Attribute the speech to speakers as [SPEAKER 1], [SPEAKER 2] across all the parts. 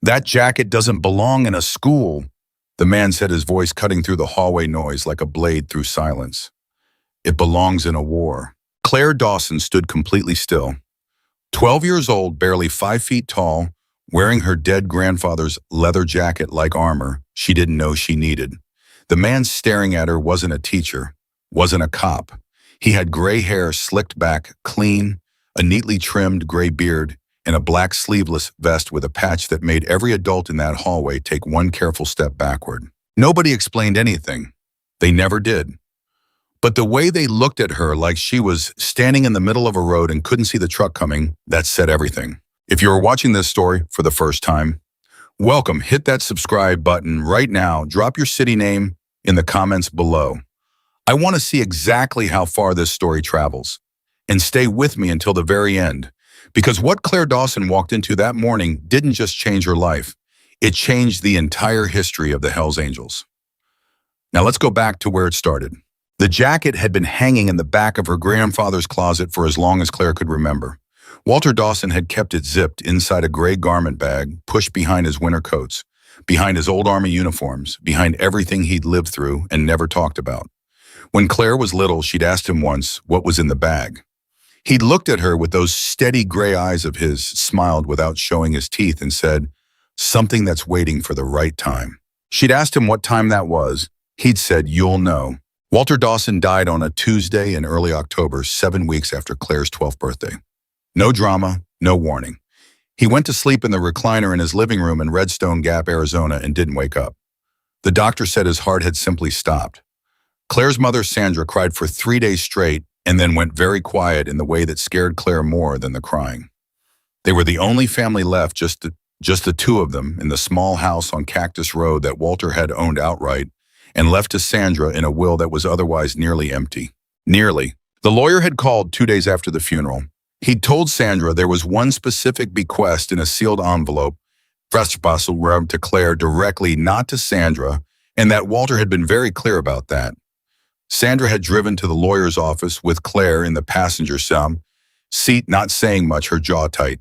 [SPEAKER 1] That jacket doesn't belong in a school, the man said, his voice cutting through the hallway noise like a blade through silence. It belongs in a war. Claire Dawson stood completely still. 12 years old, barely 5 feet tall, wearing her dead grandfather's leather jacket like armor she didn't know she needed. The man staring at her wasn't a teacher, wasn't a cop. He had gray hair slicked back, clean, a neatly trimmed gray beard, and a black sleeveless vest with a patch that made every adult in that hallway take one careful step backward. Nobody explained anything. They never did. But the way they looked at her like she was standing in the middle of a road and couldn't see the truck coming, that said everything. If you're watching this story for the first time, welcome. Hit that subscribe button right now. Drop your city name in the comments below. I want to see exactly how far this story travels. And stay with me until the very end. Because what Claire Dawson walked into that morning didn't just change her life. It changed the entire history of the Hells Angels. Now let's go back to where it started. The jacket had been hanging in the back of her grandfather's closet for as long as Claire could remember. Walter Dawson had kept it zipped inside a gray garment bag, pushed behind his winter coats, behind his old Army uniforms, behind everything he'd lived through and never talked about. When Claire was little, she'd asked him once what was in the bag. He'd looked at her with those steady gray eyes of his, smiled without showing his teeth, and said, "Something that's waiting for the right time." She'd asked him what time that was. He'd said, "You'll know." Walter Dawson died on a Tuesday in early October, 7 weeks after Claire's 12th birthday. No drama, no warning. He went to sleep in the recliner in his living room in Redstone Gap, Arizona, and didn't wake up. The doctor said his heart had simply stopped. Claire's mother, Sandra, cried for 3 days straight and then went very quiet in the way that scared Claire more than the crying. They were the only family left, just the two of them, in the small house on Cactus Road that Walter had owned outright and left to Sandra in a will that was otherwise nearly empty. Nearly. The lawyer had called 2 days after the funeral. He'd told Sandra there was one specific bequest in a sealed envelope, rubbed to Claire directly, not to Sandra, and that Walter had been very clear about that. Sandra had driven to the lawyer's office with Claire in the passenger seat, not saying much, her jaw tight.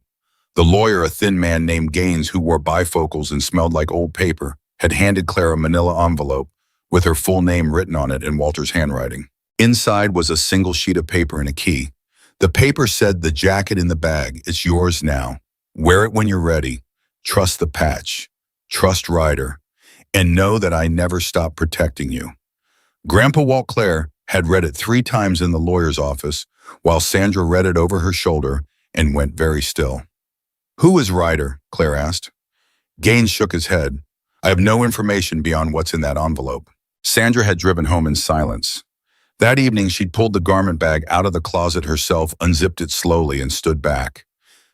[SPEAKER 1] The lawyer, a thin man named Gaines who wore bifocals and smelled like old paper, had handed Claire a manila envelope with her full name written on it in Walter's handwriting. Inside was a single sheet of paper and a key. The paper said, "The jacket in the bag, it's yours now. Wear it when you're ready. Trust the patch. Trust Ryder. And know that I never stop protecting you." Grandpa Walt Claire had read it 3 times in the lawyer's office, while Sandra read it over her shoulder and went very still. "Who is Ryder?" Claire asked. Gaines shook his head. "I have no information beyond what's in that envelope." Sandra had driven home in silence. That evening, she'd pulled the garment bag out of the closet herself, unzipped it slowly, and stood back.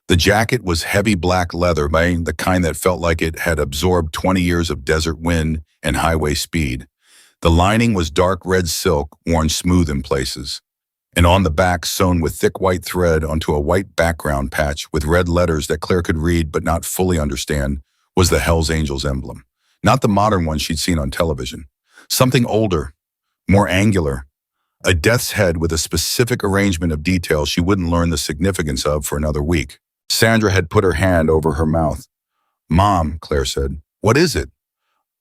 [SPEAKER 1] The jacket was heavy black leather, the kind that felt like it had absorbed 20 years of desert wind and highway speed. The lining was dark red silk, worn smooth in places. And on the back, sewn with thick white thread onto a white background patch with red letters that Claire could read but not fully understand, was the Hells Angels emblem. Not the modern one she'd seen on television. Something older, more angular. A death's head with a specific arrangement of details she wouldn't learn the significance of for another week. Sandra had put her hand over her mouth. "Mom," Claire said, "what is it?"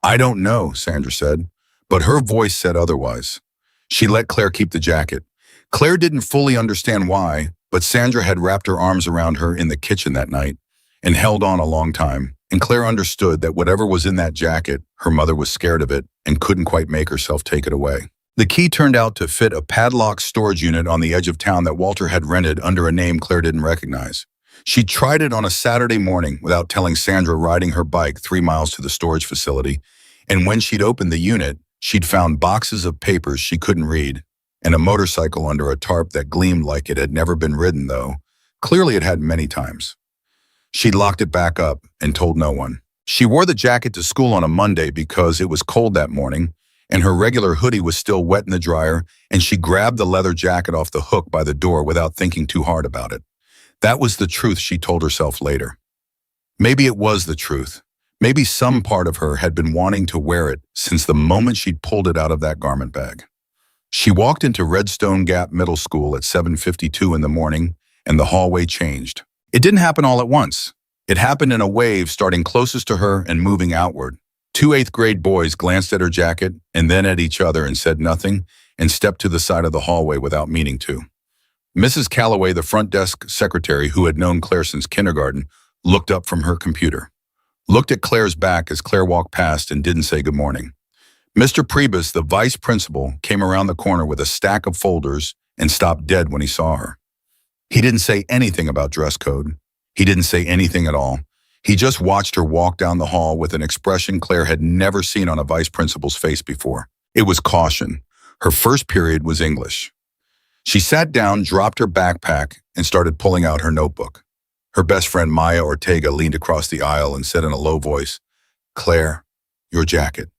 [SPEAKER 1] "I don't know," Sandra said, but her voice said otherwise. She let Claire keep the jacket. Claire didn't fully understand why, but Sandra had wrapped her arms around her in the kitchen that night and held on a long time, and Claire understood that whatever was in that jacket, her mother was scared of it and couldn't quite make herself take it away. The key turned out to fit a padlocked storage unit on the edge of town that Walter had rented under a name Claire didn't recognize. She tried it on a Saturday morning without telling Sandra, riding her bike 3 miles to the storage facility, and when she'd opened the unit, she'd found boxes of papers she couldn't read, and a motorcycle under a tarp that gleamed like it had never been ridden, though clearly it had many times. She'd locked it back up and told no one. She wore the jacket to school on a Monday because it was cold that morning, and her regular hoodie was still wet in the dryer, and she grabbed the leather jacket off the hook by the door without thinking too hard about it. That was the truth, she told herself later. Maybe it was the truth. Maybe some part of her had been wanting to wear it since the moment she'd pulled it out of that garment bag. She walked into Redstone Gap Middle School at 7:52 in the morning, and the hallway changed. It didn't happen all at once. It happened in a wave starting closest to her and moving outward. Two eighth-grade boys glanced at her jacket and then at each other and said nothing and stepped to the side of the hallway without meaning to. Mrs. Calloway, the front desk secretary who had known Claire since kindergarten, looked up from her computer, looked at Claire's back as Claire walked past and didn't say good morning. Mr. Priebus, the vice principal, came around the corner with a stack of folders and stopped dead when he saw her. He didn't say anything about dress code. He didn't say anything at all. He just watched her walk down the hall with an expression Claire had never seen on a vice principal's face before. It was caution. Her first period was English. She sat down, dropped her backpack, and started pulling out her notebook. Her best friend Maya Ortega leaned across the aisle and said in a low voice, "Claire, your jacket."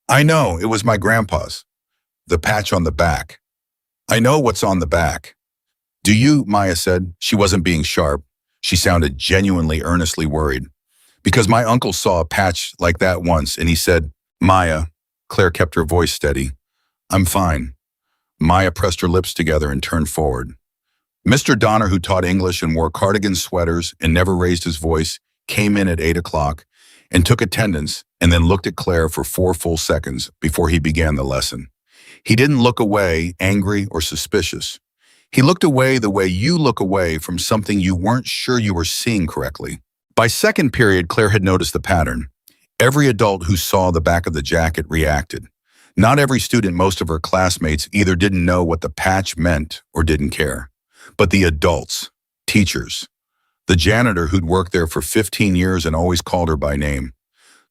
[SPEAKER 1] "I know, it was my grandpa's. The patch on the back." "I know what's on the back." "Do you?" Maya said. She wasn't being sharp. She sounded genuinely, earnestly worried. "Because my uncle saw a patch like that once, and he said," "Maya," Claire kept her voice steady, "I'm fine." Maya pressed her lips together and turned forward. Mr. Donner, who taught English and wore cardigan sweaters and never raised his voice, came in at 8 o'clock and took attendance and then looked at Claire for 4 full seconds before he began the lesson. He didn't look away, angry or suspicious. He looked away the way you look away from something you weren't sure you were seeing correctly. By second period, Claire had noticed the pattern. Every adult who saw the back of the jacket reacted. Not every student, most of her classmates, either didn't know what the patch meant or didn't care. But the adults, teachers, the janitor who'd worked there for 15 years and always called her by name,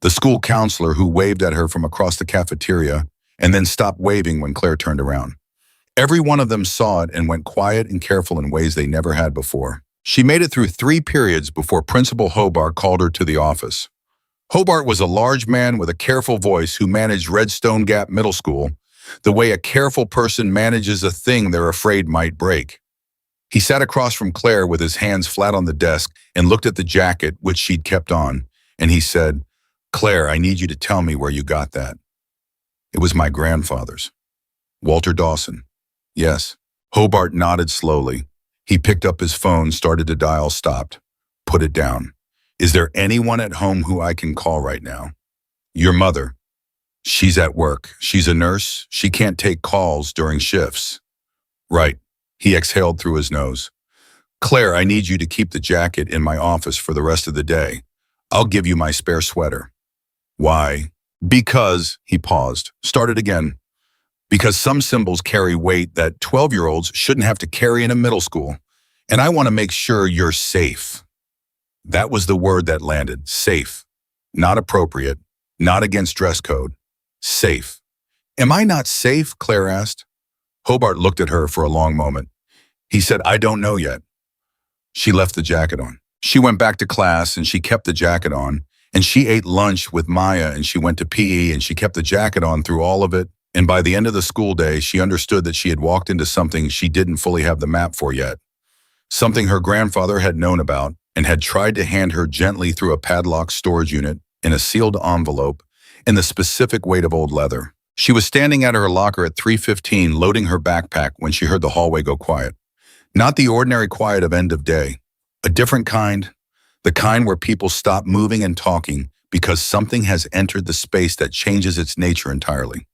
[SPEAKER 1] the school counselor who waved at her from across the cafeteria and then stopped waving when Claire turned around. Every one of them saw it and went quiet and careful in ways they never had before. She made it through 3 periods before Principal Hobart called her to the office. Hobart was a large man with a careful voice who managed Redstone Gap Middle School the way a careful person manages a thing they're afraid might break. He sat across from Claire with his hands flat on the desk and looked at the jacket, which she'd kept on, and he said, "Claire, I need you to tell me where you got that." "It was my grandfather's." "Walter Dawson?" "Yes." Hobart nodded slowly. He picked up his phone, started to dial, stopped. "Put it down. Is there anyone at home who I can call right now?" "Your mother." "She's at work. She's a nurse. She can't take calls during shifts." "Right." He exhaled through his nose. "Claire, I need you to keep the jacket in my office for the rest of the day. I'll give you my spare sweater." "Why?" "Because," he paused, started again, "because some symbols carry weight that 12-year-olds shouldn't have to carry in a middle school, and I want to make sure you're safe." That was the word that landed, safe. Not appropriate, not against dress code. Safe. "Am I not safe?" Claire asked. Hobart looked at her for a long moment. He said, "I don't know yet." She left the jacket on. She went back to class and she kept the jacket on, and she ate lunch with Maya and she went to PE and she kept the jacket on through all of it, and by the end of the school day, she understood that she had walked into something she didn't fully have the map for yet, something her grandfather had known about and had tried to hand her gently through a padlocked storage unit in a sealed envelope in the specific weight of old leather. She was standing at her locker at 3:15 loading her backpack when she heard the hallway go quiet. Not the ordinary quiet of end of day. A different kind. The kind where people stop moving and talking because something has entered the space that changes its nature entirely.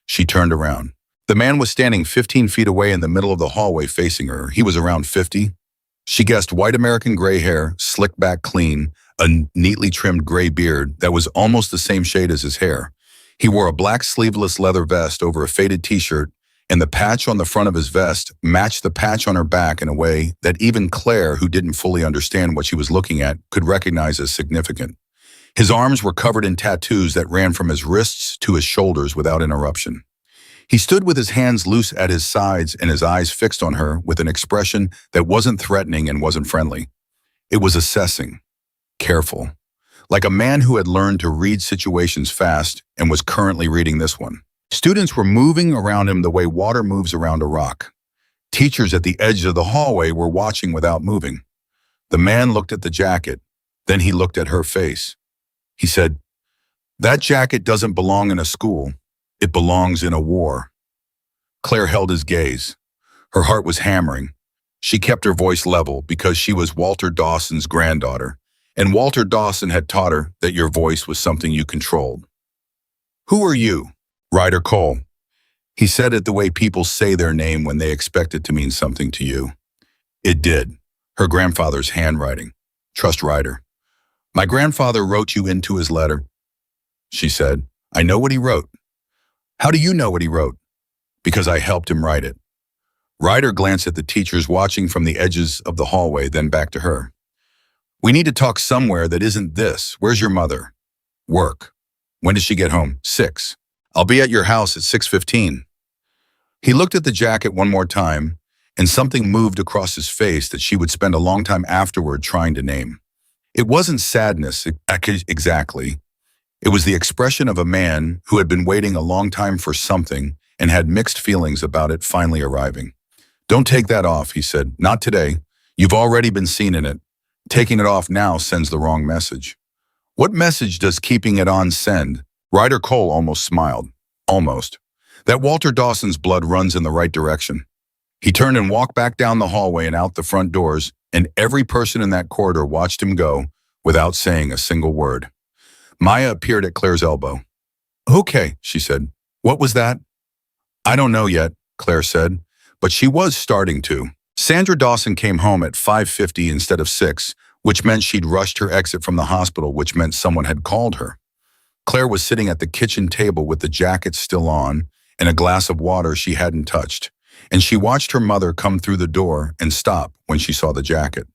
[SPEAKER 1] She turned around. The man was standing 15 feet away in the middle of the hallway facing her. He was around 50. She guessed white American gray hair, slicked back clean, a neatly trimmed gray beard that was almost the same shade as his hair. He wore a black sleeveless leather vest over a faded t-shirt, and the patch on the front of his vest matched the patch on her back in a way that even Claire, who didn't fully understand what she was looking at, could recognize as significant. His arms were covered in tattoos that ran from his wrists to his shoulders without interruption. He stood with his hands loose at his sides and his eyes fixed on her with an expression that wasn't threatening and wasn't friendly. It was assessing, careful, like a man who had learned to read situations fast and was currently reading this one. Students were moving around him the way water moves around a rock. Teachers at the edge of the hallway were watching without moving. The man looked at the jacket, then he looked at her face. He said, "That jacket doesn't belong in a school. It belongs in a war." Claire held his gaze. Her heart was hammering. She kept her voice level because she was Walter Dawson's granddaughter, And Walter Dawson had taught her that your voice was something you controlled. Who are you? Ryder Cole. He said it the way people say their name when they expect it to mean something to you. It did. Her grandfather's handwriting. Trust Ryder. My grandfather wrote you into his letter, she said. I know what he wrote. How do you know what he wrote? Because I helped him write it. Ryder glanced at the teachers watching from the edges of the hallway, then back to her. We need to talk somewhere that isn't this. Where's your mother? Work. When does she get home? 6. I'll be at your house at 6:15. He looked at the jacket one more time, and something moved across his face that she would spend a long time afterward trying to name. It wasn't sadness exactly. It was the expression of a man who had been waiting a long time for something and had mixed feelings about it finally arriving. Don't take that off, he said. Not today. You've already been seen in it. Taking it off now sends the wrong message. What message does keeping it on send? Ryder Cole almost smiled. Almost. That Walter Dawson's blood runs in the right direction. He turned and walked back down the hallway and out the front doors, and every person in that corridor watched him go without saying a single word. Maya appeared at Claire's elbow. Okay, she said. What was that? I don't know yet, Claire said, but she was starting to. Sandra Dawson came home at 5:50 instead of 6, which meant she'd rushed her exit from the hospital, which meant someone had called her. Claire was sitting at the kitchen table with the jacket still on and a glass of water she hadn't touched, and she watched her mother come through the door and stop when she saw the jacket.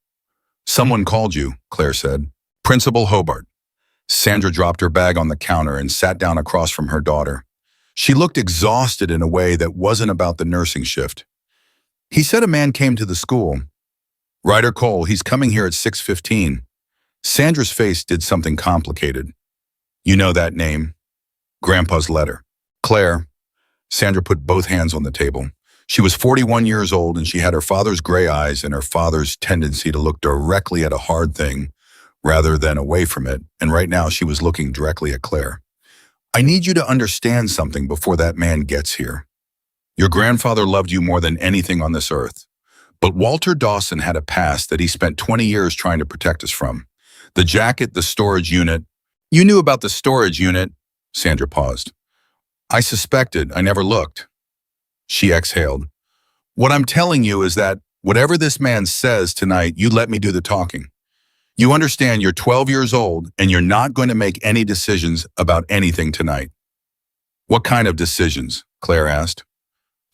[SPEAKER 1] Someone called you, Claire said. Principal Hobart. Sandra dropped her bag on the counter and sat down across from her daughter. She looked exhausted in a way that wasn't about the nursing shift. He said a man came to the school. Ryder Cole, he's coming here at 6:15. Sandra's face did something complicated. You know that name? Grandpa's letter. Claire. Sandra put both hands on the table. She was 41 years old and she had her father's gray eyes and her father's tendency to look directly at a hard thing rather than away from it, and right now she was looking directly at Claire. I need you to understand something before that man gets here. Your grandfather loved you more than anything on this earth. But Walter Dawson had a past that he spent 20 years trying to protect us from. The jacket, the storage unit. You knew about the storage unit. Sandra paused. I suspected. I never looked. She exhaled. What I'm telling you is that whatever this man says tonight, you let me do the talking. You understand you're 12 years old and you're not going to make any decisions about anything tonight. What kind of decisions? Claire asked.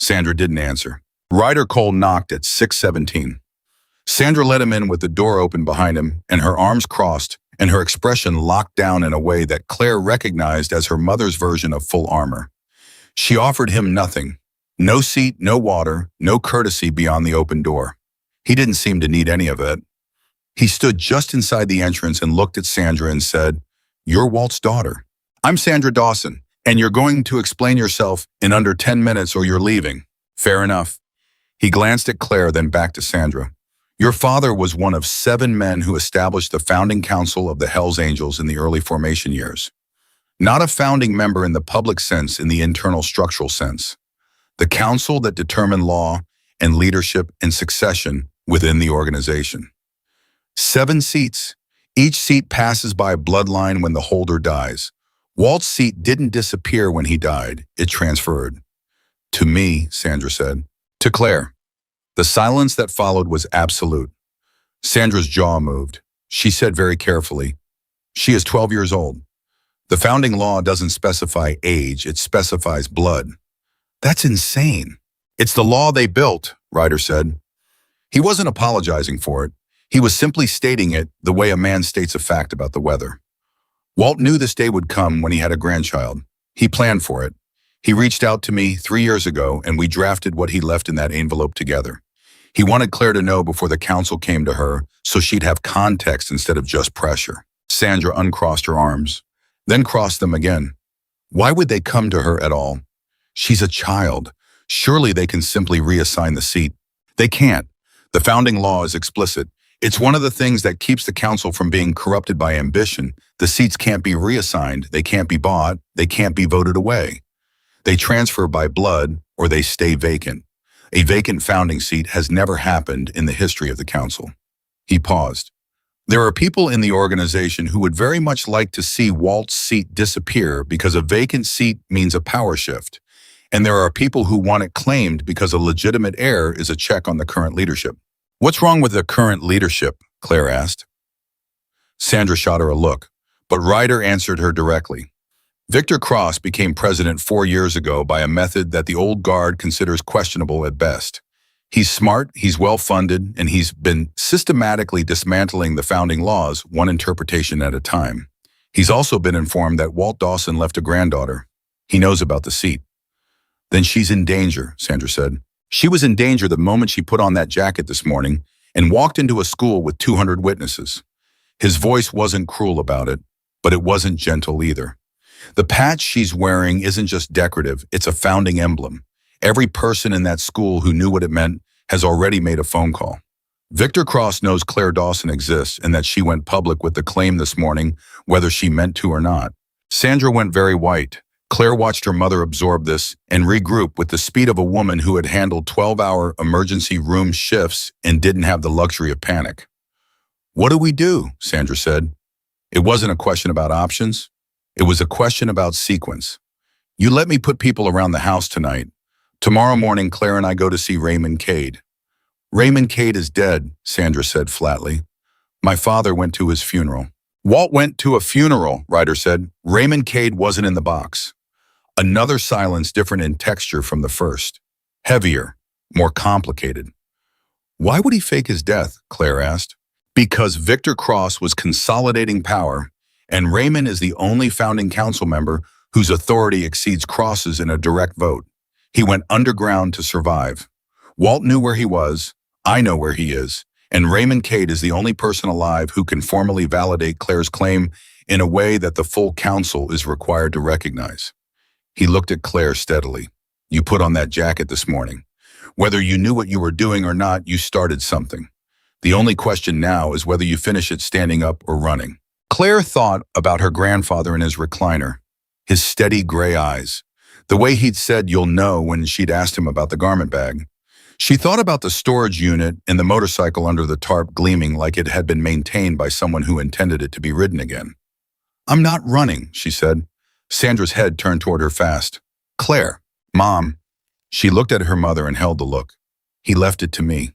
[SPEAKER 1] Sandra didn't answer. Ryder Cole knocked at 6:17. Sandra let him in with the door open behind him and her arms crossed and her expression locked down in a way that Claire recognized as her mother's version of full armor. She offered him nothing. No seat, no water, no courtesy beyond the open door. He didn't seem to need any of it. He stood just inside the entrance and looked at Sandra and said, You're Walt's daughter. I'm Sandra Dawson, and you're going to explain yourself in under 10 minutes or you're leaving. Fair enough. He glanced at Claire, then back to Sandra. Your father was one of 7 men who established the founding council of the Hells Angels in the early formation years. Not a founding member in the public sense, in the internal structural sense. The council that determined law and leadership and succession within the organization. 7 seats. Each seat passes by a bloodline when the holder dies. Walt's seat didn't disappear when he died. It transferred. To me, Sandra said. To Claire. The silence that followed was absolute. Sandra's jaw moved. She said very carefully, She is 12 years old. The founding law doesn't specify age, it specifies blood. That's insane. It's the law they built, Ryder said. He wasn't apologizing for it. He was simply stating it the way a man states a fact about the weather. Walt knew this day would come when he had a grandchild. He planned for it. He reached out to me 3 years ago and we drafted what he left in that envelope together. He wanted Claire to know before the council came to her so she'd have context instead of just pressure. Sandra uncrossed her arms, then crossed them again. Why would they come to her at all? She's a child. Surely they can simply reassign the seat. They can't. The founding law is explicit. It's one of the things that keeps the council from being corrupted by ambition. The seats can't be reassigned, they can't be bought, they can't be voted away. They transfer by blood or they stay vacant. A vacant founding seat has never happened in the history of the council. He paused. There are people in the organization who would very much like to see Walt's seat disappear because a vacant seat means a power shift. And there are people who want it claimed because a legitimate heir is a check on the current leadership. What's wrong with the current leadership? Claire asked. Sandra shot her a look, but Ryder answered her directly. Victor Cross became president 4 years ago by a method that the old guard considers questionable at best. He's smart, he's well-funded, and he's been systematically dismantling the founding laws, one interpretation at a time. He's also been informed that Walt Dawson left a granddaughter. He knows about the seat. Then she's in danger, Sandra said. She was in danger the moment she put on that jacket this morning and walked into a school with 200 witnesses. His voice wasn't cruel about it, but it wasn't gentle either. The patch she's wearing isn't just decorative, it's a founding emblem. Every person in that school who knew what it meant has already made a phone call. Victor Cross knows Claire Dawson exists and that she went public with the claim this morning, whether she meant to or not. Sandra went very white. Claire watched her mother absorb this and regroup with the speed of a woman who had handled 12-hour emergency room shifts and didn't have the luxury of panic. "What do we do?" Sandra said. It wasn't a question about options. It was a question about sequence. "You let me put people around the house tonight. Tomorrow morning, Claire and I go to see Raymond Cade." "Raymond Cade is dead," Sandra said flatly. "My father went to his funeral." "Walt went to a funeral," Ryder said. "Raymond Cade wasn't in the box." Another silence different in texture from the first. Heavier, more complicated. "Why would he fake his death?" Claire asked. "Because Victor Cross was consolidating power, and Raymond is the only founding council member whose authority exceeds Cross's in a direct vote. He went underground to survive. Walt knew where he was, I know where he is, and Raymond Cade is the only person alive who can formally validate Claire's claim in a way that the full council is required to recognize." He looked at Claire steadily. "You put on that jacket this morning. Whether you knew what you were doing or not, you started something. The only question now is whether you finish it standing up or running." Claire thought about her grandfather in his recliner, his steady gray eyes, the way he'd said "you'll know" when she'd asked him about the garment bag. She thought about the storage unit and the motorcycle under the tarp gleaming like it had been maintained by someone who intended it to be ridden again. "I'm not running," she said. Sandra's head turned toward her fast. "Claire, Mom." She looked at her mother and held the look. "He left it to me.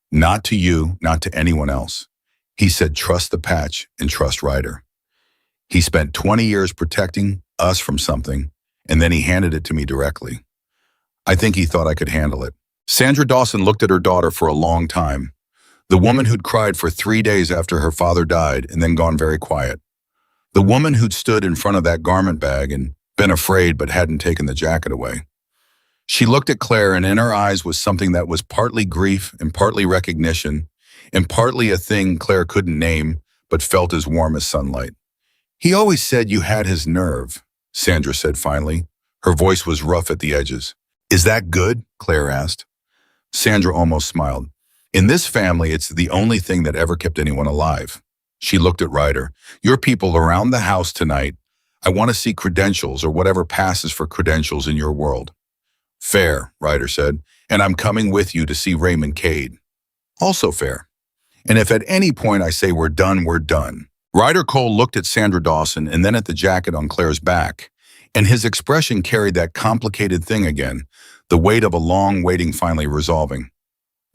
[SPEAKER 1] Not to you, not to anyone else. He said trust the patch and trust Ryder. He spent 20 years protecting us from something, and then he handed it to me directly. I think he thought I could handle it." Sandra Dawson looked at her daughter for a long time, the woman who'd cried for 3 days after her father died and then gone very quiet. The woman who'd stood in front of that garment bag and been afraid but hadn't taken the jacket away. She looked at Claire, and in her eyes was something that was partly grief and partly recognition, and partly a thing Claire couldn't name but felt as warm as sunlight. "He always said you had his nerve," Sandra said finally. Her voice was rough at the edges. "Is that good?" Claire asked. Sandra almost smiled. "In this family, it's the only thing that ever kept anyone alive." She looked at Ryder. "Your people around the house tonight. I want to see credentials or whatever passes for credentials in your world." "Fair," Ryder said, "and I'm coming with you to see Raymond Cade." "Also fair. And if at any point I say we're done, we're done." Ryder Cole looked at Sandra Dawson and then at the jacket on Claire's back, and his expression carried that complicated thing again, the weight of a long waiting finally resolving.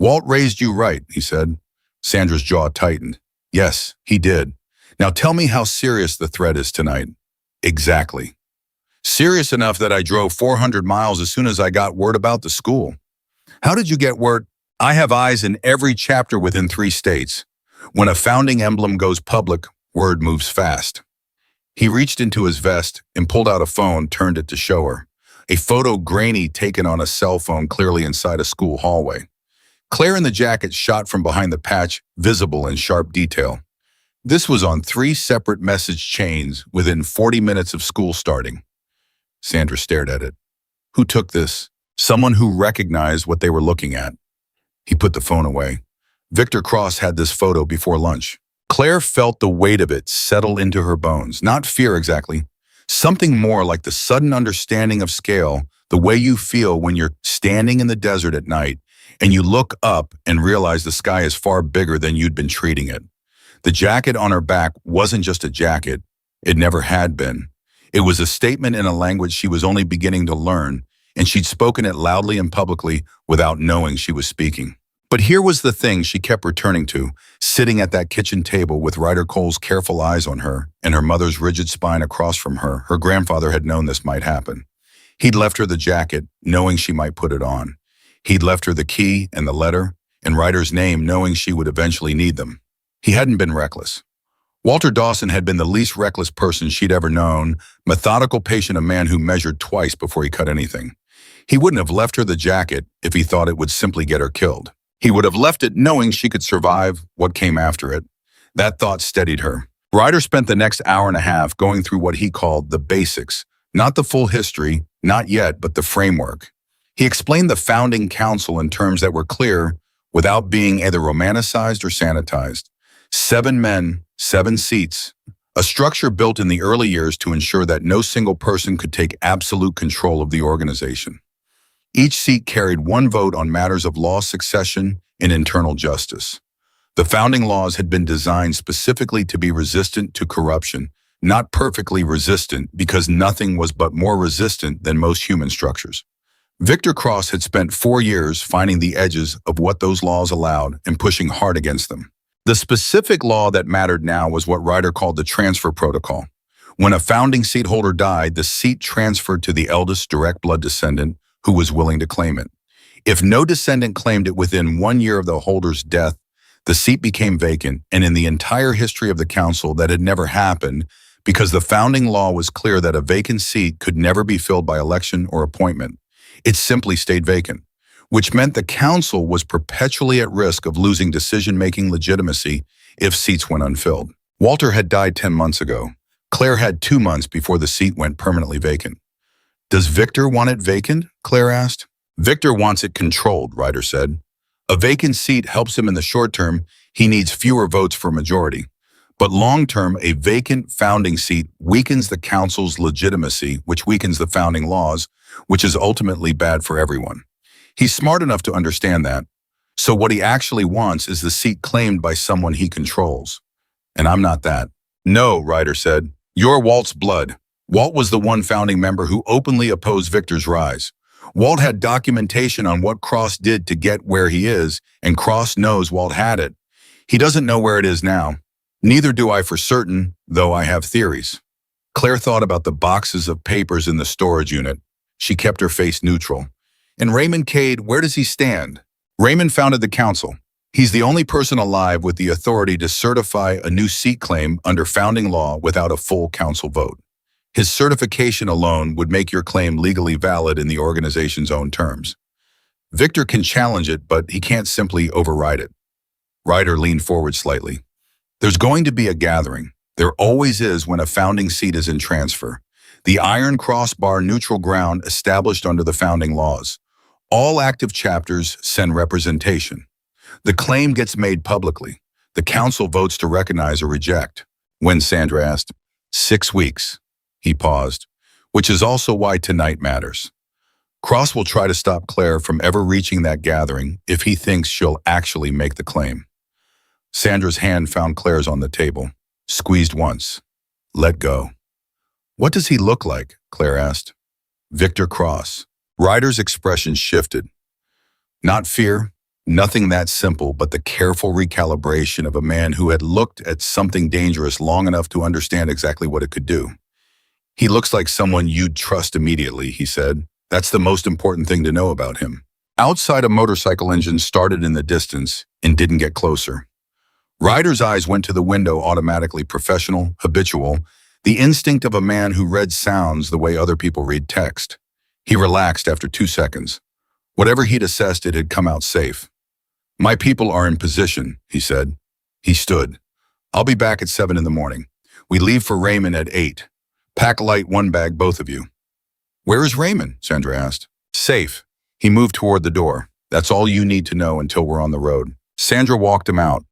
[SPEAKER 1] "Walt raised you right," he said. Sandra's jaw tightened. "Yes, he did. Now tell me how serious the threat is tonight." "Exactly. Serious enough that I drove 400 miles as soon as I got word about the school." "How did you get word?" "I have eyes in every chapter within 3 states. When a founding emblem goes public, word moves fast." He reached into his vest and pulled out a phone, turned it to show her. A photo grainy taken on a cell phone clearly inside a school hallway. Claire in the jacket shot from behind the patch, visible in sharp detail. This was on 3 separate message chains within 40 minutes of school starting. Sandra stared at it. Who took this? Someone who recognized what they were looking at. He put the phone away. Victor Cross had this photo before lunch. Claire felt the weight of it settle into her bones. Not fear exactly. Something more like the sudden understanding of scale, the way you feel when you're standing in the desert at night and you look up and realize the sky is far bigger than you'd been treating it. The jacket on her back wasn't just a jacket. It never had been. It was a statement in a language she was only beginning to learn, and she'd spoken it loudly and publicly without knowing she was speaking. But here was the thing she kept returning to, sitting at that kitchen table with Ryder Cole's careful eyes on her and her mother's rigid spine across from her. Her grandfather had known this might happen. He'd left her the jacket, knowing she might put it on. He'd left her the key and the letter, and Ryder's name, knowing she would eventually need them. He hadn't been reckless. Walter Dawson had been the least reckless person she'd ever known, methodical, patient, a man who measured twice before he cut anything. He wouldn't have left her the jacket if he thought it would simply get her killed. He would have left it knowing she could survive what came after it. That thought steadied her. Ryder spent the next hour and a half going through what he called the basics, not the full history, not yet, but the framework. He explained the founding council in terms that were clear without being either romanticized or sanitized. 7 men, 7 seats, a structure built in the early years to ensure that no single person could take absolute control of the organization. Each seat carried 1 vote on matters of law, succession, and internal justice. The founding laws had been designed specifically to be resistant to corruption, not perfectly resistant, because nothing was but more resistant than most human structures. Victor Cross had spent 4 years finding the edges of what those laws allowed and pushing hard against them. The specific law that mattered now was what Ryder called the transfer protocol. When a founding seat holder died, the seat transferred to the eldest direct blood descendant who was willing to claim it. If no descendant claimed it within 1 year of the holder's death, the seat became vacant, and in the entire history of the council that had never happened because the founding law was clear that a vacant seat could never be filled by election or appointment. It simply stayed vacant, which meant the council was perpetually at risk of losing decision-making legitimacy if seats went unfilled. Walter had died 10 months ago. Claire had 2 months before the seat went permanently vacant. "Does Victor want it vacant?" Claire asked. "Victor wants it controlled," Ryder said. "A vacant seat helps him in the short term. He needs fewer votes for a majority. But long-term, a vacant founding seat weakens the council's legitimacy, which weakens the founding laws, which is ultimately bad for everyone. He's smart enough to understand that. So what he actually wants is the seat claimed by someone he controls. And I'm not that." "No," Ryder said. "You're Walt's blood." Walt was the one founding member who openly opposed Victor's rise. Walt had documentation on what Cross did to get where he is, and Cross knows Walt had it. He doesn't know where it is now. Neither do I for certain, though I have theories. Claire thought about the boxes of papers in the storage unit. She kept her face neutral. "And Raymond Cade, where does he stand?" "Raymond founded the council. He's the only person alive with the authority to certify a new seat claim under founding law without a full council vote. His certification alone would make your claim legally valid in the organization's own terms. Victor can challenge it, but he can't simply override it." Ryder leaned forward slightly. "There's going to be a gathering. There always is when a founding seat is in transfer. The iron crossbar neutral ground established under the founding laws. All active chapters send representation. The claim gets made publicly. The council votes to recognize or reject." "When?" Sandra asked. 6 weeks. He paused. "Which is also why tonight matters. Cross will try to stop Claire from ever reaching that gathering if he thinks she'll actually make the claim." Sandra's hand found Claire's on the table. Squeezed once. Let go. "What does he look like?" Claire asked. "Victor Cross." Ryder's expression shifted. Not fear, nothing that simple, but the careful recalibration of a man who had looked at something dangerous long enough to understand exactly what it could do. "He looks like someone you'd trust immediately," he said. "That's the most important thing to know about him." Outside, a motorcycle engine started in the distance and didn't get closer. Ryder's eyes went to the window, automatically professional, habitual, the instinct of a man who read sounds the way other people read text. He relaxed after 2 seconds. Whatever he'd assessed, it had come out safe. "My people are in position," he said. He stood. "I'll be back at 7 in the morning. We leave for Raymond at 8. Pack light, 1 bag, both of you." "Where is Raymond?" Sandra asked. "Safe." He moved toward the door. "That's all you need to know until we're on the road." Sandra walked him out.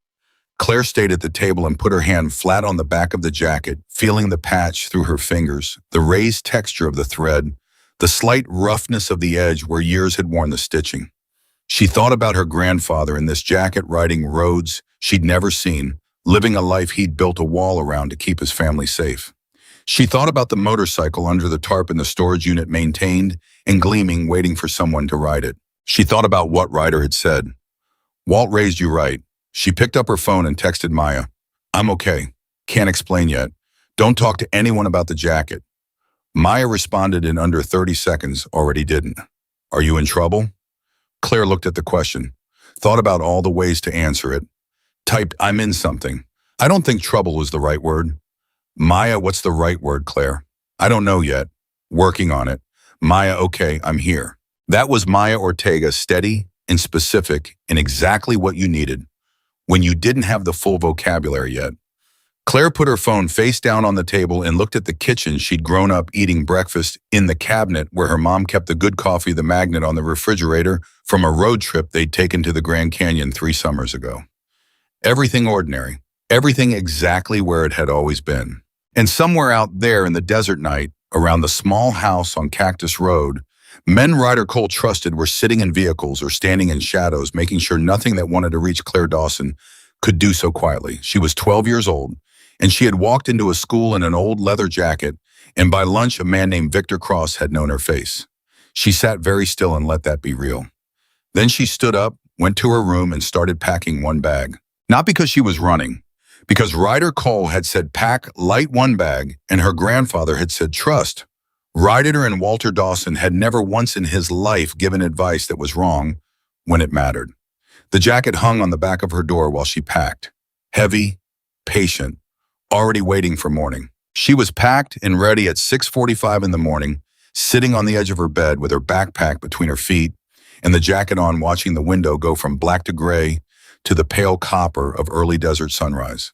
[SPEAKER 1] Claire stayed at the table and put her hand flat on the back of the jacket, feeling the patch through her fingers, the raised texture of the thread, the slight roughness of the edge where years had worn the stitching. She thought about her grandfather in this jacket riding roads she'd never seen, living a life he'd built a wall around to keep his family safe. She thought about the motorcycle under the tarp in the storage unit, maintained and gleaming, waiting for someone to ride it. She thought about what Ryder had said. Walt raised you right. She picked up her phone and texted Maya. I'm okay. Can't explain yet. Don't talk to anyone about the jacket. Maya responded in under 30 seconds, already didn't. Are you in trouble? Claire looked at the question, thought about all the ways to answer it, typed, I'm in something. I don't think trouble was the right word. Maya, what's the right word, Claire? I don't know yet. Working on it. Maya, okay, I'm here. That was Maya Ortega, steady and specific in exactly what you needed when you didn't have the full vocabulary yet. Claire put her phone face down on the table and looked at the kitchen she'd grown up eating breakfast in, the cabinet where her mom kept the good coffee, the magnet on the refrigerator from a road trip they'd taken to the Grand Canyon 3 summers ago. Everything ordinary, everything exactly where it had always been. And somewhere out there in the desert night, around the small house on Cactus Road, men Ryder Cole trusted were sitting in vehicles or standing in shadows, making sure nothing that wanted to reach Claire Dawson could do so quietly. She was 12 years old, and she had walked into a school in an old leather jacket, and by lunch, a man named Victor Cross had known her face. She sat very still and let that be real. Then she stood up, went to her room, and started packing one bag. Not because she was running, because Ryder Cole had said pack light one bag, and her grandfather had said trust. Ryder and Walter Dawson had never once in his life given advice that was wrong when it mattered. The jacket hung on the back of her door while she packed. Heavy, patient, already waiting for morning. She was packed and ready at 6:45 in the morning, sitting on the edge of her bed with her backpack between her feet and the jacket on, watching the window go from black to gray to the pale copper of early desert sunrise.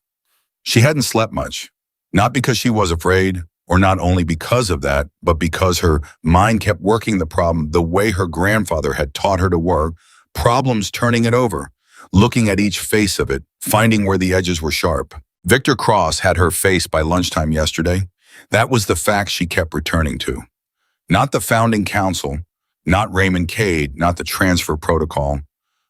[SPEAKER 1] She hadn't slept much, not because she was afraid, or not only because of that, but because her mind kept working the problem the way her grandfather had taught her to work, problems turning it over, looking at each face of it, finding where the edges were sharp. Victor Cross had her face by lunchtime yesterday. That was the fact she kept returning to. Not the founding council, not Raymond Cade, not the transfer protocol.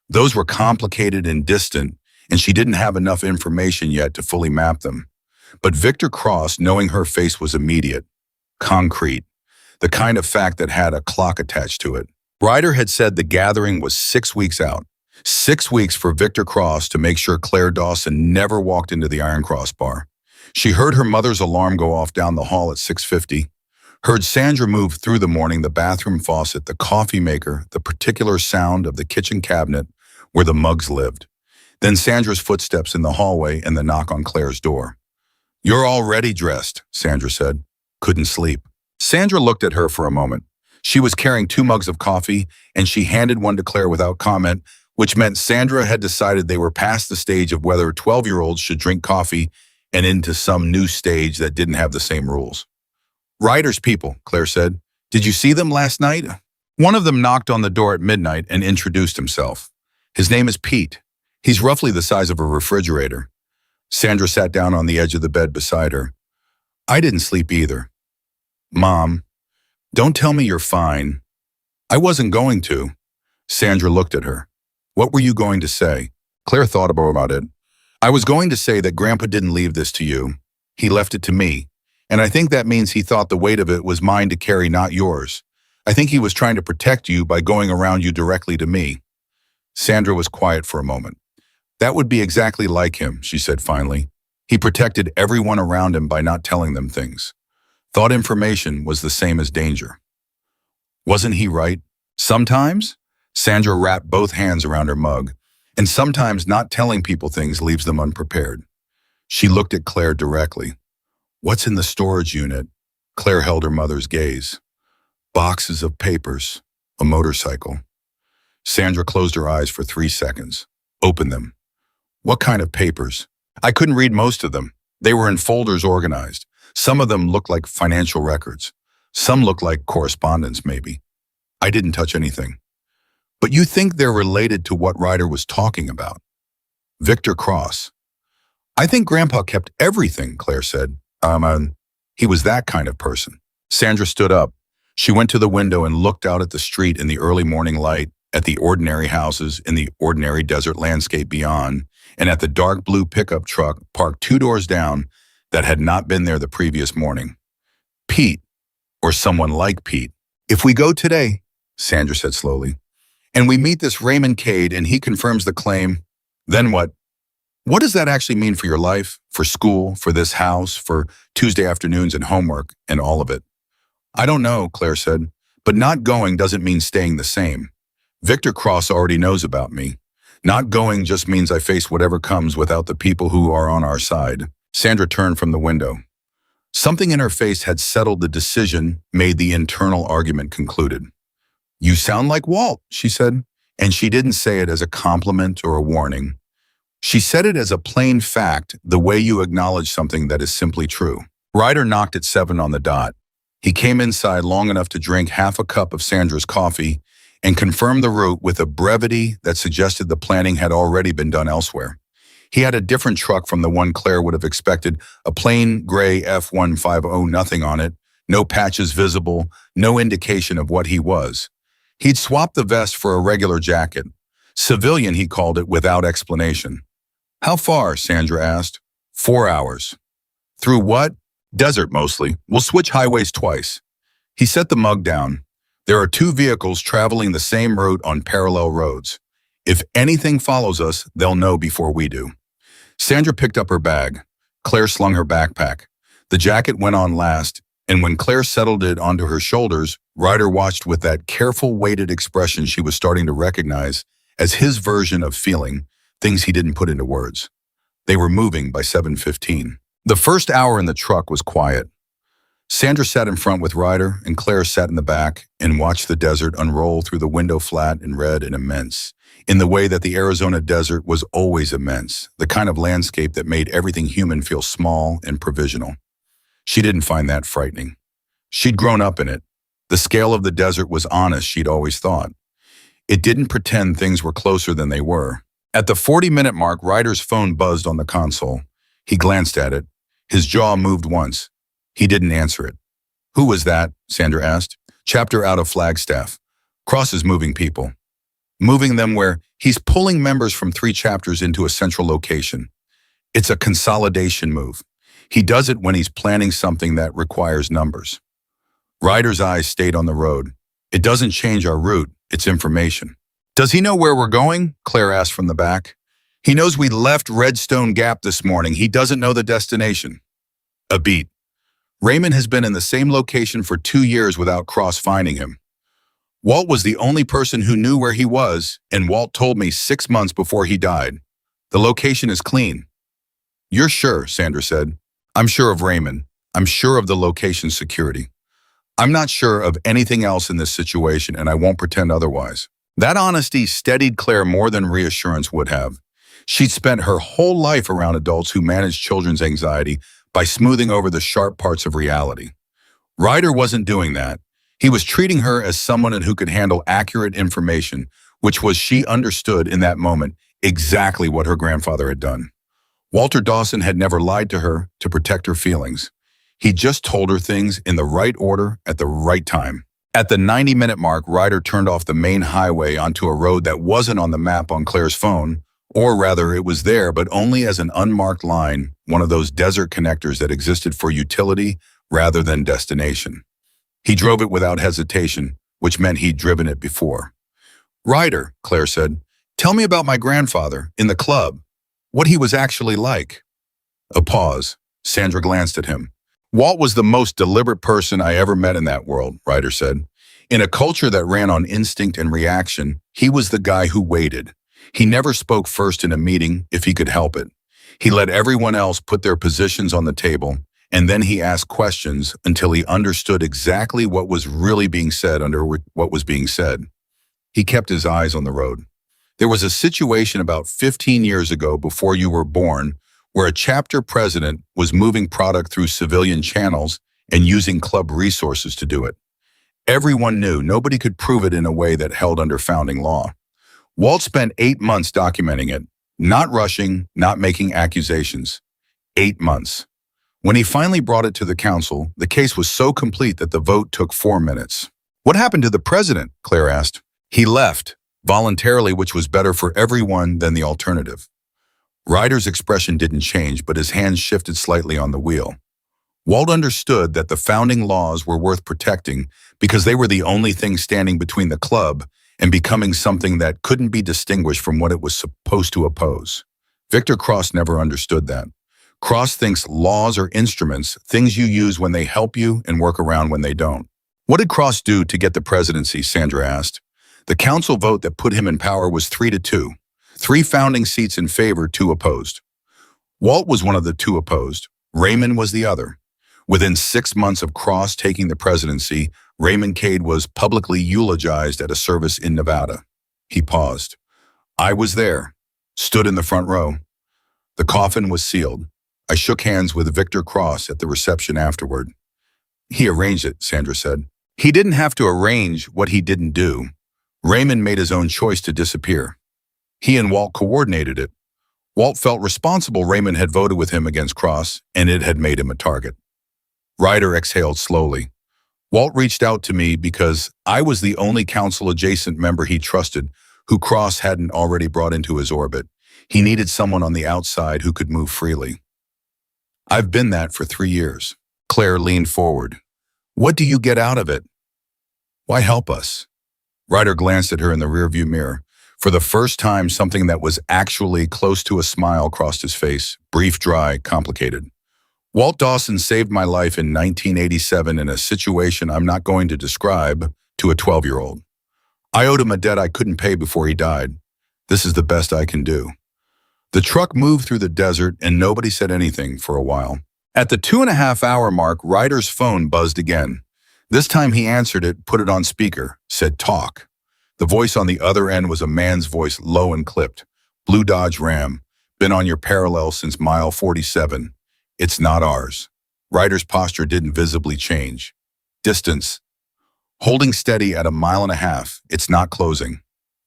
[SPEAKER 1] Those were complicated and distant, and she didn't have enough information yet to fully map them. But Victor Cross, knowing her face, was immediate, concrete, the kind of fact that had a clock attached to it. Ryder had said the gathering was 6 weeks out. 6 weeks for Victor Cross to make sure Claire Dawson never walked into the Iron Cross bar. She heard her mother's alarm go off down the hall at 6:50, heard Sandra move through the morning, the bathroom faucet, the coffee maker, the particular sound of the kitchen cabinet where the mugs lived. Then Sandra's footsteps in the hallway and the knock on Claire's door. You're already dressed, Sandra said. Couldn't sleep. Sandra looked at her for a moment. She was carrying 2 mugs of coffee, and she handed one to Claire without comment, which meant Sandra had decided they were past the stage of whether 12-year-olds should drink coffee and into some new stage that didn't have the same rules. Ryder's people, Claire said. Did you see them last night? One of them knocked on the door at midnight and introduced himself. His name is Pete. He's roughly the size of a refrigerator. Sandra sat down on the edge of the bed beside her. I didn't sleep either. Mom, don't tell me you're fine. I wasn't going to. Sandra looked at her. What were you going to say? Claire thought about it. I was going to say that Grandpa didn't leave this to you. He left it to me. And I think that means he thought the weight of it was mine to carry, not yours. I think he was trying to protect you by going around you directly to me. Sandra was quiet for a moment. That would be exactly like him, she said finally. He protected everyone around him by not telling them things. Thought information was the same as danger. Wasn't he right? Sometimes? Sandra wrapped both hands around her mug. And sometimes not telling people things leaves them unprepared. She looked at Claire directly. What's in the storage unit? Claire held her mother's gaze. Boxes of papers, a motorcycle. Sandra closed her eyes for 3 seconds. Opened them. What kind of papers? I couldn't read most of them. They were in folders organized. Some of them looked like financial records. Some looked like correspondence, maybe. I didn't touch anything. But you think they're related to what Ryder was talking about? Victor Cross. I think Grandpa kept everything, Claire said. He was that kind of person. Sandra stood up. She went to the window and looked out at the street in the early morning light, at the ordinary houses in the ordinary desert landscape beyond, and at the dark blue pickup truck parked 2 doors down that had not been there the previous morning. Pete, or someone like Pete. "If we go today," Sandra said slowly, "and we meet this Raymond Cade and he confirms the claim, then what? What does that actually mean for your life, for school, for this house, for Tuesday afternoons and homework, and all of it?" "I don't know," Claire said, "but not going doesn't mean staying the same. Victor Cross already knows about me. Not going just means I face whatever comes without the people who are on our side." Sandra turned from the window. Something in her face had settled the decision, made the internal argument concluded. "You sound like Walt," she said, and she didn't say it as a compliment or a warning. She said it as a plain fact, the way you acknowledge something that is simply true. Ryder knocked at 7 on the dot. He came inside long enough to drink half a cup of Sandra's coffee and confirm the route with a brevity that suggested the planning had already been done elsewhere. He had a different truck from the one Claire would have expected, a plain gray F-150, nothing on it, no patches visible, no indication of what he was. He'd swapped the vest for a regular jacket. Civilian, he called it, without explanation. "How far?" Sandra asked. 4 hours. "Through what?" "Desert, mostly. We'll switch highways twice." He set the mug down. "There are 2 vehicles traveling the same route on parallel roads. If anything follows us, they'll know before we do." Sandra picked up her bag. Claire slung her backpack. The jacket went on last, and when Claire settled it onto her shoulders, Ryder watched with that careful, weighted expression she was starting to recognize as his version of feeling, things he didn't put into words. They were moving by 7:15. The first hour in the truck was quiet. Sandra sat in front with Ryder, and Claire sat in the back and watched the desert unroll through the window, flat and red and immense, in the way that the Arizona desert was always immense, the kind of landscape that made everything human feel small and provisional. She didn't find that frightening. She'd grown up in it. The scale of the desert was honest, she'd always thought. It didn't pretend things were closer than they were. At the 40-minute mark, Ryder's phone buzzed on the console. He glanced at it. His jaw moved once. He didn't answer it. "Who was that?" Sandra asked. "Chapter out of Flagstaff. Cross is moving people." "Moving them where?" "He's pulling members from 3 chapters into a central location. It's a consolidation move. He does it when he's planning something that requires numbers." Ryder's eyes stayed on the road. "It doesn't change our route, it's information." "Does he know where we're going?" Claire asked from the back. "He knows we left Redstone Gap this morning. He doesn't know the destination." A beat. "Raymond has been in the same location for 2 years without Cross finding him. Walt was the only person who knew where he was, and Walt told me 6 months before he died. The location is clean." "You're sure?" Sandra said. "I'm sure of Raymond. I'm sure of the location's security. I'm not sure of anything else in this situation, and I won't pretend otherwise." That honesty steadied Claire more than reassurance would have. She'd spent her whole life around adults who managed children's anxiety by smoothing over the sharp parts of reality. Ryder wasn't doing that. He was treating her as someone who could handle accurate information, which was, she understood in that moment, exactly what her grandfather had done. Walter Dawson had never lied to her to protect her feelings. He just told her things in the right order at the right time. At the 90-minute mark, Ryder turned off the main highway onto a road that wasn't on the map on Claire's phone, or rather it was there, but only as an unmarked line, one of those desert connectors that existed for utility rather than destination. He drove it without hesitation, which meant he'd driven it before. "Ryder," Claire said, "tell me about my grandfather, in the club, what he was actually like." A pause. Sandra glanced at him. "Walt was the most deliberate person I ever met in that world," Ryder said. "In a culture that ran on instinct and reaction, he was the guy who waited. He never spoke first in a meeting if he could help it. He let everyone else put their positions on the table, and then he asked questions until he understood exactly what was really being said under what was being said." He kept his eyes on the road. "There was a situation about 15 years ago before you were born where a chapter president was moving product through civilian channels and using club resources to do it. Everyone knew nobody could prove it in a way that held under founding law. Walt spent 8 months documenting it, not rushing, not making accusations. 8 months. When he finally brought it to the council, the case was so complete that the vote took 4 minutes. "What happened to the president?" Claire asked. "He left, voluntarily, which was better for everyone than the alternative." Ryder's expression didn't change, but his hands shifted slightly on the wheel. Walt understood that the founding laws were worth protecting because they were the only thing standing between the club and becoming something that couldn't be distinguished from what it was supposed to oppose. Victor Cross never understood that. Cross thinks laws are instruments, things you use when they help you and work around when they don't. What did Cross do to get the presidency, Sandra asked. The council vote that put him in power was 3-2. 3 founding seats in favor, 2 opposed. Walt was one of the 2 opposed. Raymond was the other. Within 6 months of Cross taking the presidency, Raymond Cade was publicly eulogized at a service in Nevada. He paused. I was there, stood in the front row. The coffin was sealed. I shook hands with Victor Cross at the reception afterward. He arranged it, Sandra said. He didn't have to arrange what he didn't do. Raymond made his own choice to disappear. He and Walt coordinated it. Walt felt responsible Raymond had voted with him against Cross, and it had made him a target. Ryder exhaled slowly. Walt reached out to me because I was the only council-adjacent member he trusted who Cross hadn't already brought into his orbit. He needed someone on the outside who could move freely. I've been that for 3 years. Claire leaned forward. What do you get out of it? Why help us? Ryder glanced at her in the rearview mirror. For the first time, something that was actually close to a smile crossed his face, brief, dry, complicated. Walt Dawson saved my life in 1987 in a situation I'm not going to describe to a 12-year-old. I owed him a debt I couldn't pay before he died. This is the best I can do. The truck moved through the desert and nobody said anything for a while. At the 2.5-hour mark, Ryder's phone buzzed again. This time he answered it, put it on speaker, said talk. The voice on the other end was a man's voice, low and clipped. Blue Dodge Ram. Been on your parallel since mile 47. It's not ours. Ryder's posture didn't visibly change. Distance. Holding steady at 1.5 miles. It's not closing.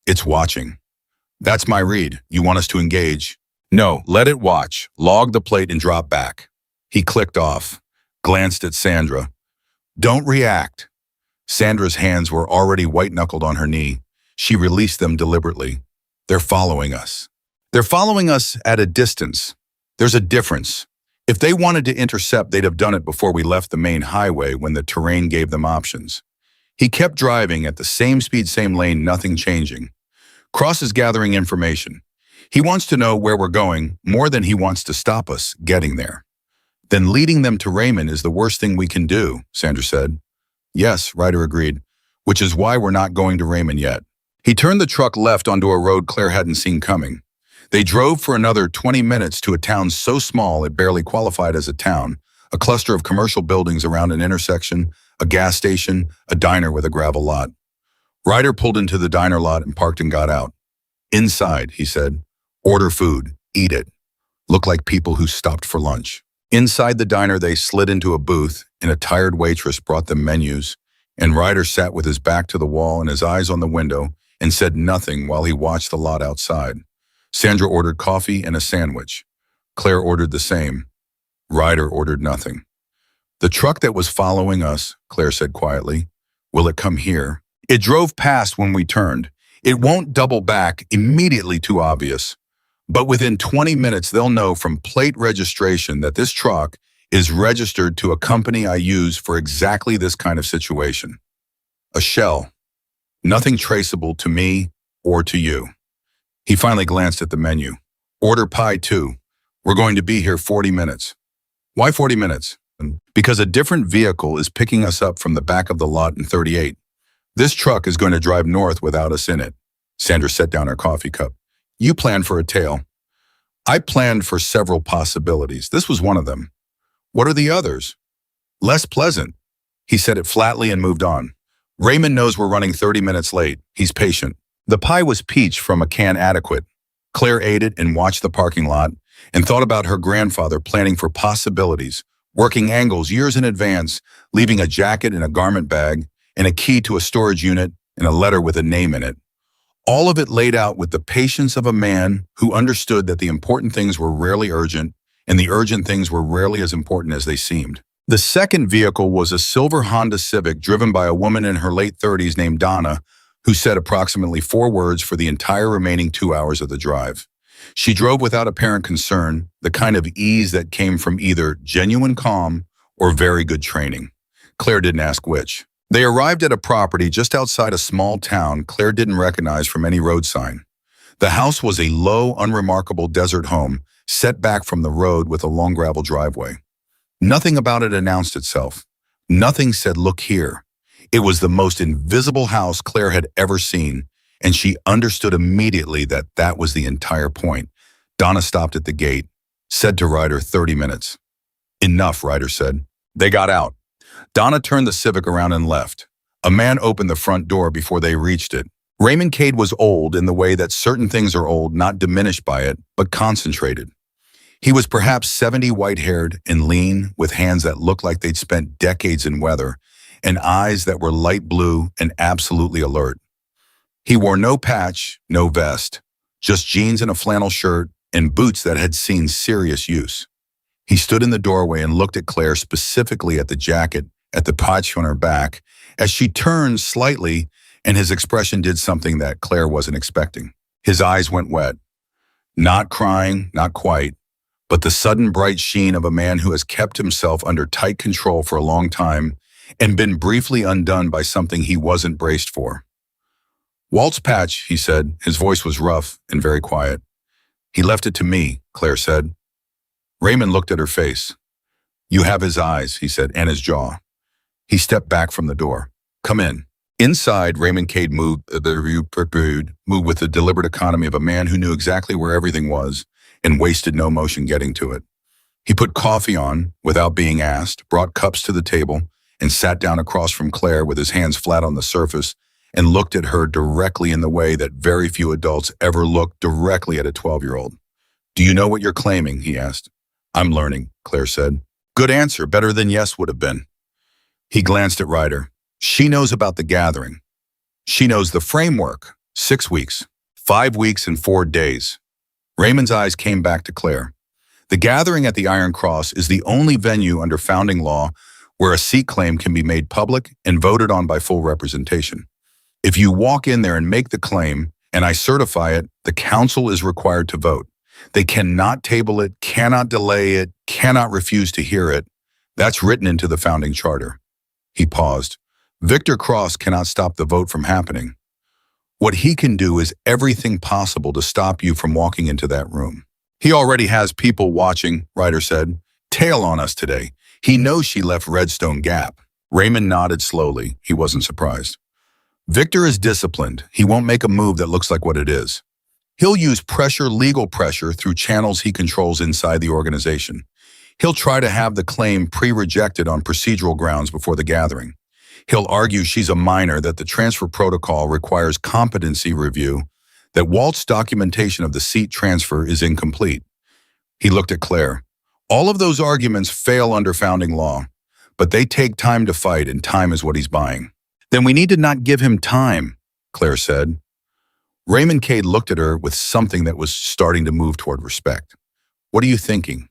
[SPEAKER 1] It's watching. That's my read. You want us to engage? No, let it watch. Log the plate and drop back. He clicked off, glanced at Sandra. Don't react. Sandra's hands were already white-knuckled on her knee. She released them deliberately. They're following us. They're following us at a distance. There's a difference. If they wanted to intercept, they'd have done it before we left the main highway when the terrain gave them options. He kept driving at the same speed, same lane, nothing changing. Cross is gathering information. He wants to know where we're going more than he wants to stop us getting there. Then leading them to Raymond is the worst thing we can do, Sandra said. Yes, Ryder agreed, which is why we're not going to Raymond yet. He turned the truck left onto a road Claire hadn't seen coming. They drove for another 20 minutes to a town so small it barely qualified as a town, a cluster of commercial buildings around an intersection, a gas station, a diner with a gravel lot. Ryder pulled into the diner lot and parked and got out. Inside, he said, order food, eat it. Look like people who stopped for lunch. Inside the diner, they slid into a booth, and a tired waitress brought them menus, and Ryder sat with his back to the wall and his eyes on the window and said nothing while he watched the lot outside. Sandra ordered coffee and a sandwich. Claire ordered the same. Ryder ordered nothing. The truck that was following us, Claire said quietly, will it come here? It drove past when we turned. It won't double back, immediately too obvious. But within 20 minutes, they'll know from plate registration that this truck is registered to a company I use for exactly this kind of situation. A shell. Nothing traceable to me or to you. He finally glanced at the menu. Order pie too. We're going to be here 40 minutes. Why 40 minutes? Because a different vehicle is picking us up from the back of the lot in 38. This truck is going to drive north without us in it. Sandra set down her coffee cup. You planned for a tail. I planned for several possibilities. This was one of them. What are the others? Less pleasant. He said it flatly and moved on. Raymond knows we're running 30 minutes late. He's patient. The pie was peach from a can adequate. Claire ate it and watched the parking lot and thought about her grandfather planning for possibilities, working angles years in advance, leaving a jacket in a garment bag and a key to a storage unit and a letter with a name in it. All of it laid out with the patience of a man who understood that the important things were rarely urgent and the urgent things were rarely as important as they seemed. The second vehicle was a silver Honda Civic driven by a woman in her late 30s named Donna, who said approximately 4 words for the entire remaining 2 hours of the drive. She drove without apparent concern, the kind of ease that came from either genuine calm or very good training. Claire didn't ask which. They arrived at a property just outside a small town Claire didn't recognize from any road sign. The house was a low, unremarkable desert home, set back from the road with a long gravel driveway. Nothing about it announced itself. Nothing said, "Look here." It was the most invisible house Claire had ever seen, and she understood immediately that that was the entire point. Donna stopped at the gate, said to Ryder, 30 minutes. "Enough," Ryder said. They got out. Donna turned the Civic around and left. A man opened the front door before they reached it. Raymond Cade was old in the way that certain things are old, not diminished by it, but concentrated. He was perhaps 70, white-haired and lean, with hands that looked like they'd spent decades in weather, and eyes that were light blue and absolutely alert. He wore no patch, no vest, just jeans and a flannel shirt and boots that had seen serious use. He stood in the doorway and looked at Claire, specifically at the jacket, at the patch on her back, as she turned slightly, and his expression did something that Claire wasn't expecting. His eyes went wet. Not crying, not quite, but the sudden bright sheen of a man who has kept himself under tight control for a long time and been briefly undone by something he wasn't braced for. "Walt's patch," he said. His voice was rough and very quiet. "He left it to me," Claire said. Raymond looked at her face. "You have his eyes," he said, "and his jaw." He stepped back from the door. "Come in." Inside, Raymond Cade moved with the deliberate economy of a man who knew exactly where everything was and wasted no motion getting to it. He put coffee on without being asked, brought cups to the table, and sat down across from Claire with his hands flat on the surface and looked at her directly in the way that very few adults ever look directly at a 12-year-old. "Do you know what you're claiming?" he asked. "I'm learning," Claire said. "Good answer, better than yes would have been." He glanced at Ryder. "She knows about the gathering. She knows the framework. 6 weeks, 5 weeks and 4 days. Raymond's eyes came back to Claire. "The gathering at the Iron Cross is the only venue under founding law where a seat claim can be made public and voted on by full representation. If you walk in there and make the claim, and I certify it, the council is required to vote. They cannot table it, cannot delay it, cannot refuse to hear it. That's written into the founding charter." He paused. "Victor Cross cannot stop the vote from happening. What he can do is everything possible to stop you from walking into that room. He already has people watching," Ryder said. "Tail on us today. He knows she left Redstone Gap." Raymond nodded slowly. He wasn't surprised. "Victor is disciplined. He won't make a move that looks like what it is. He'll use pressure, legal pressure, through channels he controls inside the organization. He'll try to have the claim pre-rejected on procedural grounds before the gathering. He'll argue she's a minor, that the transfer protocol requires competency review, that Walt's documentation of the seat transfer is incomplete." He looked at Claire. "All of those arguments fail under founding law, but they take time to fight, and time is what he's buying." "Then we need to not give him time," Claire said. Raymond Cade looked at her with something that was starting to move toward respect. "What are you thinking?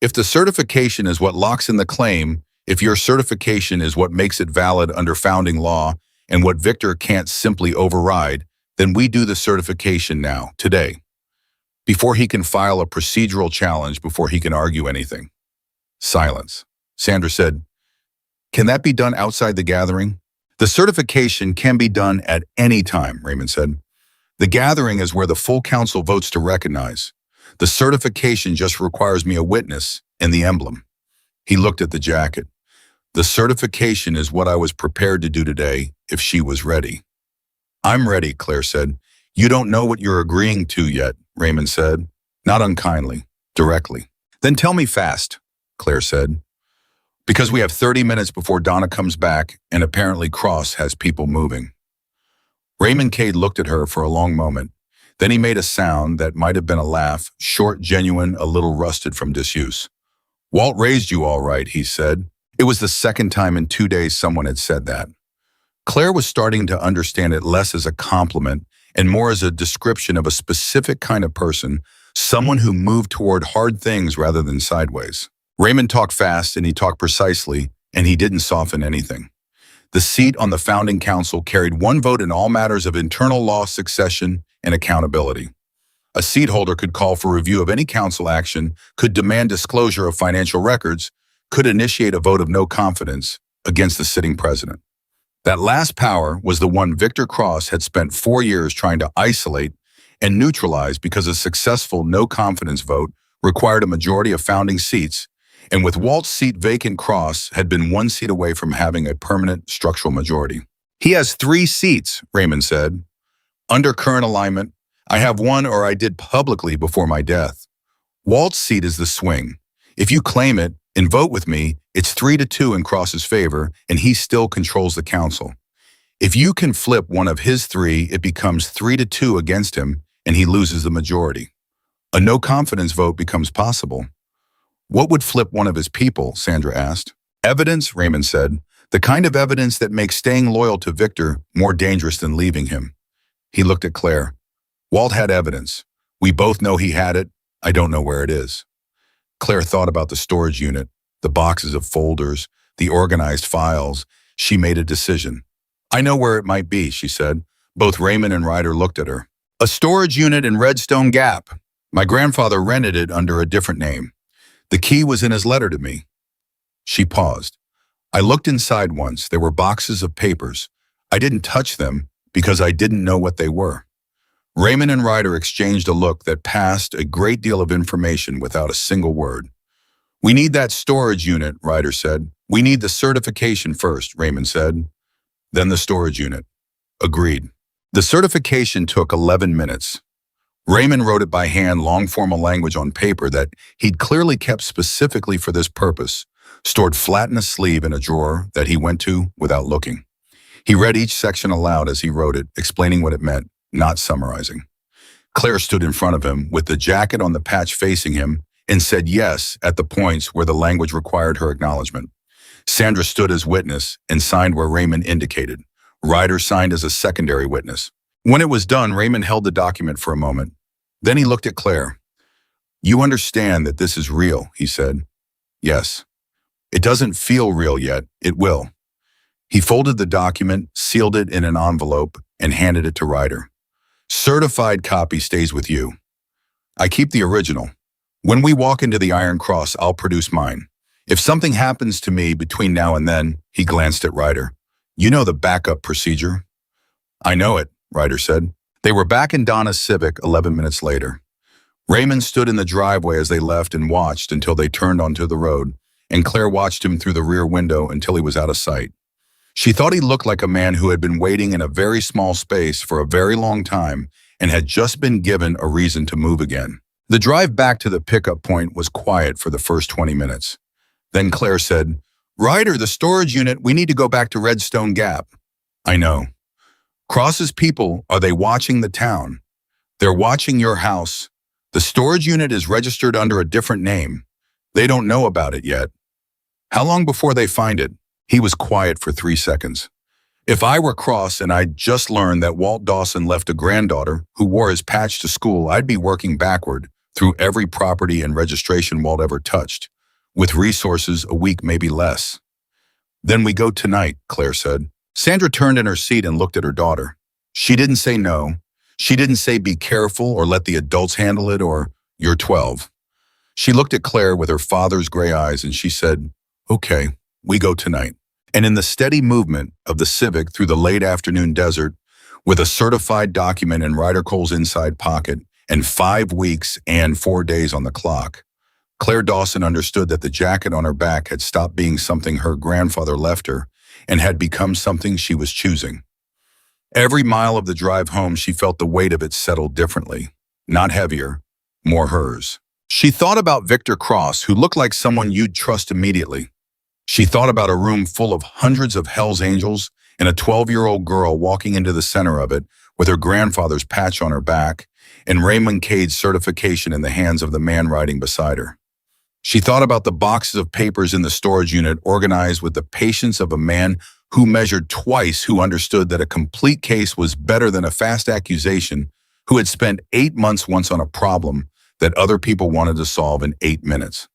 [SPEAKER 1] If the certification is what locks in the claim, if your certification is what makes it valid under founding law and what Victor can't simply override, then we do the certification now, today, before he can file a procedural challenge, before he can argue anything." Silence. Sandra said, "Can that be done outside the gathering?" "The certification can be done at any time," Raymond said. "The gathering is where the full council votes to recognize. The certification just requires me a witness and the emblem." He looked at the jacket. "The certification is what I was prepared to do today if she was ready." "I'm ready," Claire said. "You don't know what you're agreeing to yet," Raymond said, not unkindly, directly. "Then tell me fast," Claire said. "Because we have 30 minutes before Donna comes back, and apparently Cross has people moving." Raymond Cade looked at her for a long moment. Then he made a sound that might have been a laugh, short, genuine, a little rusted from disuse. "Walt raised you all right," he said. It was the second time in 2 days someone had said that. Claire was starting to understand it less as a compliment and more as a description of a specific kind of person, someone who moved toward hard things rather than sideways. Raymond talked fast, and he talked precisely, and he didn't soften anything. The seat on the founding council carried one vote in all matters of internal law, succession, and accountability. A seat holder could call for review of any council action, could demand disclosure of financial records, could initiate a vote of no confidence against the sitting president. That last power was the one Victor Cross had spent 4 years trying to isolate and neutralize because a successful no-confidence vote required a majority of founding seats, and with Walt's seat vacant, Cross had been 1 seat away from having a permanent structural majority. "He has 3 seats, Raymond said. "Under current alignment, I have 1, or I did publicly before my death. Walt's seat is the swing. If you claim it and vote with me, it's 3-2 in Cross's favor, and he still controls the council. If you can flip one of his 3, it becomes 3-2 against him, and he loses the majority. A no-confidence vote becomes possible." "What would flip one of his people?" Sandra asked. "Evidence," Raymond said. "The kind of evidence that makes staying loyal to Victor more dangerous than leaving him." He looked at Claire. "Walt had evidence. We both know he had it. I don't know where it is." Claire thought about the storage unit, the boxes of folders, the organized files. She made a decision. "I know where it might be," she said. Both Raymond and Ryder looked at her. "A storage unit in Redstone Gap. My grandfather rented it under a different name. The key was in his letter to me." She paused. "I looked inside once. There were boxes of papers. I didn't touch them because I didn't know what they were." Raymond and Ryder exchanged a look that passed a great deal of information without a single word. "We need that storage unit," Ryder said. "We need the certification first," Raymond said. "Then the storage unit." Agreed. The certification took 11 minutes. Raymond wrote it by hand, long formal language on paper that he'd clearly kept specifically for this purpose, stored flat in a sleeve in a drawer that he went to without looking. He read each section aloud as he wrote it, explaining what it meant, not summarizing. Claire stood in front of him with the jacket on the patch facing him and said yes at the points where the language required her acknowledgement. Sandra stood as witness and signed where Raymond indicated. Ryder signed as a secondary witness. When it was done, Raymond held the document for a moment. Then he looked at Claire. "You understand that this is real," he said. "Yes. It doesn't feel real yet. It will." He folded the document, sealed it in an envelope, and handed it to Ryder. "Certified copy stays with you. I keep the original. When we walk into the Iron Cross, I'll produce mine. If something happens to me between now and then," he glanced at Ryder, "you know the backup procedure." "I know it," Ryder said. They were back in Donna's Civic 11 minutes later. Raymond stood in the driveway as they left and watched until they turned onto the road, and Claire watched him through the rear window until he was out of sight. She thought he looked like a man who had been waiting in a very small space for a very long time and had just been given a reason to move again. The drive back to the pickup point was quiet for the first 20 minutes. Then Claire said, "Ryder, the storage unit, we need to go back to Redstone Gap." "I know." "Cross's people, are they watching the town?" "They're watching your house. The storage unit is registered under a different name. They don't know about it yet." "How long before they find it?" He was quiet for 3 seconds. "If I were Cross and I'd just learned that Walt Dawson left a granddaughter who wore his patch to school, I'd be working backward through every property and registration Walt ever touched, with resources a week, maybe less." "Then we go tonight," Claire said. Sandra turned in her seat and looked at her daughter. She didn't say no. She didn't say be careful or let the adults handle it or you're 12. She looked at Claire with her father's gray eyes and she said, "Okay, we go tonight." And in the steady movement of the Civic through the late afternoon desert, with a certified document in Ryder Cole's inside pocket and 5 weeks and 4 days on the clock, Claire Dawson understood that the jacket on her back had stopped being something her grandfather left her and had become something she was choosing. Every mile of the drive home, she felt the weight of it settle differently, not heavier, more hers. She thought about Victor Cross, who looked like someone you'd trust immediately. She thought about a room full of hundreds of Hell's Angels and a 12-year-old girl walking into the center of it with her grandfather's patch on her back and Raymond Cade's certification in the hands of the man riding beside her. She thought about the boxes of papers in the storage unit organized with the patience of a man who measured twice, who understood that a complete case was better than a fast accusation, who had spent 8 months once on a problem that other people wanted to solve in 8 minutes.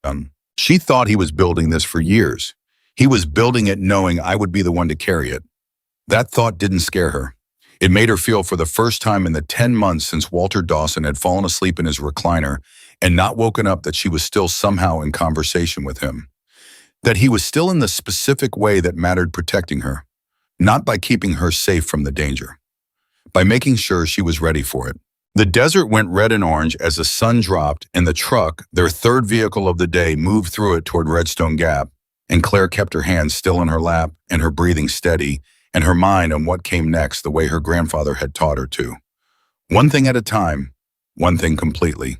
[SPEAKER 1] She thought he was building this for years. He was building it knowing I would be the one to carry it. That thought didn't scare her. It made her feel for the first time in the 10 months since Walter Dawson had fallen asleep in his recliner and not woken up that she was still somehow in conversation with him. That he was still in the specific way that mattered, protecting her. Not by keeping her safe from the danger. By making sure she was ready for it. The desert went red and orange as the sun dropped, and the truck, their third vehicle of the day, moved through it toward Redstone Gap, and Claire kept her hands still in her lap and her breathing steady, and her mind on what came next the way her grandfather had taught her to. One thing at a time, one thing completely,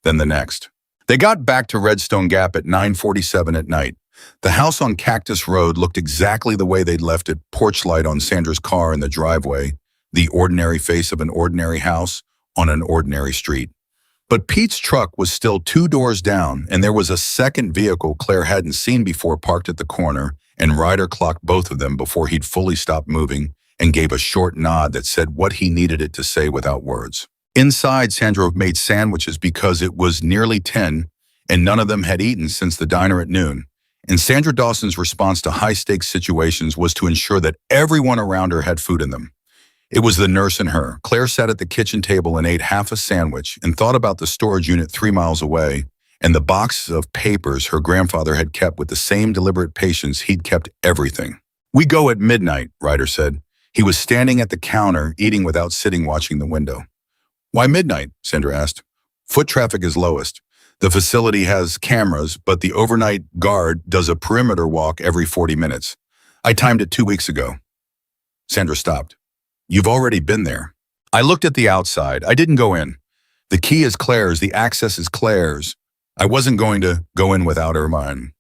[SPEAKER 1] then the next. They got back to Redstone Gap at 9:47 at night. The house on Cactus Road looked exactly the way they'd left it, porch light on Sandra's car in the driveway, the ordinary face of an ordinary house on an ordinary street. But Pete's truck was still 2 doors down, and there was a second vehicle Claire hadn't seen before parked at the corner, and Ryder clocked both of them before he'd fully stopped moving and gave a short nod that said what he needed it to say without words. Inside, Sandra made sandwiches because it was nearly 10, and none of them had eaten since the diner at noon. And Sandra Dawson's response to high-stakes situations was to ensure that everyone around her had food in them. It was the nurse in her. Claire sat at the kitchen table and ate half a sandwich and thought about the storage unit 3 miles away and the boxes of papers her grandfather had kept with the same deliberate patience he'd kept everything. "We go at midnight," Ryder said. He was standing at the counter, eating without sitting, watching the window. "Why midnight?" Sandra asked. "Foot traffic is lowest. The facility has cameras, but the overnight guard does a perimeter walk every 40 minutes. I timed it 2 weeks ago." Sandra stopped. "You've already been there." "I looked at the outside. I didn't go in. The key is Claire's. The access is Claire's. I wasn't going to go in without her mine."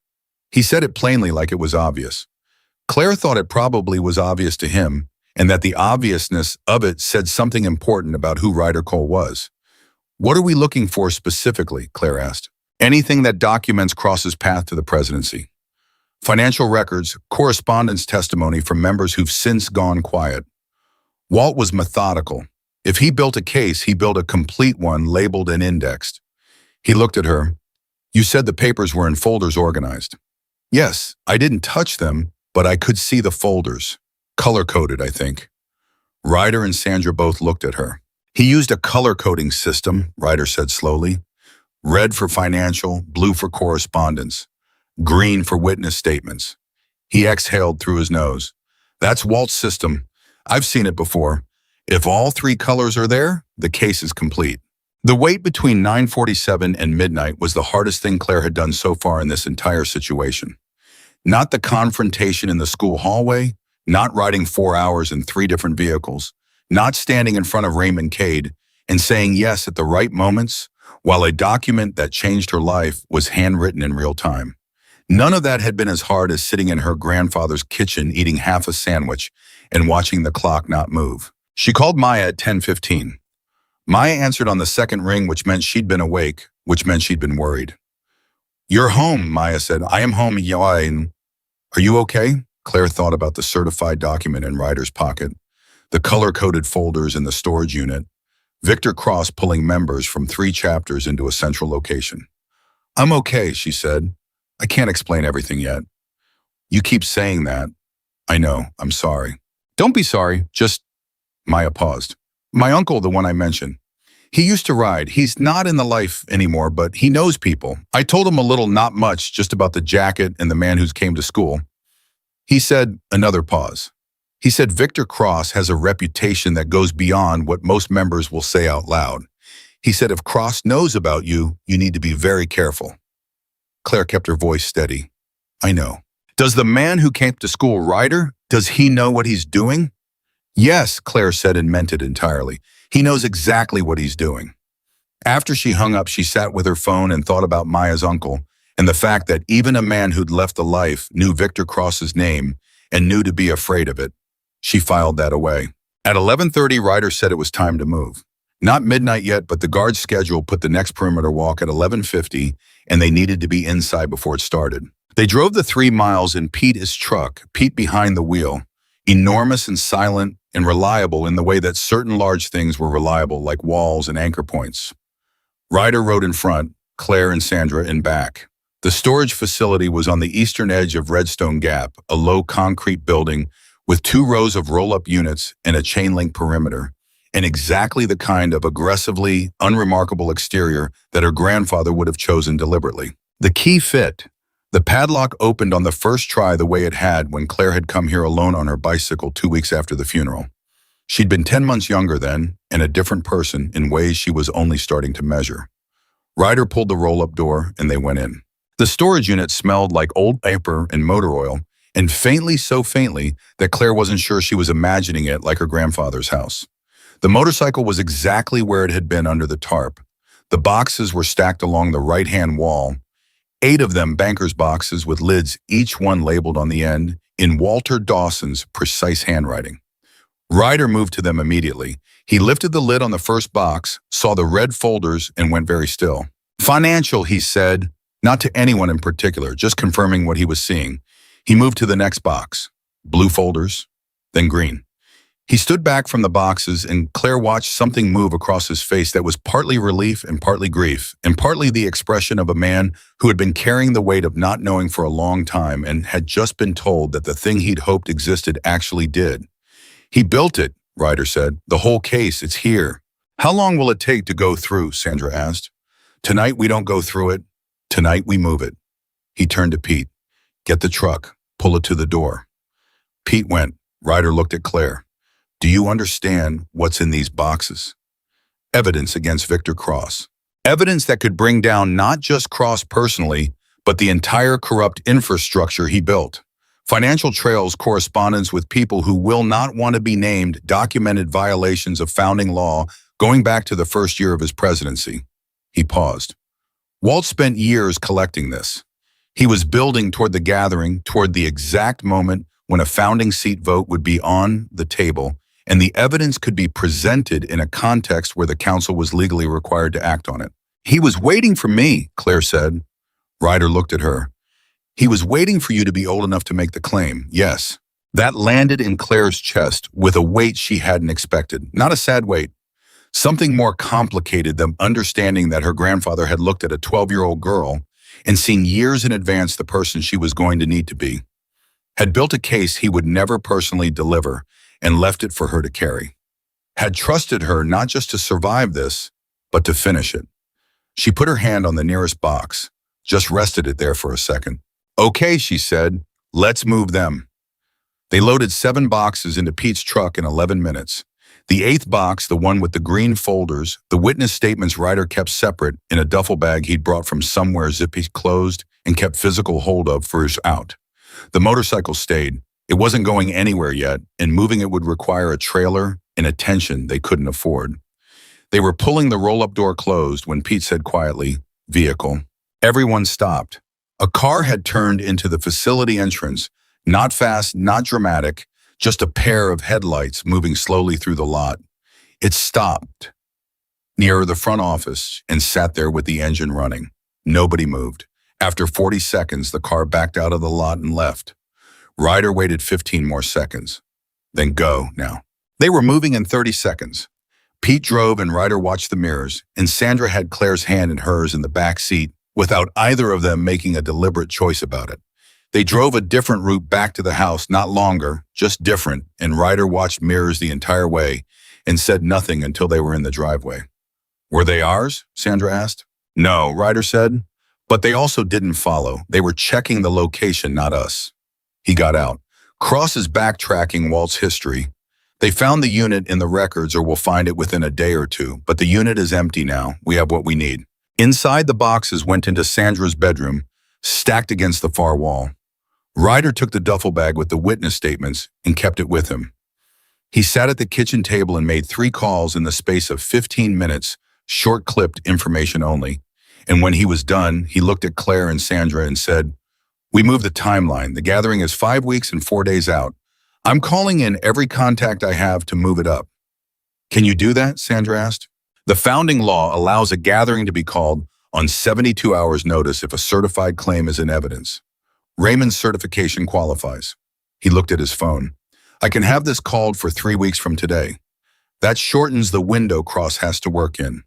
[SPEAKER 1] He said it plainly, like it was obvious. Claire thought it probably was obvious to him, and that the obviousness of it said something important about who Ryder Cole was. "What are we looking for specifically?" Claire asked. "Anything that documents Cross's path to the presidency. Financial records, correspondence testimony from members who've since gone quiet." Walt was methodical. If he built a case, he built a complete one, labeled and indexed. He looked at her. "You said the papers were in folders organized." "Yes, I didn't touch them, but I could see the folders. Color-coded, I think." Ryder and Sandra both looked at her. "He used a color-coding system," Ryder said slowly. "Red for financial, blue for correspondence, green for witness statements." He exhaled through his nose. "That's Walt's system. I've seen it before. If all 3 colors are there, the case is complete." The wait between 9:47 and midnight was the hardest thing Claire had done so far in this entire situation. Not the confrontation in the school hallway, not riding 4 hours in 3 different vehicles, not standing in front of Raymond Cade and saying yes at the right moments, while a document that changed her life was handwritten in real time. None of that had been as hard as sitting in her grandfather's kitchen eating half a sandwich and watching the clock not move. She called Maya at 10:15. Maya answered on the second ring, which meant she'd been awake, which meant she'd been worried. "You're home," Maya said. "I am home, Yain. Are you okay?" Claire thought about the certified document in Ryder's pocket, the color-coded folders in the storage unit, Victor Cross pulling members from 3 chapters into a central location. "I'm okay," she said. "I can't explain everything yet." "You keep saying that." "I know. I'm sorry." "Don't be sorry. Just—" Maya paused. "My uncle, the one I mentioned. He used to ride. He's not in the life anymore, but he knows people. I told him a little, not much, just about the jacket and the man who came to school. He said," another pause. "He said Victor Cross has a reputation that goes beyond what most members will say out loud. He said if Cross knows about you, you need to be very careful." Claire kept her voice steady. "I know." "Does the man who came to school, Ryder, does he know what he's doing?" "Yes," Claire said and meant it entirely. "He knows exactly what he's doing." After she hung up, she sat with her phone and thought about Maya's uncle and the fact that even a man who'd left the life knew Victor Cross's name and knew to be afraid of it. She filed that away. At 11:30, Ryder said it was time to move. Not midnight yet, but the guard's schedule put the next perimeter walk at 11:50, and they needed to be inside before it started. They drove the 3 miles in Pete's truck, Pete behind the wheel, enormous and silent and reliable in the way that certain large things were reliable, like walls and anchor points. Ryder rode in front, Claire and Sandra in back. The storage facility was on the eastern edge of Redstone Gap, a low concrete building with 2 rows of roll-up units and a chain-link perimeter, and exactly the kind of aggressively unremarkable exterior that her grandfather would have chosen deliberately. The key fit. The padlock opened on the first try the way it had when Claire had come here alone on her bicycle 2 weeks after the funeral. She'd been 10 months younger then, and a different person in ways she was only starting to measure. Ryder pulled the roll-up door, and they went in. The storage unit smelled like old paper and motor oil, and faintly so faintly that Claire wasn't sure she was imagining it like her grandfather's house. The motorcycle was exactly where it had been under the tarp. The boxes were stacked along the right-hand wall, 8 of them banker's boxes with lids, each one labeled on the end in Walter Dawson's precise handwriting. Ryder moved to them immediately. He lifted the lid on the first box, saw the red folders, and went very still. Financial, he said, not to anyone in particular, just confirming what he was seeing. He moved to the next box. Blue folders, then green. He stood back from the boxes, and Claire watched something move across his face that was partly relief and partly grief, and partly the expression of a man who had been carrying the weight of not knowing for a long time and had just been told that the thing he'd hoped existed actually did. He built it, Ryder said. The whole case, it's here. How long will it take to go through? Sandra asked. Tonight we don't go through it. Tonight we move it. He turned to Pete. Get the truck. Pull it to the door. Pete went. Ryder looked at Claire. Do you understand what's in these boxes? Evidence against Victor Cross. Evidence that could bring down not just Cross personally, but the entire corrupt infrastructure he built. Financial trails, correspondence with people who will not want to be named, documented violations of founding law going back to the first year of his presidency. He paused. Walt spent years collecting this. He was building toward the gathering, toward the exact moment when a founding seat vote would be on the table, and the evidence could be presented in a context where the council was legally required to act on it. He was waiting for me, Claire said. Ryder looked at her. He was waiting for you to be old enough to make the claim, yes. That landed in Claire's chest with a weight she hadn't expected, not a sad weight. Something more complicated than understanding that her grandfather had looked at a 12-year-old girl and seen years in advance the person she was going to need to be, had built a case he would never personally deliver and left it for her to carry, had trusted her not just to survive this, but to finish it. She put her hand on the nearest box, just rested it there for a second. Okay, she said, let's move them. They loaded 7 boxes into Pete's truck in 11 minutes. The 8th box, the one with the green folders, the witness statements Ryder kept separate in a duffel bag he'd brought from somewhere zippy closed and kept physical hold of for his out. The motorcycle stayed. It wasn't going anywhere yet, and moving it would require a trailer and attention they couldn't afford. They were pulling the roll-up door closed when Pete said quietly, vehicle. Everyone stopped. A car had turned into the facility entrance, not fast, not dramatic, just a pair of headlights moving slowly through the lot. It stopped near the front office and sat there with the engine running. Nobody moved. After 40 seconds, the car backed out of the lot and left. Ryder waited 15 more seconds. Then go now. They were moving in 30 seconds. Pete drove and Ryder watched the mirrors, and Sandra had Claire's hand in hers in the back seat without either of them making a deliberate choice about it. They drove a different route back to the house, not longer, just different, and Ryder watched mirrors the entire way and said nothing until they were in the driveway. Were they ours? Sandra asked. No, Ryder said. But they also didn't follow. They were checking the location, not us. He got out. Cross is backtracking Walt's history. They found the unit in the records or will find it within a day or two, but the unit is empty now. We have what we need. Inside the boxes went into Sandra's bedroom, stacked against the far wall. Ryder took the duffel bag with the witness statements and kept it with him. He sat at the kitchen table and made 3 calls in the space of 15 minutes, short-clipped information only. And when he was done, he looked at Claire and Sandra and said, we moved the timeline. The gathering is 5 weeks and 4 days out. I'm calling in every contact I have to move it up. Can you do that? Sandra asked. The founding law allows a gathering to be called on 72 hours notice if a certified claim is in evidence. Raymond's certification qualifies. He looked at his phone. I can have this called for 3 weeks from today. That shortens the window Cross has to work in.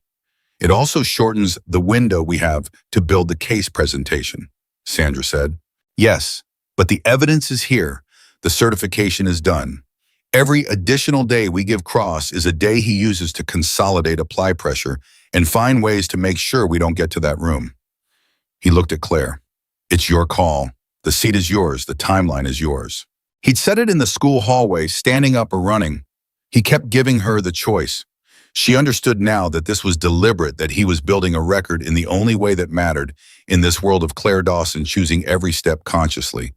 [SPEAKER 1] It also shortens the window we have to build the case presentation, Sandra said. Yes, but the evidence is here. the certification is done. Every additional day we give Cross is a day he uses to consolidate apply pressure and find ways to make sure we don't get to that room. He looked at Claire. It's your call. The seat is yours. The timeline is yours. He'd said it in the school hallway, standing up or running. He kept giving her the choice. She understood now that this was deliberate, that he was building a record in the only way that mattered in this world of Claire Dawson choosing every step consciously.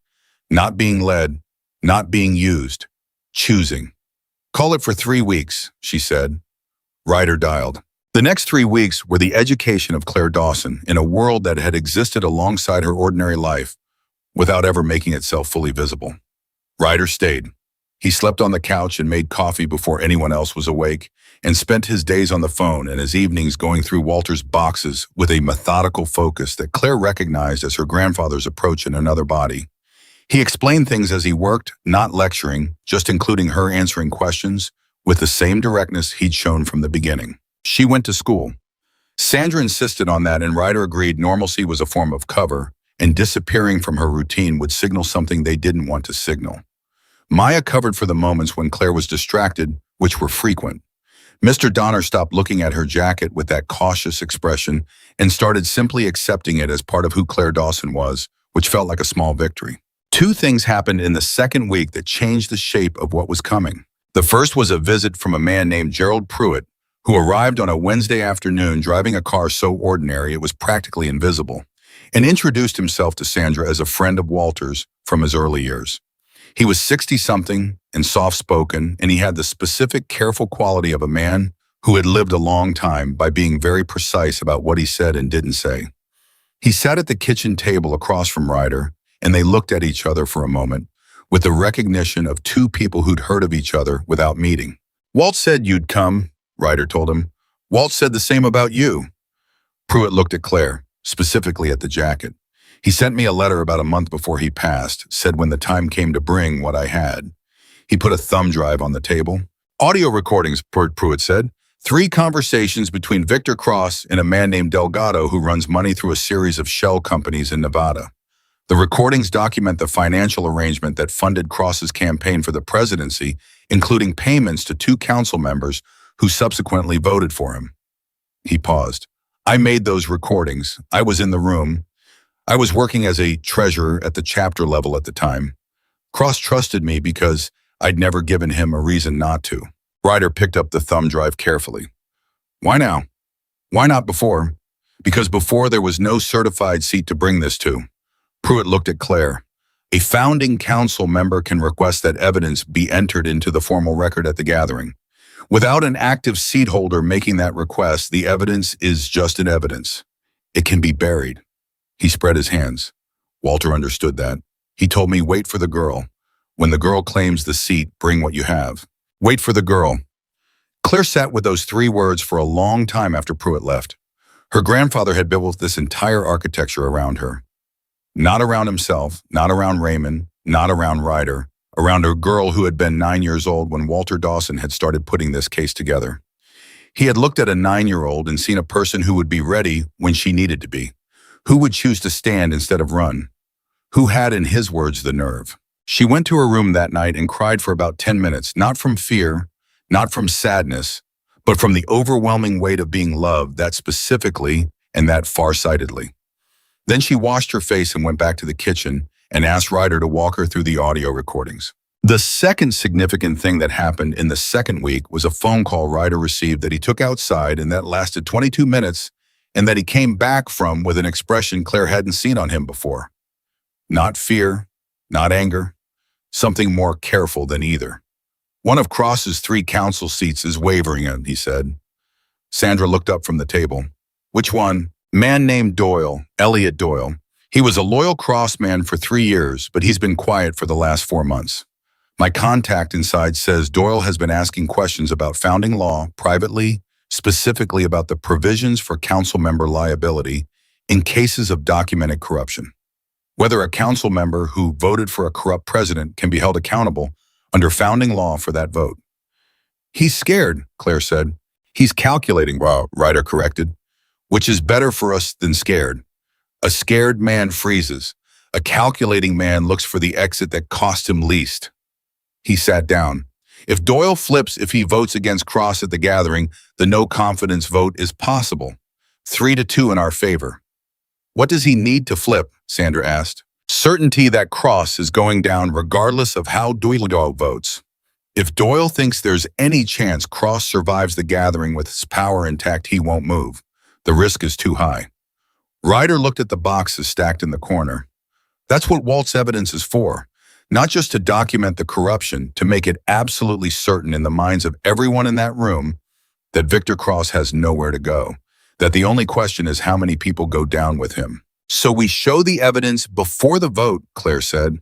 [SPEAKER 1] Not being led, not being used, choosing. Call it for 3 weeks, she said. Ryder dialed. The next 3 weeks were the education of Claire Dawson in a world that had existed alongside her ordinary life without ever making itself fully visible. Ryder stayed. He slept on the couch and made coffee before anyone else was awake, and spent his days on the phone and his evenings going through Walter's boxes with a methodical focus that Claire recognized as her grandfather's approach in another body. He explained things as he worked, not lecturing, just including her answering questions with the same directness he'd shown from the beginning. She went to school. Sandra insisted on that, and Ryder agreed normalcy was a form of cover, and disappearing from her routine would signal something they didn't want to signal. Maya covered for the moments when Claire was distracted, which were frequent. Mr. Donner stopped looking at her jacket with that cautious expression and started simply accepting it as part of who Claire Dawson was, which felt like a small victory. 2 things happened in the second week that changed the shape of what was coming. The first was a visit from a man named Gerald Pruitt, who arrived on a Wednesday afternoon driving a car so ordinary it was practically invisible, and introduced himself to Sandra as a friend of Walter's from his early years. He was 60-something and soft-spoken, and he had the specific, careful quality of a man who had lived a long time by being very precise about what he said and didn't say. He sat at the kitchen table across from Ryder, and they looked at each other for a moment, with the recognition of 2 people who'd heard of each other without meeting. Walt said you'd come, Ryder told him. Walt said the same about you. Pruitt looked at Claire, specifically at the jacket. He sent me a letter about a month before he passed, said when the time came to bring what I had. He put a thumb drive on the table. Audio recordings, Pruitt said. 3 conversations between Victor Cross and a man named Delgado who runs money through a series of shell companies in Nevada. The recordings document the financial arrangement that funded Cross's campaign for the presidency, including payments to 2 council members who subsequently voted for him. He paused. I made those recordings. I was in the room. I was working as a treasurer at the chapter level at the time. Cross trusted me because I'd never given him a reason not to. Ryder picked up the thumb drive carefully. Why now? Why not before? Because before there was no certified seat to bring this to. Pruitt looked at Claire. A founding council member can request that evidence be entered into the formal record at the gathering. Without an active seat holder making that request, the evidence is just an evidence. It can be buried. He spread his hands. Walter understood that. He told me, wait for the girl. When the girl claims the seat, bring what you have. Wait for the girl. Claire sat with those 3 words for a long time after Pruitt left. Her grandfather had built this entire architecture around her. Not around himself, not around Raymond, not around Ryder, around a girl who had been 9 years old when Walter Dawson had started putting this case together. He had looked at a 9-year-old and seen a person who would be ready when she needed to be. Who would choose to stand instead of run? Who had, in his words, the nerve? She went to her room that night and cried for about 10 minutes, not from fear, not from sadness, but from the overwhelming weight of being loved, that specifically and that farsightedly. Then she washed her face and went back to the kitchen and asked Ryder to walk her through the audio recordings. The second significant thing that happened in the second week was a phone call Ryder received that he took outside and that lasted 22 minutes and that he came back from with an expression Claire hadn't seen on him before. Not fear, not anger, something more careful than either. One of Cross's 3 council seats is wavering, he said. Sandra looked up from the table. Which one? Man named Doyle, Elliot Doyle. He was a loyal Cross man for 3 years, but he's been quiet for the last 4 months. My contact inside says Doyle has been asking questions about founding law privately, specifically about the provisions for council member liability in cases of documented corruption. Whether a council member who voted for a corrupt president can be held accountable under founding law for that vote. He's scared, Claire said. He's calculating, Ryder corrected, which is better for us than scared. A scared man freezes. A calculating man looks for the exit that cost him least. He sat down. If Doyle flips if he votes against Cross at the gathering, the no-confidence vote is possible. 3-2 in our favor. What does he need to flip? Sandra asked. Certainty that Cross is going down regardless of how Doyle votes. If Doyle thinks there's any chance Cross survives the gathering with his power intact, he won't move. The risk is too high. Ryder looked at the boxes stacked in the corner. That's what Walt's evidence is for. Not just to document the corruption, to make it absolutely certain in the minds of everyone in that room that Victor Cross has nowhere to go, that the only question is how many people go down with him. So we show the evidence before the vote, Claire said.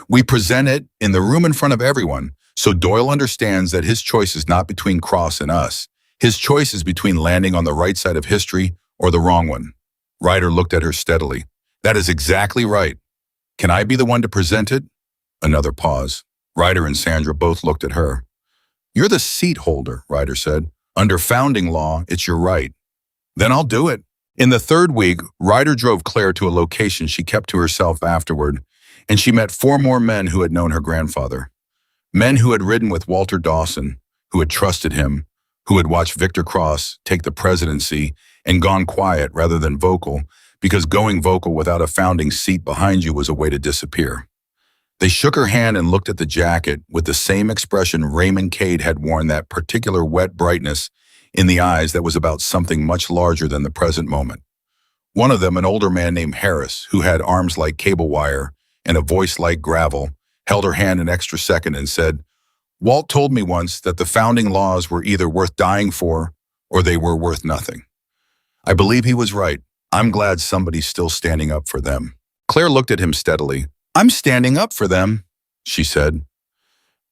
[SPEAKER 1] We present it in the room in front of everyone, so Doyle understands that his choice is not between Cross and us. His choice is between landing on the right side of history or the wrong one. Ryder looked at her steadily. That is exactly right. Can I be the one to present it? Another pause. Ryder and Sandra both looked at her. You're the seat holder, Ryder said. Under founding law, it's your right. Then I'll do it. In the third week, Ryder drove Claire to a location she kept to herself afterward, and she met 4 more men who had known her grandfather. Men who had ridden with Walter Dawson, who had trusted him, who had watched Victor Cross take the presidency and gone quiet rather than vocal, because going vocal without a founding seat behind you was a way to disappear. They shook her hand and looked at the jacket with the same expression Raymond Cade had worn, that particular wet brightness in the eyes that was about something much larger than the present moment. One of them, an older man named Harris, who had arms like cable wire and a voice like gravel, held her hand an extra second and said, Walt told me once that the founding laws were either worth dying for or they were worth nothing. I believe he was right. I'm glad somebody's still standing up for them. Claire looked at him steadily. I'm standing up for them, she said.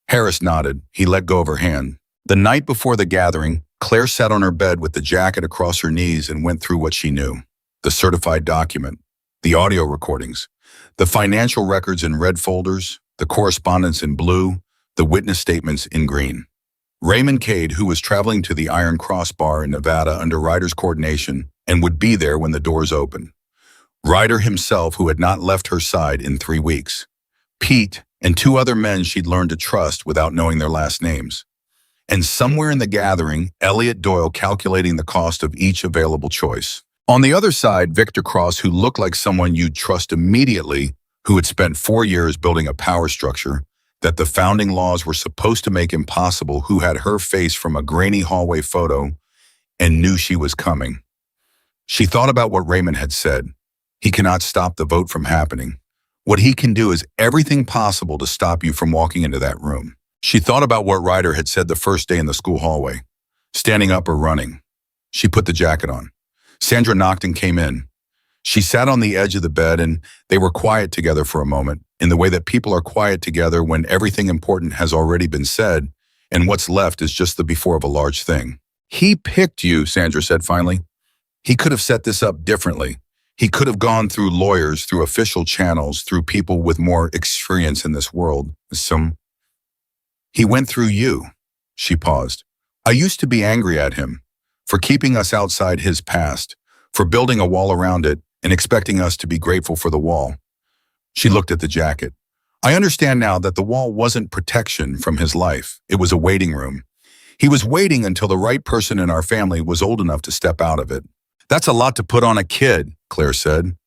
[SPEAKER 1] Harris nodded. He let go of her hand. The night before the gathering, Claire sat on her bed with the jacket across her knees and went through what she knew. The certified document, the audio recordings, the financial records in red folders, the correspondence in blue, the witness statements in green. Raymond Cade, who was traveling to the Iron Cross bar in Nevada under Ryder's coordination and would be there when the doors opened. Ryder himself, who had not left her side in 3 weeks. Pete and 2 other men she'd learned to trust without knowing their last names. And somewhere in the gathering, Elliot Doyle calculating the cost of each available choice. On the other side, Victor Cross, who looked like someone you'd trust immediately, who had spent 4 years building a power structure that the founding laws were supposed to make impossible, who had her face from a grainy hallway photo and knew she was coming. She thought about what Raymond had said. He cannot stop the vote from happening. What he can do is everything possible to stop you from walking into that room. She thought about what Ryder had said the first day in the school hallway. Standing up or running. She put the jacket on. Sandra knocked and came in. She sat on the edge of the bed and they were quiet together for a moment, in the way that people are quiet together when everything important has already been said and what's left is just the before of a large thing. He picked you, Sandra said finally. He could have set this up differently. He could have gone through lawyers, through official channels, through people with more experience in this world. He went through you. She paused. I used to be angry at him for keeping us outside his past, for building a wall around it and expecting us to be grateful for the wall. She looked at the jacket. I understand now that the wall wasn't protection from his life. It was a waiting room. He was waiting until the right person in our family was old enough to step out of it. That's a lot to put on a kid, Claire said.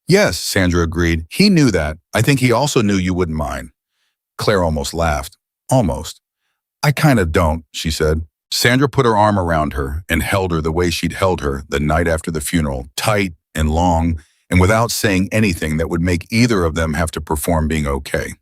[SPEAKER 1] Yes, Sandra agreed. He knew that. I think he also knew you wouldn't mind. Claire almost laughed. Almost. I kind of don't, she said. Sandra put her arm around her and held her the way she'd held her the night after the funeral, tight and long, and without saying anything that would make either of them have to perform being okay.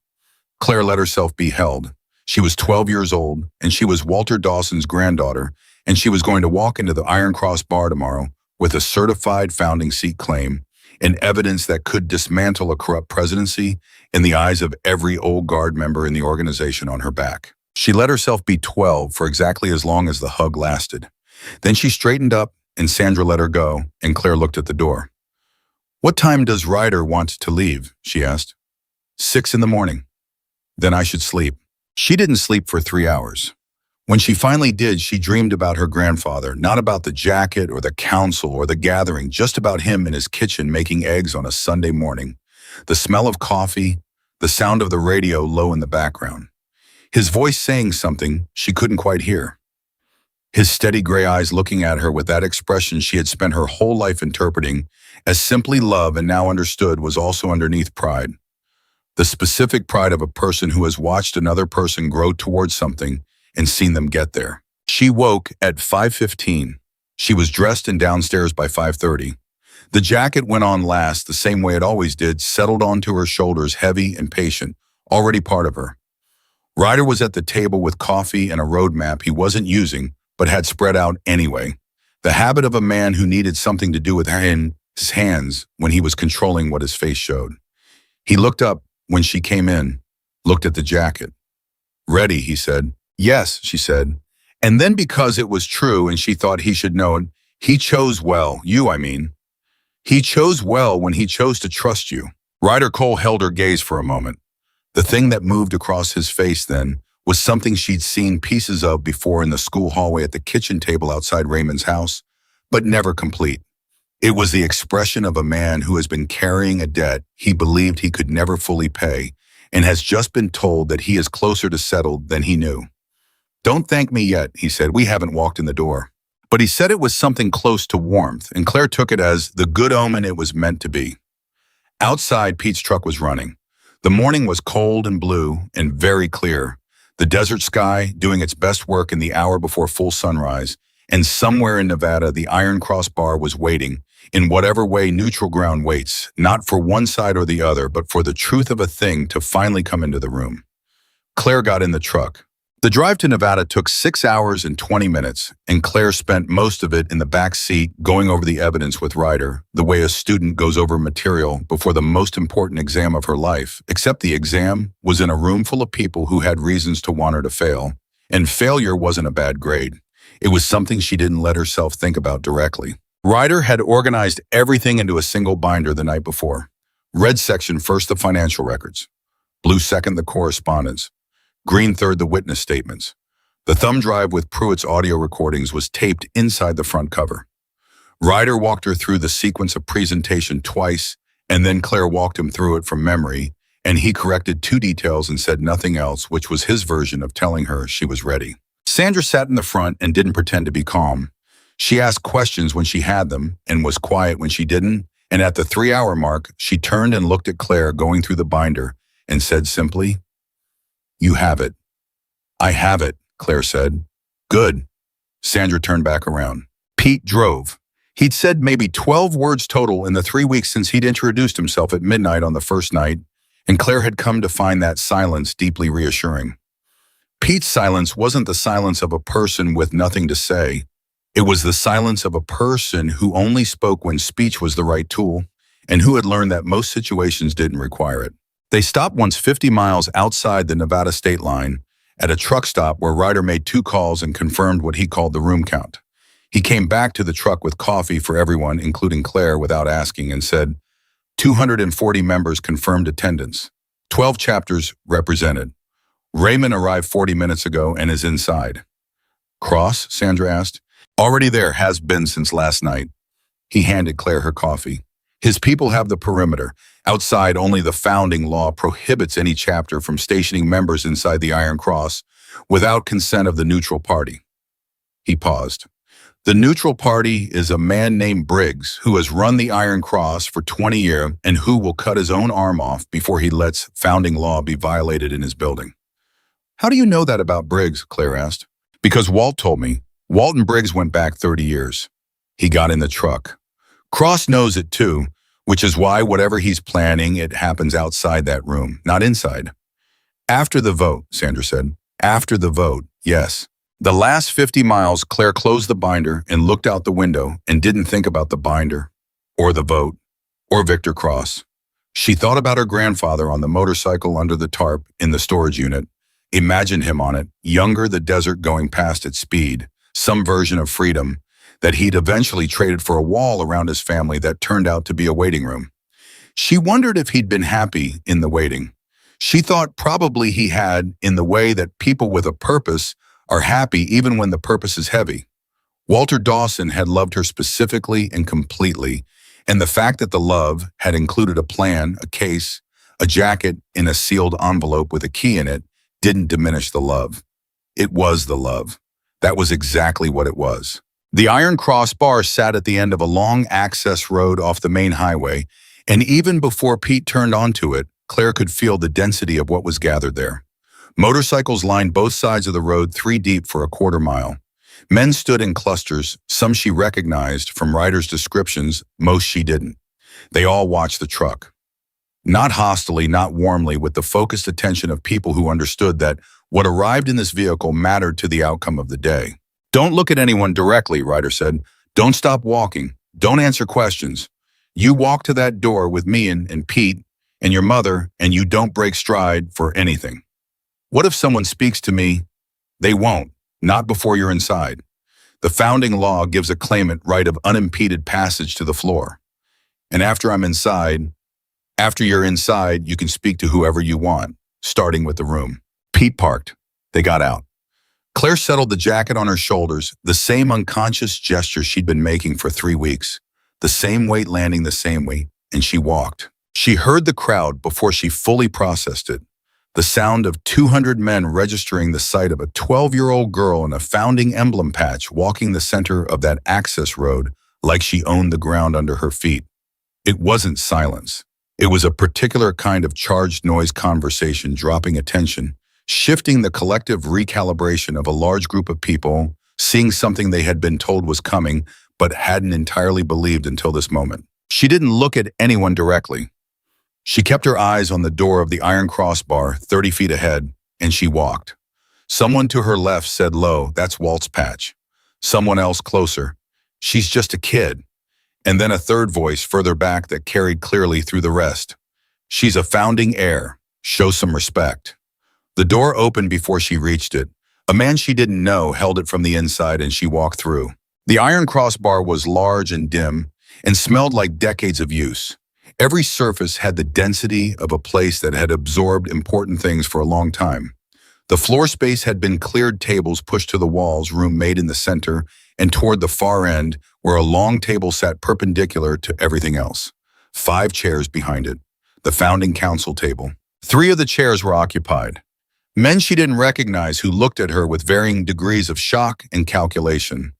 [SPEAKER 1] Claire let herself be held. She was 12 years old, and she was Walter Dawson's granddaughter, and she was going to walk into the Iron Cross bar tomorrow with a certified founding seat claim and evidence that could dismantle a corrupt presidency in the eyes of every old guard member in the organization on her back. She let herself be 12 for exactly as long as the hug lasted. Then she straightened up and Sandra let her go, and Claire looked at the door. What time does Ryder want to leave? She asked. 6 in the morning. Then I should sleep. She didn't sleep for 3 hours. When she finally did, she dreamed about her grandfather, not about the jacket or the council or the gathering, just about him in his kitchen making eggs on a Sunday morning. The smell of coffee, the sound of the radio low in the background. his voice saying something she couldn't quite hear. His steady gray eyes looking at her with that expression she had spent her whole life interpreting as simply love and now understood was also underneath pride. The specific pride of a person who has watched another person grow towards something and seen them get there. She woke at 5:15. She was dressed and downstairs by 5:30. The jacket went on last the same way it always did, settled onto her shoulders, heavy and patient, already part of her. Ryder was at the table with coffee and a road map he wasn't using, but had spread out anyway. The habit of a man who needed something to do with his hands when he was controlling what his face showed. He looked up when she came in, looked at the jacket. "Ready," he said. "Yes," she said. And then because it was true and she thought he should know it, he chose well, I mean. He chose well when he chose to trust you. Ryder Cole held her gaze for a moment. The thing that moved across his face then was something she'd seen pieces of before in the school hallway at the kitchen table outside Raymond's house, but never complete. It was the expression of a man who has been carrying a debt he believed he could never fully pay and has just been told that he is closer to settled than he knew. "Don't thank me yet," he said. "We haven't walked in the door." But he said it was something close to warmth, and Claire took it as the good omen it was meant to be. Outside, Pete's truck was running. The morning was cold and blue and very clear. The desert sky doing its best work in the hour before full sunrise, and somewhere in Nevada the Iron Cross bar was waiting, in whatever way neutral ground waits, not for one side or the other, but for the truth of a thing to finally come into the room. Claire got in the truck. The drive to Nevada took 6 hours and 20 minutes, and Claire spent most of it in the back seat going over the evidence with Ryder, the way a student goes over material before the most important exam of her life, except the exam was in a room full of people who had reasons to want her to fail. And failure wasn't a bad grade. It was something she didn't let herself think about directly. Ryder had organized everything into a single binder the night before. Red section first the financial records. Blue second the correspondence. Green third the witness statements. The thumb drive with Pruitt's audio recordings was taped inside the front cover. Ryder walked her through the sequence of presentation twice, and then Claire walked him through it from memory, and he corrected 2 details and said nothing else, which was his version of telling her she was ready. Sandra sat in the front and didn't pretend to be calm. She asked questions when she had them and was quiet when she didn't, and at the 3-hour mark, she turned and looked at Claire going through the binder and said simply, "You have it." "I have it," Claire said. "Good." Sandra turned back around. Pete drove. He'd said maybe 12 words total in the 3 weeks since he'd introduced himself at midnight on the first night, and Claire had come to find that silence deeply reassuring. Pete's silence wasn't the silence of a person with nothing to say. It was the silence of a person who only spoke when speech was the right tool, and who had learned that most situations didn't require it. They stopped once 50 miles outside the Nevada state line at a truck stop where Ryder made 2 calls and confirmed what he called the room count. He came back to the truck with coffee for everyone, including Claire, without asking, and said, 240 members confirmed attendance. 12 chapters represented. Raymond arrived 40 minutes ago and is inside. "Cross?" Sandra asked. "Already there, has been since last night." He handed Claire her coffee. "His people have the perimeter. Outside, only the founding law prohibits any chapter from stationing members inside the Iron Cross without consent of the neutral party." He paused. "The neutral party is a man named Briggs who has run the Iron Cross for 20 years and who will cut his own arm off before he lets founding law be violated in his building." "How do you know that about Briggs?" Claire asked. "Because Walt told me. Walt and Briggs went back 30 years. He got in the truck. Cross knows it too, which is why whatever he's planning, it happens outside that room, not inside." "After the vote," Sandra said. "After the vote, yes." The last 50 miles, Claire closed the binder and looked out the window and didn't think about the binder, or the vote, or Victor Cross. She thought about her grandfather on the motorcycle under the tarp in the storage unit, imagined him on it, younger, the desert going past at speed, some version of freedom, that he'd eventually traded for a wall around his family that turned out to be a waiting room. She wondered if he'd been happy in the waiting. She thought probably he had, in the way that people with a purpose are happy even when the purpose is heavy. Walter Dawson had loved her specifically and completely, and the fact that the love had included a plan, a case, a jacket in a sealed envelope with a key in it, didn't diminish the love. It was the love. That was exactly what it was. The Iron Cross bar sat at the end of a long access road off the main highway, and even before Pete turned onto it, Claire could feel the density of what was gathered there. Motorcycles lined both sides of the road 3 deep for a quarter mile. Men stood in clusters, some she recognized from Ryder's descriptions, most she didn't. They all watched the truck. Not hostilely, not warmly, with the focused attention of people who understood that what arrived in this vehicle mattered to the outcome of the day. "Don't look at anyone directly," Ryder said. "Don't stop walking. Don't answer questions. You walk to that door with me and Pete and your mother, and you don't break stride for anything. What if someone speaks to me? They won't. Not before you're inside. The founding law gives a claimant right of unimpeded passage to the floor. And after you're inside, you can speak to whoever you want, starting with the room." Pete parked. They got out. Claire settled the jacket on her shoulders, the same unconscious gesture she'd been making for 3 weeks, the same weight landing the same way, and she walked. She heard the crowd before she fully processed it. The sound of 200 men registering the sight of a 12-year-old girl in a founding emblem patch walking the center of that access road like she owned the ground under her feet. It wasn't silence. It was a particular kind of charged noise conversation, dropping attention, shifting the collective recalibration of a large group of people, seeing something they had been told was coming, but hadn't entirely believed until this moment. She didn't look at anyone directly. She kept her eyes on the door of the Iron Cross bar 30 feet ahead, and she walked. Someone to her left said low, "That's Walt's patch." Someone else closer, "She's just a kid." And then a third voice further back that carried clearly through the rest, "She's a founding heir. Show some respect." The door opened before she reached it. A man she didn't know held it from the inside, and she walked through. The Iron Cross bar was large and dim and smelled like decades of use. Every surface had the density of a place that had absorbed important things for a long time. The floor space had been cleared, tables pushed to the walls, room made in the center, and toward the far end, where a long table sat perpendicular to everything else. 5 chairs behind it, the founding council table. 3 of the chairs were occupied. Men she didn't recognize who looked at her with varying degrees of shock and calculation.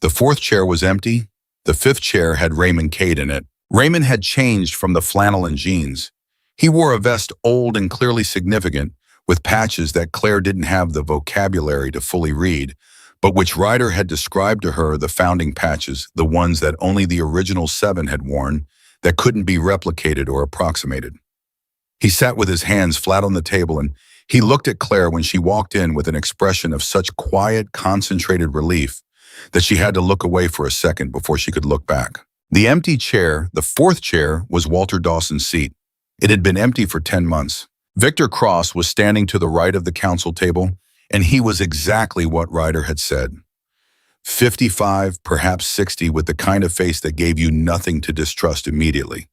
[SPEAKER 1] The 4th chair was empty. The 5th chair had Raymond Cade in it. Raymond had changed from the flannel and jeans. He wore a vest old and clearly significant, with patches that Claire didn't have the vocabulary to fully read, but which Ryder had described to her, the founding patches, the ones that only the original 7 had worn, that couldn't be replicated or approximated. He sat with his hands flat on the table, and he looked at Claire when she walked in with an expression of such quiet, concentrated relief that she had to look away for a second before she could look back. The empty chair, the 4th chair, was Walter Dawson's seat. It had been empty for 10 months. Victor Cross was standing to the right of the council table, and he was exactly what Ryder had said. 55, perhaps 60, with the kind of face that gave you nothing to distrust immediately.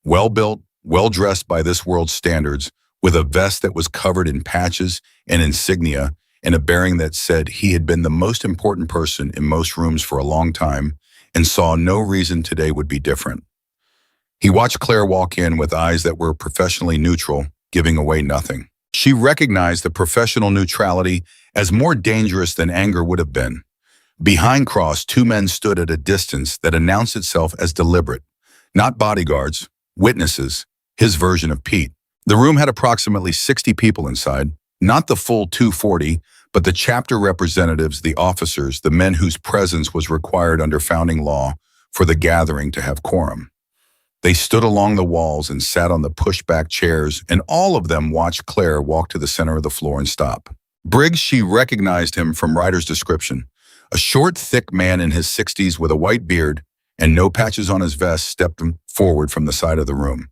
[SPEAKER 1] Well-built, well-dressed by this world's standards, with a vest that was covered in patches and insignia, and a bearing that said he had been the most important person in most rooms for a long time, and saw no reason today would be different. He watched Claire walk in with eyes that were professionally neutral, giving away nothing. She recognized the professional neutrality as more dangerous than anger would have been. Behind Cross, 2 men stood at a distance that announced itself as deliberate. Not bodyguards, witnesses, his version of Pete. The room had approximately 60 people inside, not the full 240, but the chapter representatives, the officers, the men whose presence was required under founding law for the gathering to have quorum. They stood along the walls and sat on the pushback chairs, and all of them watched Claire walk to the center of the floor and stop. Briggs, she recognized him from Ryder's description. A short, thick man in his 60s with a white beard and no patches on his vest stepped forward from the side of the room.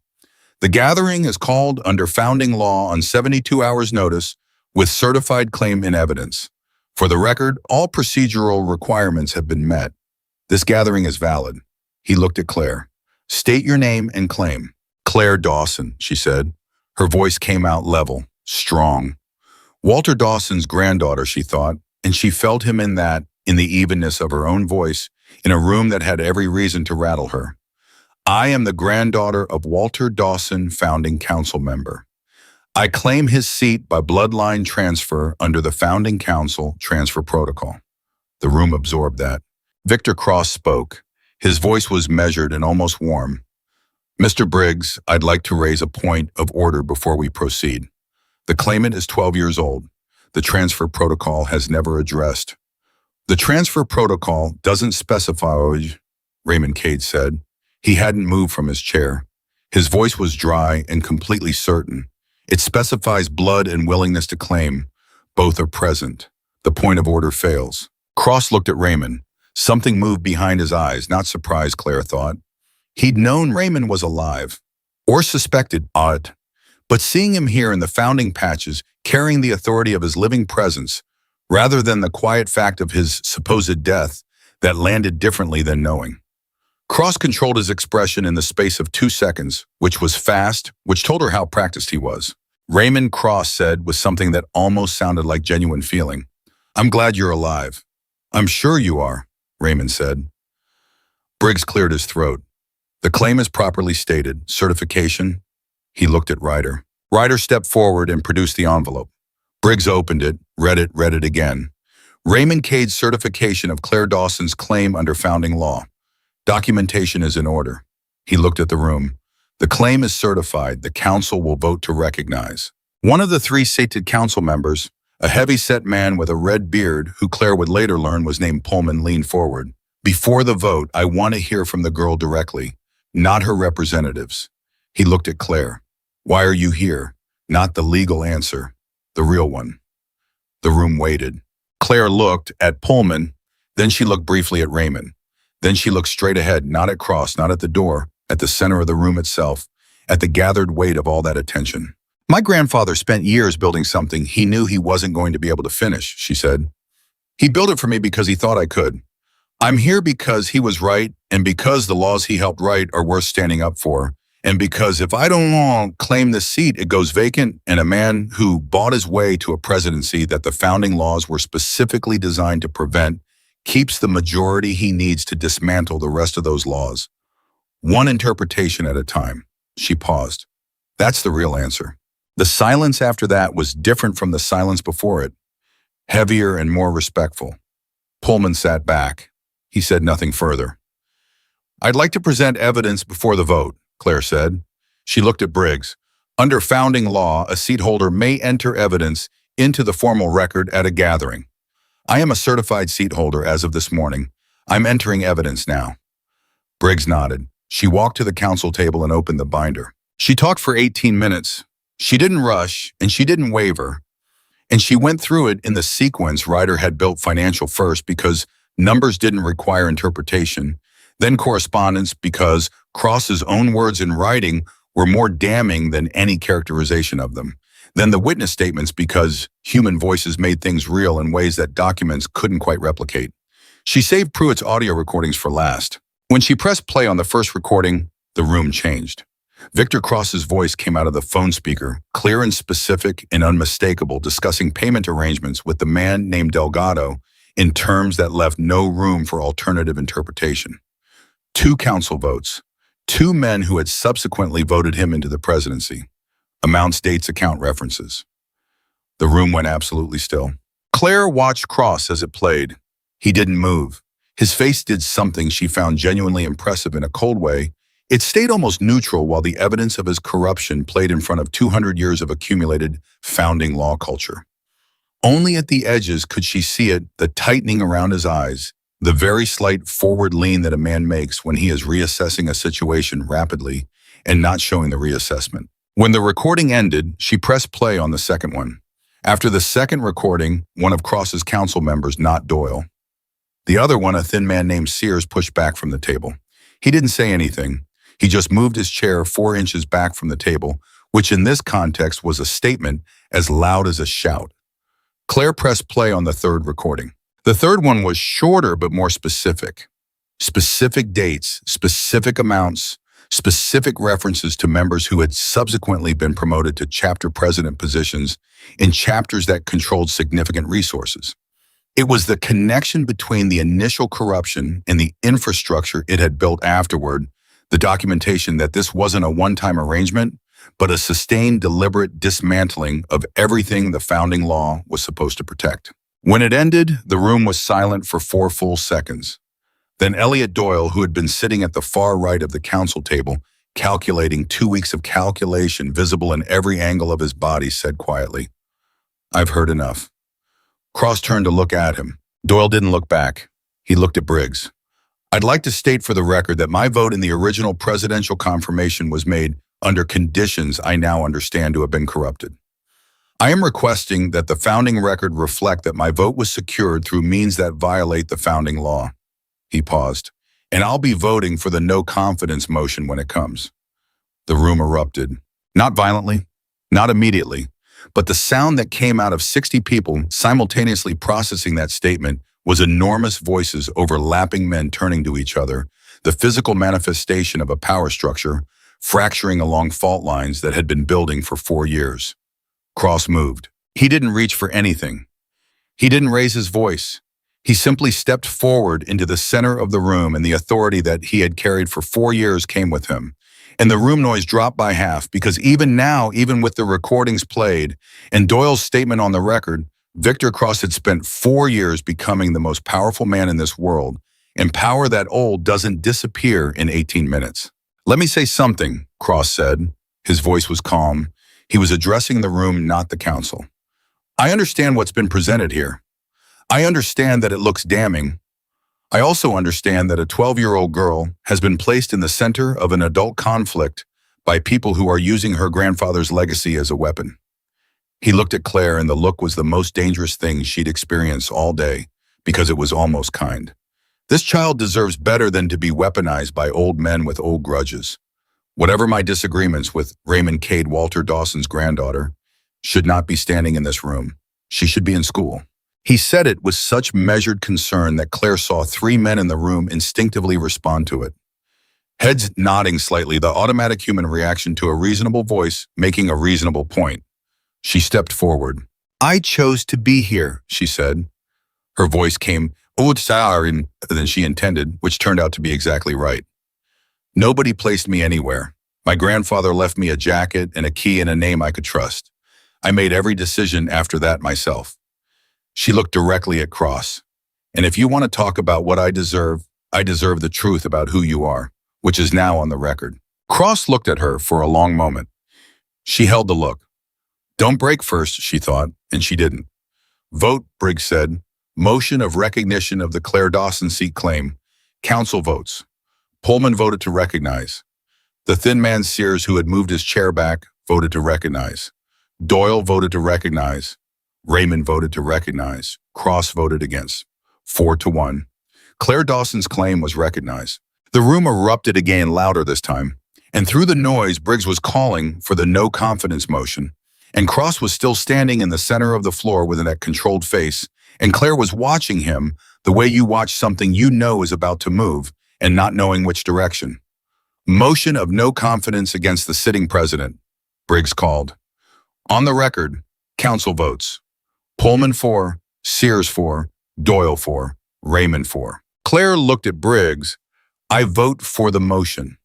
[SPEAKER 1] "The gathering is called under founding law on 72 hours notice with certified claim in evidence. For the record, all procedural requirements have been met. This gathering is valid." He looked at Claire. "State your name and claim." "Claire Dawson," she said. Her voice came out level, strong. Walter Dawson's granddaughter, she thought, and she felt him in the evenness of her own voice, in a room that had every reason to rattle her. "I am the granddaughter of Walter Dawson, founding council member. I claim his seat by bloodline transfer under the Founding Council Transfer Protocol. The room absorbed that. Victor Cross spoke. His voice was measured and almost warm. Mr. Briggs, I'd like to raise a point of order before we proceed. The claimant is 12 years old. The transfer protocol has never addressed. The transfer protocol doesn't specify, Raymond Cade said. He hadn't moved from his chair. His voice was dry and completely certain. It specifies blood and willingness to claim. Both are present. The point of order fails. Cross looked at Raymond. Something moved behind his eyes, not surprised, Claire thought. He'd known Raymond was alive, or suspected odd, but seeing him here in the founding patches, carrying the authority of his living presence, rather than the quiet fact of his supposed death, that landed differently than knowing. Cross controlled his expression in the space of 2 seconds, which was fast, which told her how practiced he was. Raymond, Cross said with something that almost sounded like genuine feeling. I'm glad you're alive. I'm sure you are, Raymond said. Briggs cleared his throat. The claim is properly stated. Certification? He looked at Ryder. Ryder stepped forward and produced the envelope. Briggs opened it, read it again. Raymond Cade's certification of Claire Dawson's claim under founding law. Documentation is in order. He looked at the room. The claim is certified. The council will vote to recognize. One of the 3 seated council members, a heavy-set man with a red beard, who Claire would later learn was named Pullman, leaned forward. Before the vote, I want to hear from the girl directly, not her representatives. He looked at Claire. Why are you here? Not the legal answer, the real one. The room waited. Claire looked at Pullman, then she looked briefly at Raymond. Then she looked straight ahead, not at Cross, not at the door, at the center of the room itself, at the gathered weight of all that attention. My grandfather spent years building something he knew he wasn't going to be able to finish, she said. He built it for me because he thought I could. I'm here because he was right, and because the laws he helped write are worth standing up for, and because if I don't claim this seat, it goes vacant, and a man who bought his way to a presidency that the founding laws were specifically designed to prevent keeps the majority he needs to dismantle the rest of those laws. One interpretation at a time. She paused. That's the real answer. The silence after that was different from the silence before it, heavier and more respectful. Pullman sat back. He said nothing further. I'd like to present evidence before the vote, Claire said. She looked at Briggs. Under founding law, a seat holder may enter evidence into the formal record at a gathering. I am a certified seat holder as of this morning. I'm entering evidence now. Briggs nodded. She walked to the council table and opened the binder. She talked for 18 minutes. She didn't rush, and she didn't waver. And she went through it in the sequence Ryder had built financial first because numbers didn't require interpretation, then correspondence because Cross's own words in writing were more damning than any characterization of them, then the witness statements because human voices made things real in ways that documents couldn't quite replicate. She saved Pruitt's audio recordings for last. When she pressed play on the first recording, the room changed. Victor Cross's voice came out of the phone speaker, clear and specific and unmistakable, discussing payment arrangements with the man named Delgado in terms that left no room for alternative interpretation. 2 council votes, 2 men who had subsequently voted him into the presidency. Amounts, dates, account references. The room went absolutely still. Claire watched Cross as it played. He didn't move. His face did something she found genuinely impressive in a cold way. It stayed almost neutral while the evidence of his corruption played in front of 200 years of accumulated founding law culture. Only at the edges could she see it, the tightening around his eyes, the very slight forward lean that a man makes when he is reassessing a situation rapidly and not showing the reassessment. When the recording ended, she pressed play on the second one. After the second recording, one of Cross's council members, not Doyle. The other one, a thin man named Sears, pushed back from the table. He didn't say anything. He just moved his chair 4 inches back from the table, which in this context was a statement as loud as a shout. Claire pressed play on the third recording. The third one was shorter but more specific. Specific dates, specific amounts, specific references to members who had subsequently been promoted to chapter president positions in chapters that controlled significant resources. It was the connection between the initial corruption and the infrastructure it had built afterward, the documentation that this wasn't a one-time arrangement, but a sustained, deliberate dismantling of everything the founding law was supposed to protect. When it ended, the room was silent for 4 full seconds. Then Elliot Doyle, who had been sitting at the far right of the council table, calculating 2 weeks of calculation visible in every angle of his body, said quietly, "I've heard enough." Cross turned to look at him. Doyle didn't look back. He looked at Briggs. "I'd like to state for the record that my vote in the original presidential confirmation was made under conditions I now understand to have been corrupted. I am requesting that the founding record reflect that my vote was secured through means that violate the founding law." He paused. "And I'll be voting for the no confidence motion when it comes." The room erupted. Not violently, not immediately, but the sound that came out of 60 people simultaneously processing that statement was enormous voices overlapping, men turning to each other, the physical manifestation of a power structure fracturing along fault lines that had been building for 4 years. Cross moved. He didn't reach for anything. He didn't raise his voice. He simply stepped forward into the center of the room, and the authority that he had carried for 4 years came with him. And the room noise dropped by half, because even now, even with the recordings played and Doyle's statement on the record, Victor Cross had spent 4 years becoming the most powerful man in this world, and power that old doesn't disappear in 18 minutes. "Let me say something," Cross said. His voice was calm. He was addressing the room, not the council. "I understand what's been presented here. I understand that it looks damning. I also understand that a 12-year-old girl has been placed in the center of an adult conflict by people who are using her grandfather's legacy as a weapon." He looked at Claire, and the look was the most dangerous thing she'd experienced all day, because it was almost kind. "This child deserves better than to be weaponized by old men with old grudges. Whatever my disagreements with Raymond Cade Walter Dawson's granddaughter, should not be standing in this room. She should be in school." He said it with such measured concern that Claire saw 3 men in the room instinctively respond to it. Heads nodding slightly, the automatic human reaction to a reasonable voice making a reasonable point. She stepped forward. "I chose to be here," she said. Her voice came than she intended, which turned out to be exactly right. "Nobody placed me anywhere. My grandfather left me a jacket and a key and a name I could trust. I made every decision after that myself." She looked directly at Cross. "And if you want to talk about what I deserve the truth about who you are, which is now on the record." Cross looked at her for a long moment. She held the look. Don't break first, she thought, and she didn't. "Vote," Briggs said. "Motion of recognition of the Claire Dawson seat claim. Council votes." Pullman voted to recognize. The thin man Sears, who had moved his chair back, voted to recognize. Doyle voted to recognize. Raymond voted to recognize. Cross voted against. 4-1. Claire Dawson's claim was recognized. The room erupted again, louder this time, and through the noise, Briggs was calling for the no confidence motion, and Cross was still standing in the center of the floor with that controlled face, and Claire was watching him the way you watch something you know is about to move and not knowing which direction. "Motion of no confidence against the sitting president," Briggs called. "On the record, council votes. Pullman 4, Sears 4, Doyle 4, Raymond 4. Claire looked at Briggs. "I vote for the motion."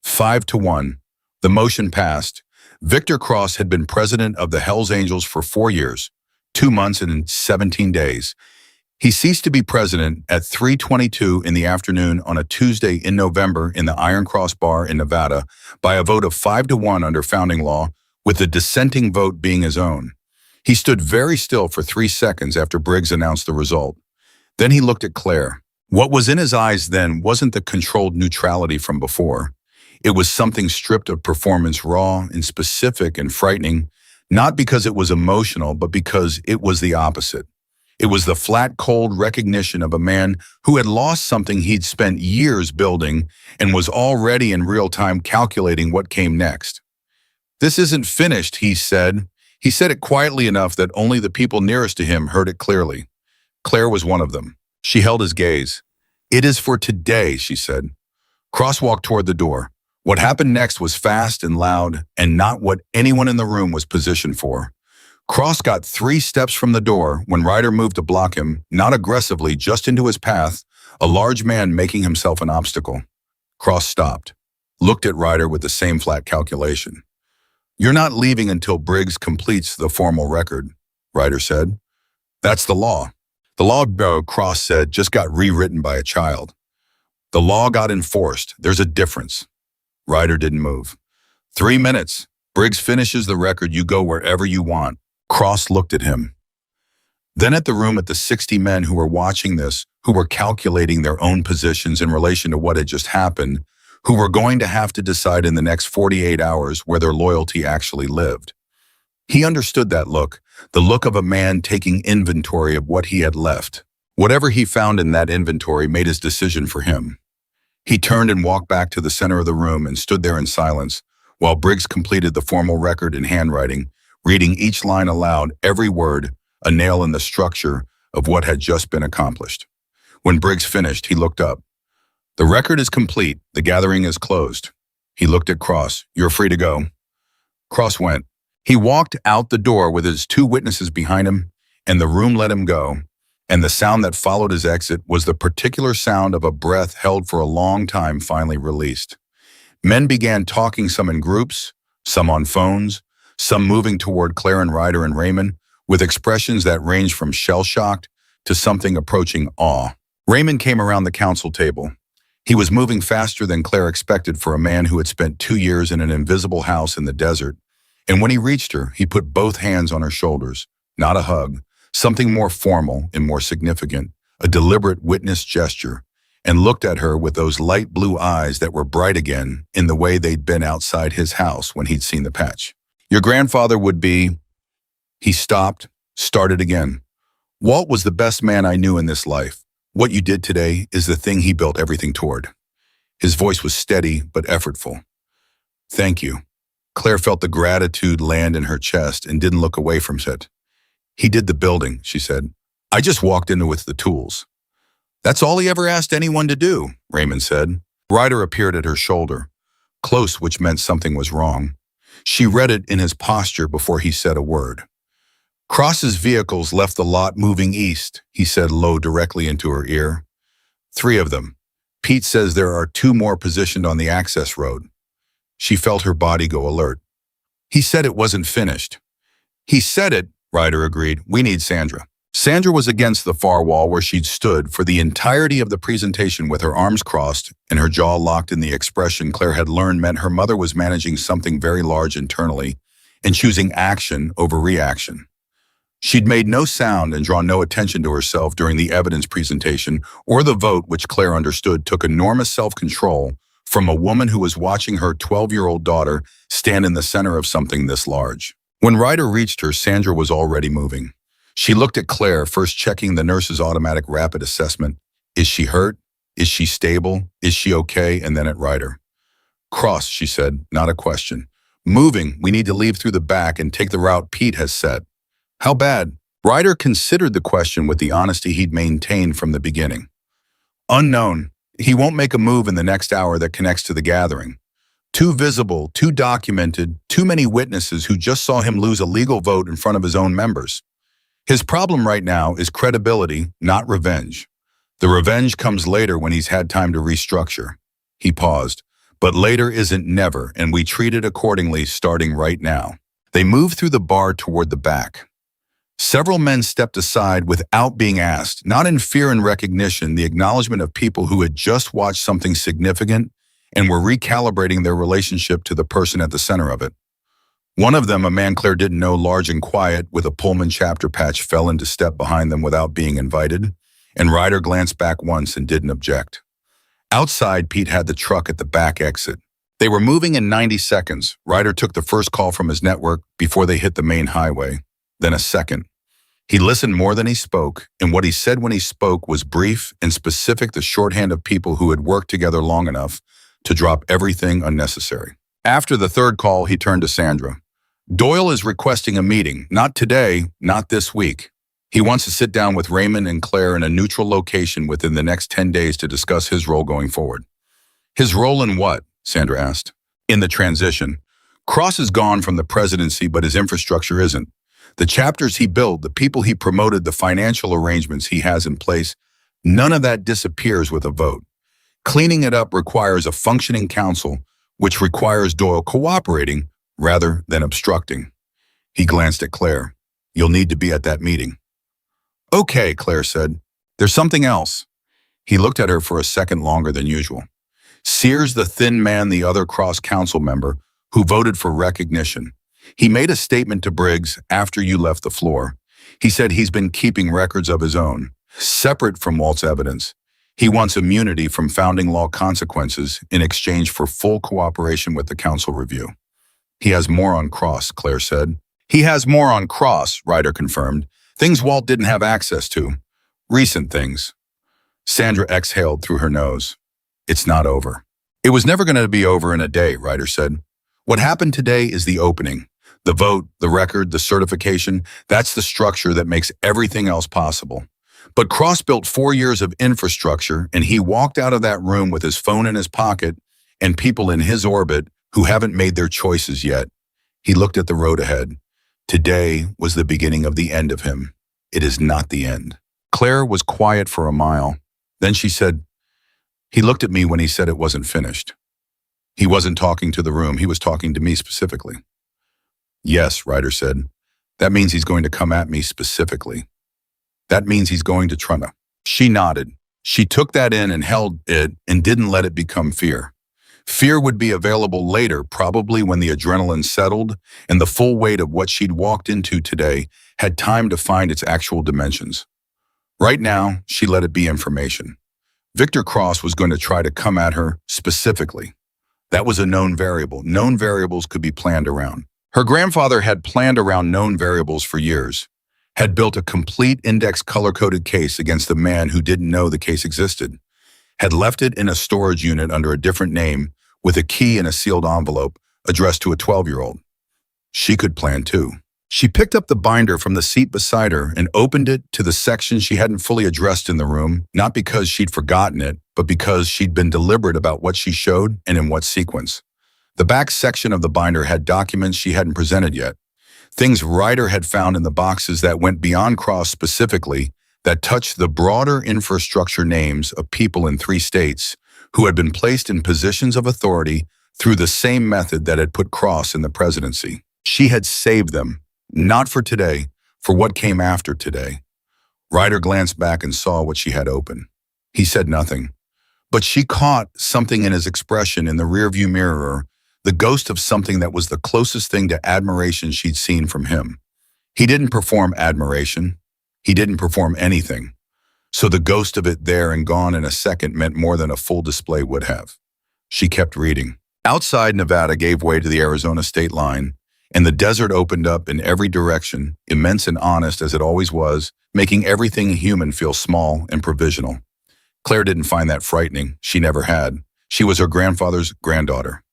[SPEAKER 1] 5-1. The motion passed. Victor Cross had been president of the Hells Angels for 4 years, 2 months and 17 days. He ceased to be president at 3:22 in the afternoon on a Tuesday in November in the Iron Cross Bar in Nevada by a vote of 5-1 under founding law, with the dissenting vote being his own. He stood very still for 3 seconds after Briggs announced the result. Then he looked at Claire. What was in his eyes then wasn't the controlled neutrality from before. It was something stripped of performance, raw and specific and frightening, not because it was emotional, but because it was the opposite. It was the flat, cold recognition of a man who had lost something he'd spent years building and was already in real time calculating what came next. "This isn't finished," he said. He said it quietly enough that only the people nearest to him heard it clearly. Claire was one of them. She held his gaze. "It is for today," she said. Cross walked toward the door. What happened next was fast and loud, and not what anyone in the room was positioned for. Cross got 3 steps from the door when Ryder moved to block him, not aggressively, just into his path, a large man making himself an obstacle. Cross stopped, looked at Ryder with the same flat calculation. You're not leaving until Briggs completes the formal record, Ryder said. That's the law. The law, Cross said, just got rewritten by a child. The law got enforced. There's a difference. Ryder didn't move. 3 minutes. Briggs finishes the record. You go wherever you want. Cross looked at him. Then at the room at the 60 men who were watching this, who were calculating their own positions in relation to what had just happened, who were going to have to decide in the next 48 hours where their loyalty actually lived. He understood that look, the look of a man taking inventory of what he had left. Whatever he found in that inventory made his decision for him. He turned and walked back to the center of the room and stood there in silence, while Briggs completed the formal record in handwriting, reading each line aloud, every word, a nail in the structure of what had just been accomplished. When Briggs finished, he looked up. The record is complete. The gathering is closed. He looked at Cross. You're free to go. Cross went. He walked out the door with his 2 witnesses behind him, and the room let him go. And the sound that followed his exit was the particular sound of a breath held for a long time finally released. Men began talking, some in groups, some on phones, some moving toward Claire and Ryder and Raymond, with expressions that ranged from shell-shocked to something approaching awe. Raymond came around the council table. He was moving faster than Claire expected for a man who had spent 2 years in an invisible house in the desert. And when he reached her, he put both hands on her shoulders, not a hug, something more formal and more significant, a deliberate witness gesture, and looked at her with those light blue eyes that were bright again in the way they'd been outside his house when he'd seen the patch. Your grandfather would be... He stopped, started again. Walt was the best man I knew in this life. What you did today is the thing he built everything toward. His voice was steady but effortful. Thank you. Claire felt the gratitude land in her chest and didn't look away from it. He did the building, she said. I just walked in with the tools. That's all he ever asked anyone to do, Raymond said. Ryder appeared at her shoulder, close, which meant something was wrong. She read it in his posture before he said a word. Cross's vehicles left the lot moving east, he said low directly into her ear. 3 of them. Pete says there are 2 more positioned on the access road. She felt her body go alert. He said it wasn't finished. He said it, Ryder agreed. We need Sandra. Sandra was against the far wall where she'd stood for the entirety of the presentation with her arms crossed and her jaw locked in the expression Claire had learned meant her mother was managing something very large internally and choosing action over reaction. She'd made no sound and drawn no attention to herself during the evidence presentation or the vote, which Claire understood took enormous self-control from a woman who was watching her 12-year-old daughter stand in the center of something this large. When Ryder reached her, Sandra was already moving. She looked at Claire, first checking the nurse's automatic rapid assessment. Is she hurt? Is she stable? Is she okay? And then at Ryder. Cross, she said, not a question. Moving, we need to leave through the back and take the route Pete has set. How bad? Ryder considered the question with the honesty he'd maintained from the beginning. Unknown. He won't make a move in the next hour that connects to the gathering. Too visible, too documented, too many witnesses who just saw him lose a legal vote in front of his own members. His problem right now is credibility, not revenge. The revenge comes later when he's had time to restructure. He paused. But later isn't never, and we treat it accordingly starting right now. They moved through the bar toward the back. Several men stepped aside without being asked, not in fear and recognition, the acknowledgement of people who had just watched something significant and were recalibrating their relationship to the person at the center of it. One of them, a man Claire didn't know, large and quiet, with a Pullman chapter patch, fell into step behind them without being invited, and Ryder glanced back once and didn't object. Outside, Pete had the truck at the back exit. They were moving in 90 seconds. Ryder took the first call from his network before they hit the main highway, then a second. He listened more than he spoke, and what he said when he spoke was brief and specific, the shorthand of people who had worked together long enough to drop everything unnecessary. After the third call, he turned to Sandra. Doyle is requesting a meeting, not today, not this week. He wants to sit down with Raymond and Claire in a neutral location within the next 10 days to discuss his role going forward. His role in what? Sandra asked. In the transition. Cross is gone from the presidency, but his infrastructure isn't. The chapters he built, the people he promoted, the financial arrangements he has in place, none of that disappears with a vote. Cleaning it up requires a functioning council, which requires Doyle cooperating, rather than obstructing. He glanced at Claire. You'll need to be at that meeting. Okay, Claire said. There's something else. He looked at her for a second longer than usual. Sears, the thin man, the other cross-council member, who voted for recognition. He made a statement to Briggs after you left the floor. He said he's been keeping records of his own, separate from Walt's evidence. He wants immunity from founding law consequences in exchange for full cooperation with the council review. He has more on Cross, Claire said. He has more on Cross, Ryder confirmed. Things Walt didn't have access to. Recent things. Sandra exhaled through her nose. It's not over. It was never going to be over in a day, Ryder said. What happened today is the opening. The vote, the record, the certification, that's the structure that makes everything else possible. But Cross built 4 years of infrastructure, and he walked out of that room with his phone in his pocket and people in his orbit who haven't made their choices yet. He looked at the road ahead. Today was the beginning of the end of him. It is not the end. Claire was quiet for a mile. Then she said, he looked at me when he said it wasn't finished. He wasn't talking to the room. He was talking to me specifically. Yes, Ryder said. That means he's going to come at me specifically. That means he's going to try to. She nodded. She took that in and held it and didn't let it become fear. Fear would be available later, probably when the adrenaline settled and the full weight of what she'd walked into today had time to find its actual dimensions. Right now, she let it be information. Victor Cross was going to try to come at her specifically. That was a known variable. Known variables could be planned around. Her grandfather had planned around known variables for years, had built a complete index color-coded case against the man who didn't know the case existed, had left it in a storage unit under a different name with a key in a sealed envelope addressed to a 12-year-old. She could plan too. She picked up the binder from the seat beside her and opened it to the section she hadn't fully addressed in the room, not because she'd forgotten it, but because she'd been deliberate about what she showed and in what sequence. The back section of the binder had documents she hadn't presented yet, things Ryder had found in the boxes that went beyond Cross specifically, that touched the broader infrastructure names of people in 3 states who had been placed in positions of authority through the same method that had put Cross in the presidency. She had saved them, not for today, for what came after today. Ryder glanced back and saw what she had open. He said nothing, but she caught something in his expression in the rearview mirror, the ghost of something that was the closest thing to admiration she'd seen from him. He didn't perform admiration. He didn't perform anything. So the ghost of it there and gone in a second meant more than a full display would have. She kept reading. Outside, Nevada gave way to the Arizona state line, and the desert opened up in every direction, immense and honest as it always was, making everything human feel small and provisional. Claire didn't find that frightening. She never had. She was her grandfather's granddaughter.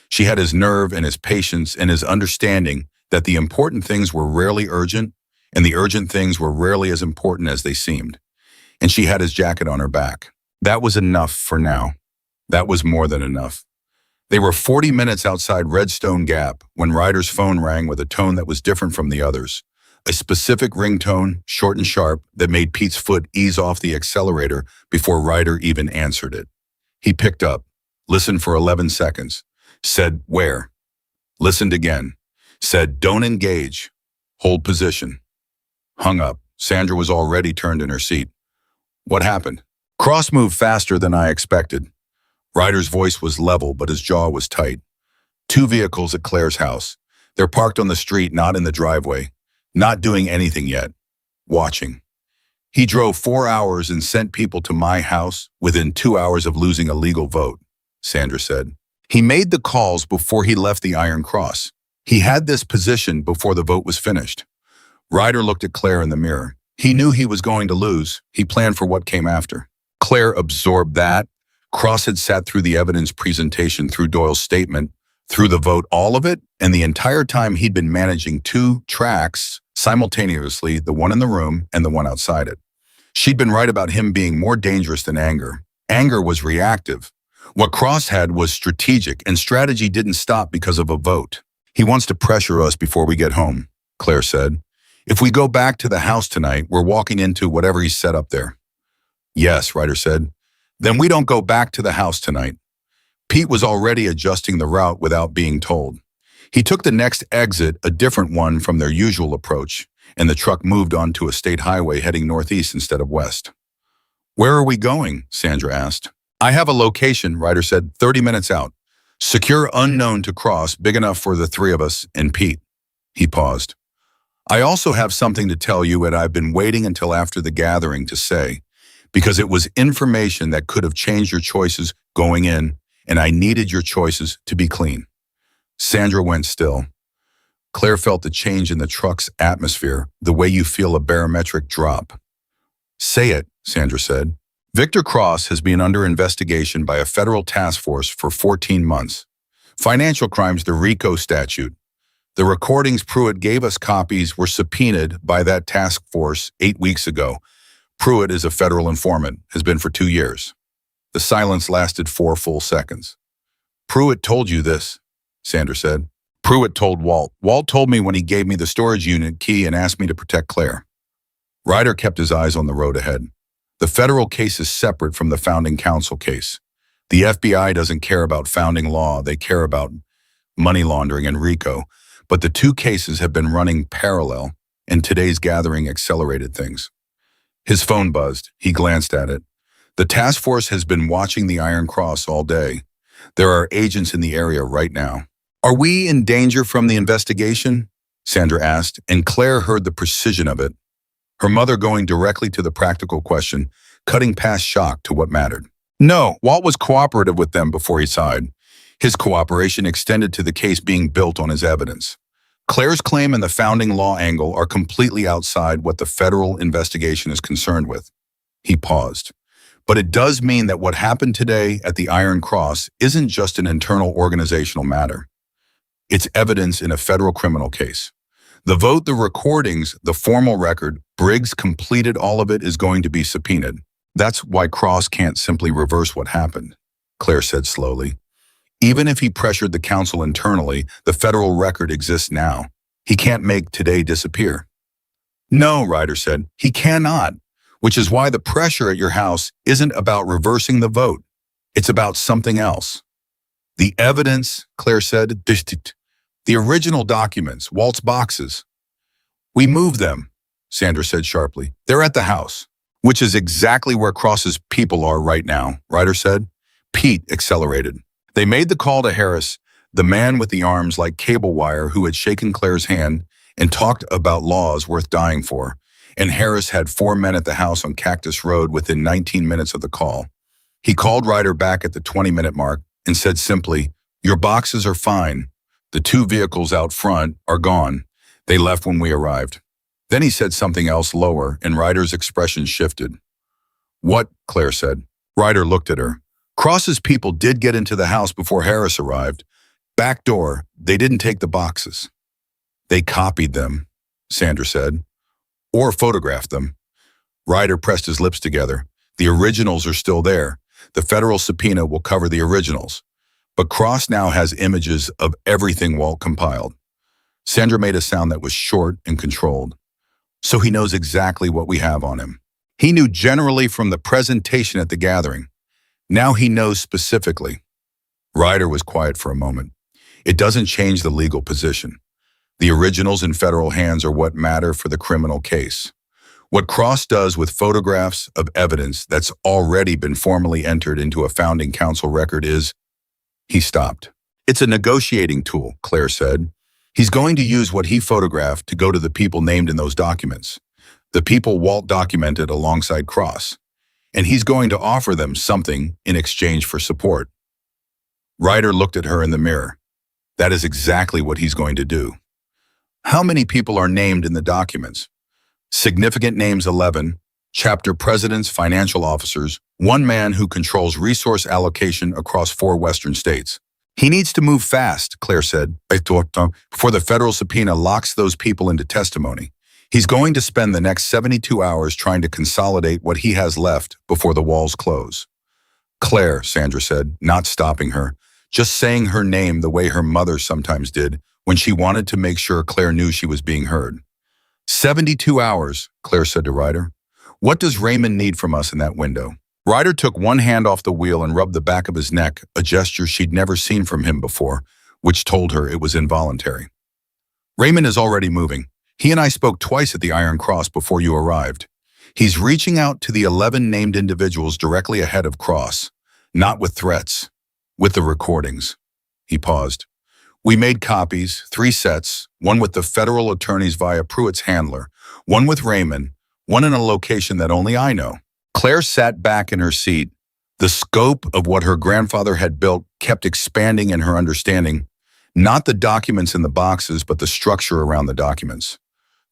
[SPEAKER 1] She had his nerve and his patience and his understanding that the important things were rarely urgent, and the urgent things were rarely as important as they seemed. And she had his jacket on her back. That was enough for now. That was more than enough. They were 40 minutes outside Redstone Gap when Ryder's phone rang with a tone that was different from the others. A specific ringtone, short and sharp, that made Pete's foot ease off the accelerator before Ryder even answered it. He picked up, listened for 11 seconds, said, "Where?" Listened again, said, "Don't engage. Hold position." Hung up. Sandra was already turned in her seat. What happened? Cross moved faster than I expected. Ryder's voice was level, but his jaw was tight. 2 vehicles at Claire's house. They're parked on the street, not in the driveway. Not doing anything yet. Watching. He drove 4 hours and sent people to my house within 2 hours of losing a legal vote, Sandra said. He made the calls before he left the Iron Cross. He had this position before the vote was finished. Ryder looked at Claire in the mirror. He knew he was going to lose. He planned for what came after. Claire absorbed that. Cross had sat through the evidence presentation, through Doyle's statement, through the vote, all of it, and the entire time he'd been managing 2 tracks simultaneously, the one in the room and the one outside it. She'd been right about him being more dangerous than anger. Anger was reactive. What Cross had was strategic, and strategy didn't stop because of a vote. He wants to pressure us before we get home, Claire said. If we go back to the house tonight, we're walking into whatever he set up there. Yes, Ryder said. Then we don't go back to the house tonight. Pete was already adjusting the route without being told. He took the next exit, a different one from their usual approach, and the truck moved onto a state highway heading northeast instead of west. "Where are we going?" Sandra asked. "I have a location," Ryder said, 30 minutes out. "Secure unknown to cross, big enough for the three of us and Pete." He paused. "I also have something to tell you, and I've been waiting until after the gathering to say, because it was information that could have changed your choices going in, and I needed your choices to be clean." Sandra went still. Claire felt the change in the truck's atmosphere, the way you feel a barometric drop. "Say it," Sandra said. "Victor Cross has been under investigation by a federal task force for 14 months. Financial crimes, the RICO statute. The recordings Pruitt gave us copies were subpoenaed by that task force 8 weeks ago. Pruitt is a federal informant, has been for 2 years." The silence lasted 4 full seconds. "Pruitt told you this," Sandra said. "Pruitt told Walt. Walt told me when he gave me the storage unit key and asked me to protect Claire." Ryder kept his eyes on the road ahead. The federal case is separate from the founding council case. The FBI doesn't care about founding law, they care about money laundering and RICO. But the two cases have been running parallel, and today's gathering accelerated things. His phone buzzed. He glanced at it. "The task force has been watching the Iron Cross all day. There are agents in the area right now." "Are we in danger from the investigation?" Sandra asked, and Claire heard the precision of it. Her mother going directly to the practical question, cutting past shock to what mattered. No, Walt was cooperative with them before he signed. His cooperation extended to the case being built on his evidence. Claire's claim and the founding law angle are completely outside what the federal investigation is concerned with. He paused. But it does mean that what happened today at the Iron Cross isn't just an internal organizational matter. It's evidence in a federal criminal case. The vote, the recordings, the formal record, Briggs completed all of it, is going to be subpoenaed. That's why Cross can't simply reverse what happened, Claire said slowly. Even if he pressured the council internally, the federal record exists now. He can't make today disappear. No, Ryder said, he cannot, which is why the pressure at your house isn't about reversing the vote. It's about something else. The evidence, Claire said, the original documents, Walt's boxes. We moved them, Sandra said sharply. They're at the house, which is exactly where Cross's people are right now, Ryder said. Pete accelerated. They made the call to Harris, the man with the arms like cable wire who had shaken Claire's hand and talked about laws worth dying for. And Harris had 4 men at the house on Cactus Road within 19 minutes of the call. He called Ryder back at the 20-minute mark and said simply, "Your boxes are fine. The 2 vehicles out front are gone. They left when we arrived." Then he said something else lower, and Ryder's expression shifted. "What?" Claire said. Ryder looked at her. "Cross's people did get into the house before Harris arrived. Back door, they didn't take the boxes. They copied them," Sandra said. "Or photographed them." Ryder pressed his lips together. "The originals are still there. The federal subpoena will cover the originals. But Cross now has images of everything Walt compiled." Sandra made a sound that was short and controlled. "So he knows exactly what we have on him. He knew generally from the presentation at the gathering. Now he knows specifically." Ryder was quiet for a moment. "It doesn't change the legal position. The originals in federal hands are what matter for the criminal case. What Cross does with photographs of evidence that's already been formally entered into a founding council record is..." He stopped. "It's a negotiating tool," Claire said. "He's going to use what he photographed to go to the people named in those documents, the people Walt documented alongside Cross, and he's going to offer them something in exchange for support." Ryder looked at her in the mirror. "That is exactly what he's going to do." "How many people are named in the documents?" "Significant names 11, chapter presidents, financial officers, 1 man who controls resource allocation across 4 Western states." "He needs to move fast," Claire said, "before the federal subpoena locks those people into testimony. He's going to spend the next 72 hours trying to consolidate what he has left before the walls close." "Claire," Sandra said, not stopping her, just saying her name the way her mother sometimes did when she wanted to make sure Claire knew she was being heard. 72 hours, Claire said to Ryder. "What does Raymond need from us in that window?" Ryder took one hand off the wheel and rubbed the back of his neck, a gesture she'd never seen from him before. which told her it was involuntary. Raymond is already moving. He and I spoke twice at the Iron Cross before you arrived. He's reaching out to the 11 named individuals directly ahead of Cross, not with threats, with the recordings. He paused. We made copies, 3 sets, one with the federal attorneys via Pruitt's handler, one with Raymond, one in a location that only I know. Claire sat back in her seat. The scope of what her grandfather had built kept expanding in her understanding, not the documents in the boxes, but the structure around the documents.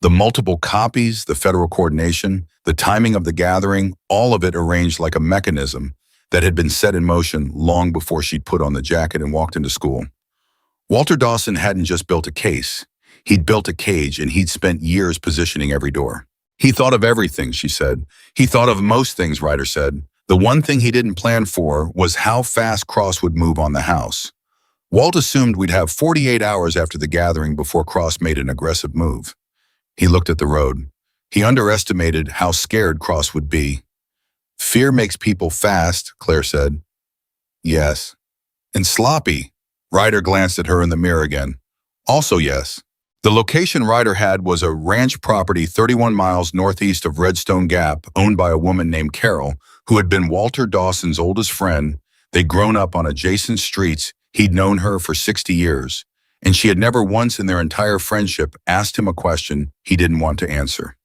[SPEAKER 1] The multiple copies, the federal coordination, the timing of the gathering, all of it arranged like a mechanism that had been set in motion long before she'd put on the jacket and walked into school. Walter Dawson hadn't just built a case. He'd built a cage, and he'd spent years positioning every door. He thought of everything, she said. He thought of most things, Ryder said. The one thing he didn't plan for was how fast Cross would move on the house. Walt assumed we'd have 48 hours after the gathering before Cross made an aggressive move. He looked at the road. He underestimated how scared Cross would be. Fear makes people fast, Claire said. Yes. And sloppy. Ryder glanced at her in the mirror again. Also yes. The location Ryder had was a ranch property 31 miles northeast of Redstone Gap, owned by a woman named Carol, who had been Walter Dawson's oldest friend. They'd grown up on adjacent streets. He'd known her for 60 years, and she had never once in their entire friendship asked him a question he didn't want to answer.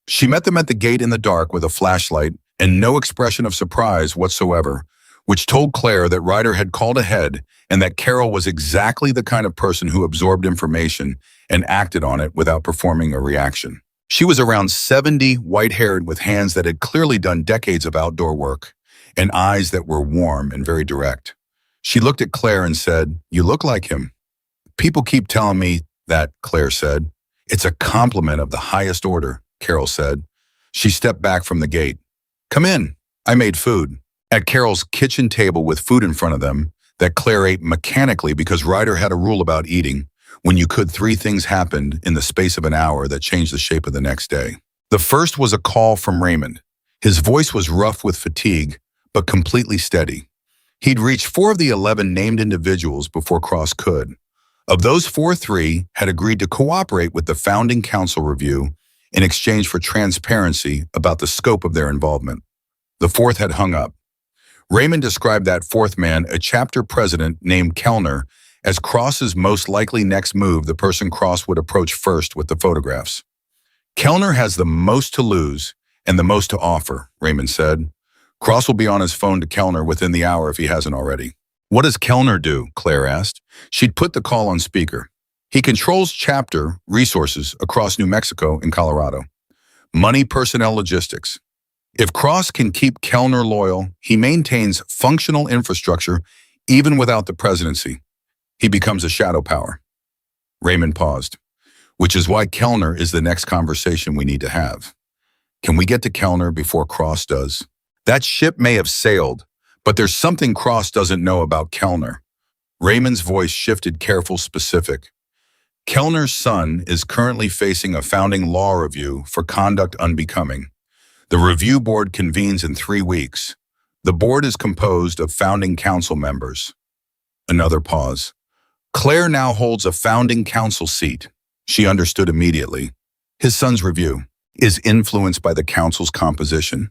[SPEAKER 1] She met them at the gate in the dark with a flashlight and no expression of surprise whatsoever, which told Claire that Ryder had called ahead and that Carol was exactly the kind of person who absorbed information and acted on it without performing a reaction. She was around 70, white-haired, with hands that had clearly done decades of outdoor work, and eyes that were warm and very direct. She looked at Claire and said, "You look like him." "People keep telling me that," Claire said. "It's a compliment of the highest order," Carol said. She stepped back from the gate. "Come in. I made food." At Carol's kitchen table with food in front of them, that Claire ate mechanically because Ryder had a rule about eating. When you could, 3 things happened in the space of an hour that changed the shape of the next day. The first was a call from Raymond. His voice was rough with fatigue, but completely steady. He'd reached 4 of the 11 named individuals before Cross could. Of those 4, 3 had agreed to cooperate with the Founding Council review in exchange for transparency about the scope of their involvement. The 4th had hung up. Raymond described that 4th man, a chapter president named Kellner, as Cross's most likely next move, the person Cross would approach first with the photographs. "Kellner has the most to lose and the most to offer," Raymond said. "Cross will be on his phone to Kellner within the hour if he hasn't already." "What does Kellner do?" Claire asked. She'd put the call on speaker. "He controls chapter resources across New Mexico and Colorado. Money, personnel, logistics. If Cross can keep Kellner loyal, he maintains functional infrastructure even without the presidency. He becomes a shadow power." Raymond paused. "Which is why Kellner is the next conversation we need to have. Can we get to Kellner before Cross does? That ship may have sailed, but there's something Cross doesn't know about Kellner." Raymond's voice shifted, careful, specific. "Kellner's son is currently facing a founding law review for conduct unbecoming. The review board convenes in 3 weeks. The board is composed of founding council members." Another pause. "Claire now holds a founding council seat." She understood immediately. "His son's review is influenced by the council's composition."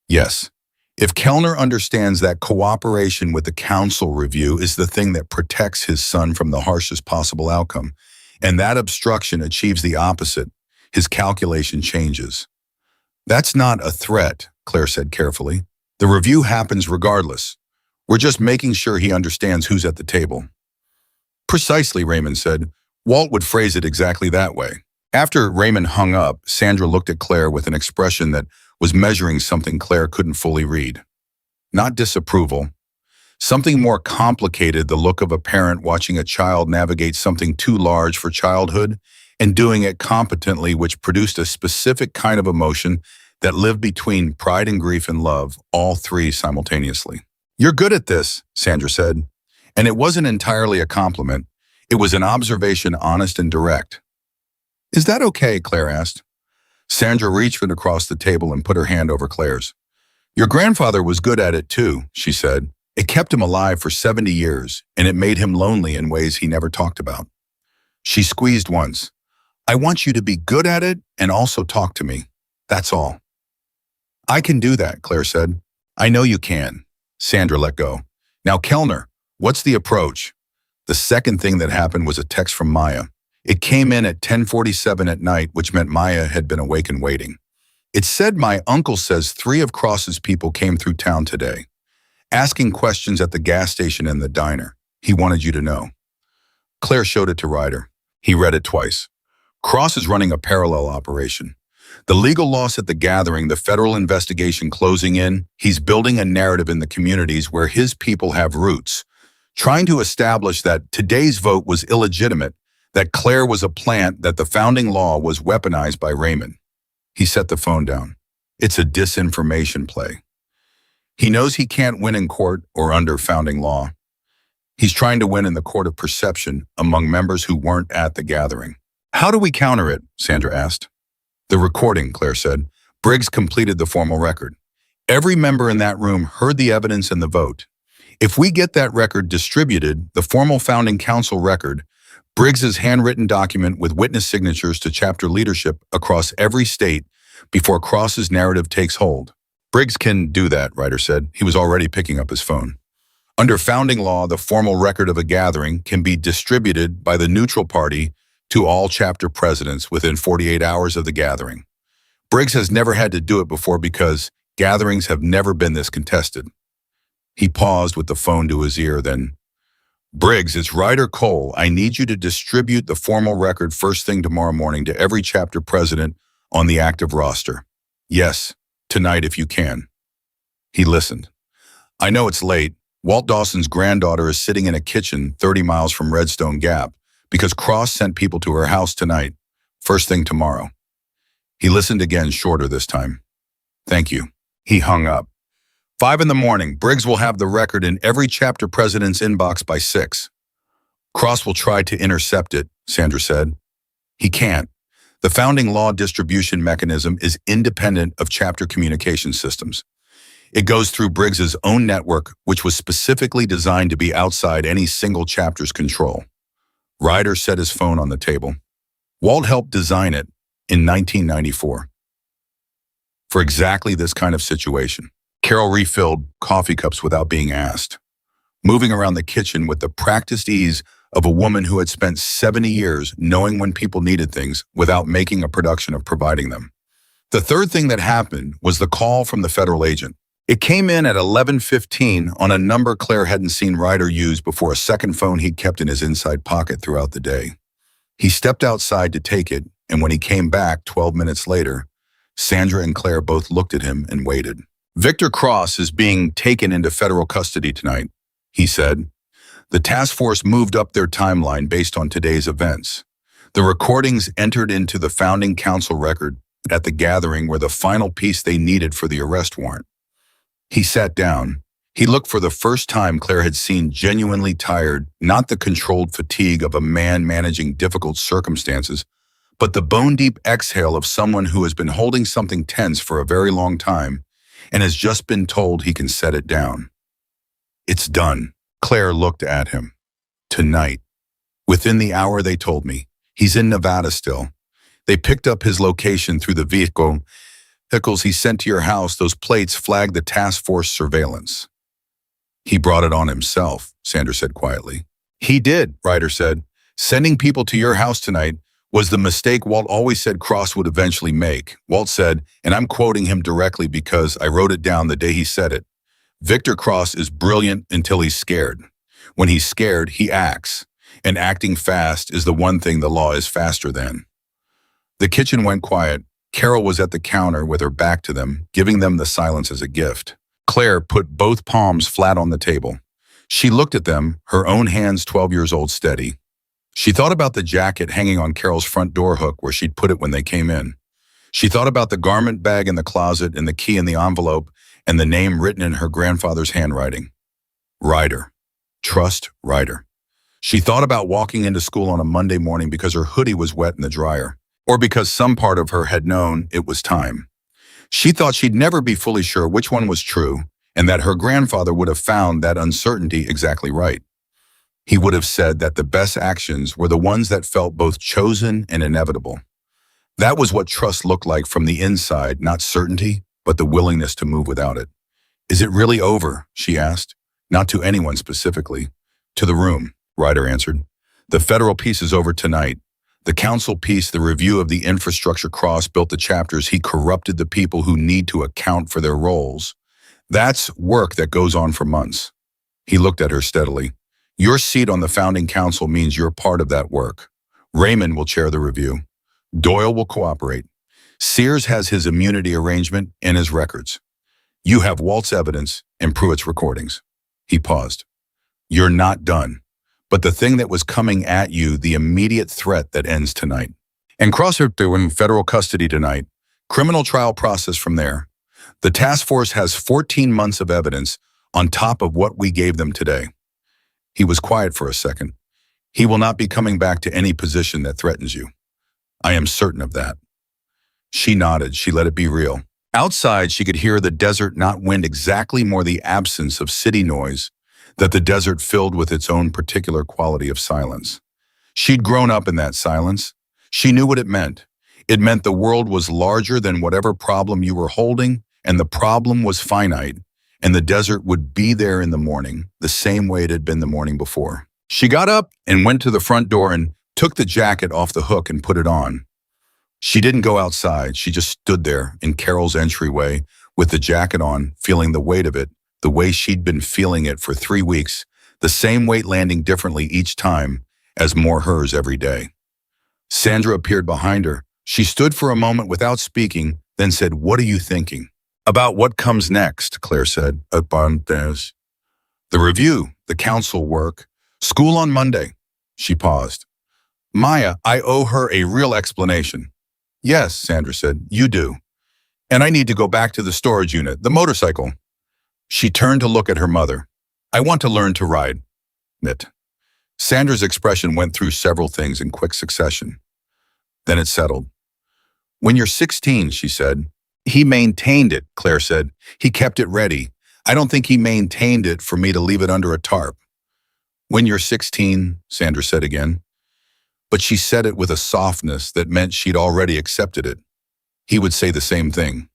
[SPEAKER 1] "Yes. If Kellner understands that cooperation with the council review is the thing that protects his son from the harshest possible outcome, and that obstruction achieves the opposite, his calculation changes." "That's not a threat," Claire said carefully. "The review happens regardless. We're just making sure he understands who's at the table." "Precisely," Raymond said. "Walt would phrase it exactly that way." After Raymond hung up, Sandra looked at Claire with an expression that was measuring something Claire couldn't fully read. Not disapproval. Something more complicated, the look of a parent watching a child navigate something too large for childhood and doing it competently, which produced a specific kind of emotion that lived between pride and grief and love, all 3 simultaneously. "You're good at this," Sandra said. And it wasn't entirely a compliment. It was an observation, honest and direct. "Is that okay?" Claire asked. Sandra reached across the table and put her hand over Claire's. "Your grandfather was good at it too," she said. It kept him alive for 70 years, and it made him lonely in ways he never talked about. She squeezed once. I want you to be good at it and also talk to me. That's all. I can do that, Claire said. I know you can. Sandra let go. Now, Kellner, what's the approach? The second thing that happened was a text from Maya. It came in at 10:47 at night, which meant Maya had been awake and waiting. It said, my uncle says 3 of Cross's people came through town today, asking questions at the gas station and the diner. He wanted you to know. Claire showed it to Ryder. He read it twice. Cross is running a parallel operation. The legal loss at the gathering, the federal investigation closing in, he's building a narrative in the communities where his people have roots, trying to establish that today's vote was illegitimate, that Claire was a plant, that the founding law was weaponized by Raymond. He set the phone down. It's a disinformation play. He knows he can't win in court or under founding law. He's trying to win in the court of perception among members who weren't at the gathering. How do we counter it? Sandra asked. The recording, Claire said. Briggs completed the formal record. Every member in that room heard the evidence and the vote. If we get that record distributed, the formal founding council record, Briggs's handwritten document with witness signatures to chapter leadership across every state before Cross's narrative takes hold. Briggs can do that, Ryder said. He was already picking up his phone. Under founding law, the formal record of a gathering can be distributed by the neutral party to all chapter presidents within 48 hours of the gathering. Briggs has never had to do it before because gatherings have never been this contested. He paused with the phone to his ear, then, Briggs, it's Ryder Cole. I need you to distribute the formal record first thing tomorrow morning to every chapter president on the active roster. Yes, tonight if you can. He listened. I know it's late. Walt Dawson's granddaughter is sitting in a kitchen 30 miles from Redstone Gap because Cross sent people to her house tonight, first thing tomorrow. He listened again, shorter this time. Thank you. He hung up. 5 in the morning, Briggs will have the record in every chapter president's inbox by 6. Cross will try to intercept it, Sandra said. He can't. The founding law distribution mechanism is independent of chapter communication systems. It goes through Briggs's own network, which was specifically designed to be outside any single chapter's control. Ryder set his phone on the table. Walt helped design it in 1994. For exactly this kind of situation. Carol refilled coffee cups without being asked, moving around the kitchen with the practiced ease of a woman who had spent 70 years knowing when people needed things without making a production of providing them. The third thing that happened was the call from the federal agent. It came in at 11:15 on a number Claire hadn't seen Ryder use before, a second phone he'd kept in his inside pocket throughout the day. He stepped outside to take it, and when he came back 12 minutes later, Sandra and Claire both looked at him and waited. Victor Cross is being taken into federal custody tonight, he said. The task force moved up their timeline based on today's events. The recordings entered into the founding council record at the gathering were the final piece they needed for the arrest warrant. He sat down. He looked for the first time Claire had seen genuinely tired, not the controlled fatigue of a man managing difficult circumstances, but the bone-deep exhale of someone who has been holding something tense for a very long time and has just been told he can set it down. It's done. Claire looked at him. Tonight. Within the hour, they told me. He's in Nevada still. They picked up his location through the vehicles he sent to your house. Those plates flagged the task force surveillance. He brought it on himself, Sandra said quietly. He did, Ryder said. Sending people to your house tonight was the mistake Walt always said Cross would eventually make. Walt said, and I'm quoting him directly because I wrote it down the day he said it, Victor Cross is brilliant until he's scared. When he's scared, he acts. And acting fast is the one thing the law is faster than. The kitchen went quiet. Carol was at the counter with her back to them, giving them the silence as a gift. Claire put both palms flat on the table. She looked at them, her own hands 12 years old steady. She thought about the jacket hanging on Carol's front door hook where she'd put it when they came in. She thought about the garment bag in the closet and the key in the envelope and the name written in her grandfather's handwriting. Ryder. Trust Ryder. She thought about walking into school on a Monday morning because her hoodie was wet in the dryer, or because some part of her had known it was time. She thought she'd never be fully sure which one was true, and that her grandfather would have found that uncertainty exactly right. He would have said that the best actions were the ones that felt both chosen and inevitable. That was what trust looked like from the inside, not certainty, but the willingness to move without it. "Is it really over?" she asked. Not to anyone specifically. "To the room," Ryder answered. "The federal piece is over tonight. The council piece, the review of the infrastructure Cross built the chapters, he corrupted the people who need to account for their roles. That's work that goes on for months." He looked at her steadily. "Your seat on the founding council means you're part of that work. Raymond will chair the review. Doyle will cooperate. Sears has his immunity arrangement and his records. You have Walt's evidence and Pruitt's recordings." He paused. "You're not done. But the thing that was coming at you, the immediate threat that ends tonight. And Cross are in federal custody tonight. Criminal trial process from there. The task force has 14 months of evidence on top of what we gave them today." He was quiet for a second. "He will not be coming back to any position that threatens you. I am certain of that." She nodded. She let it be real. Outside, she could hear the desert, not wind exactly, more the absence of city noise that the desert filled with its own particular quality of silence. She'd grown up in that silence. She knew what it meant. It meant the world was larger than whatever problem you were holding, and the problem was finite, and the desert would be there in the morning, the same way it had been the morning before. She got up and went to the front door and took the jacket off the hook and put it on. She didn't go outside. She just stood there in Carol's entryway with the jacket on, feeling the weight of it, the way she'd been feeling it for 3 weeks, the same weight landing differently each time as more hers every day. Sandra appeared behind her. She stood for a moment without speaking, then said, "What are you thinking?" "About what comes next," Claire said. "The review, the council work, school on Monday." She paused. "Maya, I owe her a real explanation." "Yes," Sandra said, "you do. And I need to go back to the storage unit, the motorcycle." She turned to look at her mother. "I want to learn to ride it." Sandra's expression went through several things in quick succession. Then it settled. "When you're 16, she said. "He maintained it," Claire said. "He kept it ready. I don't think he maintained it for me to leave it under a tarp." "When you're 16, Sandra said again. But she said it with a softness that meant she'd already accepted it. He would say the same thing.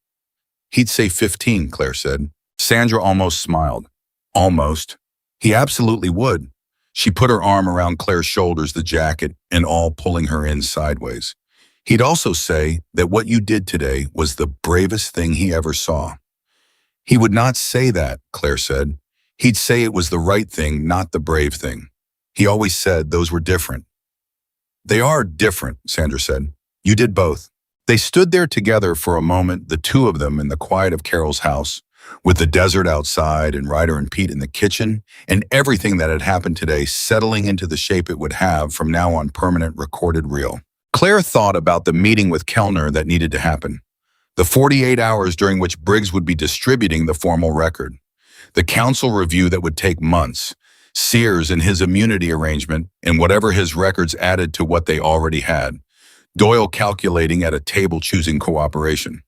[SPEAKER 1] "He'd say 15, Claire said. Sandra almost smiled. "Almost. He absolutely would." She put her arm around Claire's shoulders, the jacket and all pulling her in sideways. "He'd also say that what you did today was the bravest thing he ever saw." "He would not say that," Claire said. "He'd say it was the right thing, not the brave thing. He always said those were different." "They are different," Sandra said. "You did both." They stood there together for a moment, the two of them in the quiet of Carol's house, with the desert outside and Ryder and Pete in the kitchen, and everything that had happened today settling into the shape it would have from now on, permanent, recorded reel. Claire thought about the meeting with Kellner that needed to happen, the 48 hours during which Briggs would be distributing the formal record, the council review that would take months, Sears and his immunity arrangement and whatever his records added to what they already had, Doyle calculating at a table choosing cooperation,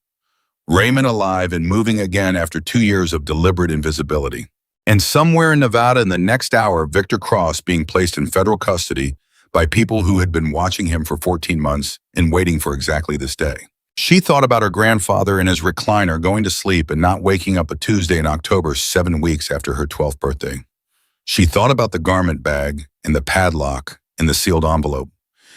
[SPEAKER 1] Raymond alive and moving again after 2 years of deliberate invisibility. And somewhere in Nevada in the next hour, Victor Cross being placed in federal custody by people who had been watching him for 14 months and waiting for exactly this day. She thought about her grandfather in his recliner going to sleep and not waking up a Tuesday in October 7 weeks after her 12th birthday. She thought about the garment bag and the padlock and the sealed envelope.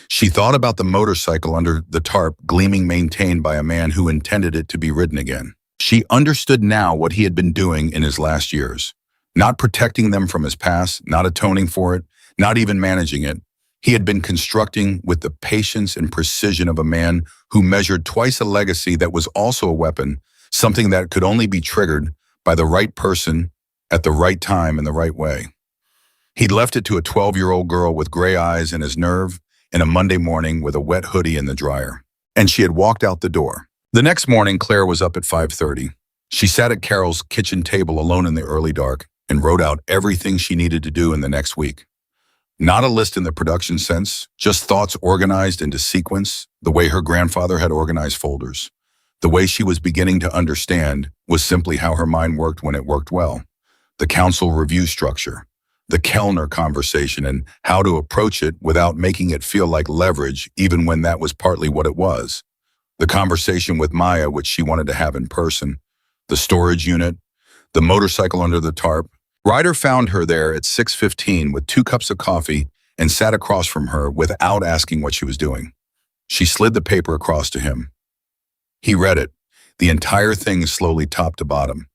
[SPEAKER 1] She thought about the motorcycle under the tarp, gleaming, maintained by a man who intended it to be ridden again. She understood now what he had been doing in his last years. Not protecting them from his past, not atoning for it, not even managing it. He had been constructing with the patience and precision of a man who measured twice a legacy that was also a weapon, something that could only be triggered by the right person at the right time in the right way. He'd left it to a 12-year-old girl with gray eyes and his nerve, in a Monday morning with a wet hoodie in the dryer. And she had walked out the door. The next morning, Claire was up at 5:30. She sat at Carol's kitchen table alone in the early dark and wrote out everything she needed to do in the next week. Not a list in the production sense, just thoughts organized into sequence, the way her grandfather had organized folders. The way she was beginning to understand was simply how her mind worked when it worked well. The council review structure, the Kellner conversation, and how to approach it without making it feel like leverage, even when that was partly what it was. The conversation with Maya, which she wanted to have in person, the storage unit, the motorcycle under the tarp. Ryder found her there at 6:15 with 2 cups of coffee and sat across from her without asking what she was doing. She slid the paper across to him. He read it, the entire thing slowly top to bottom.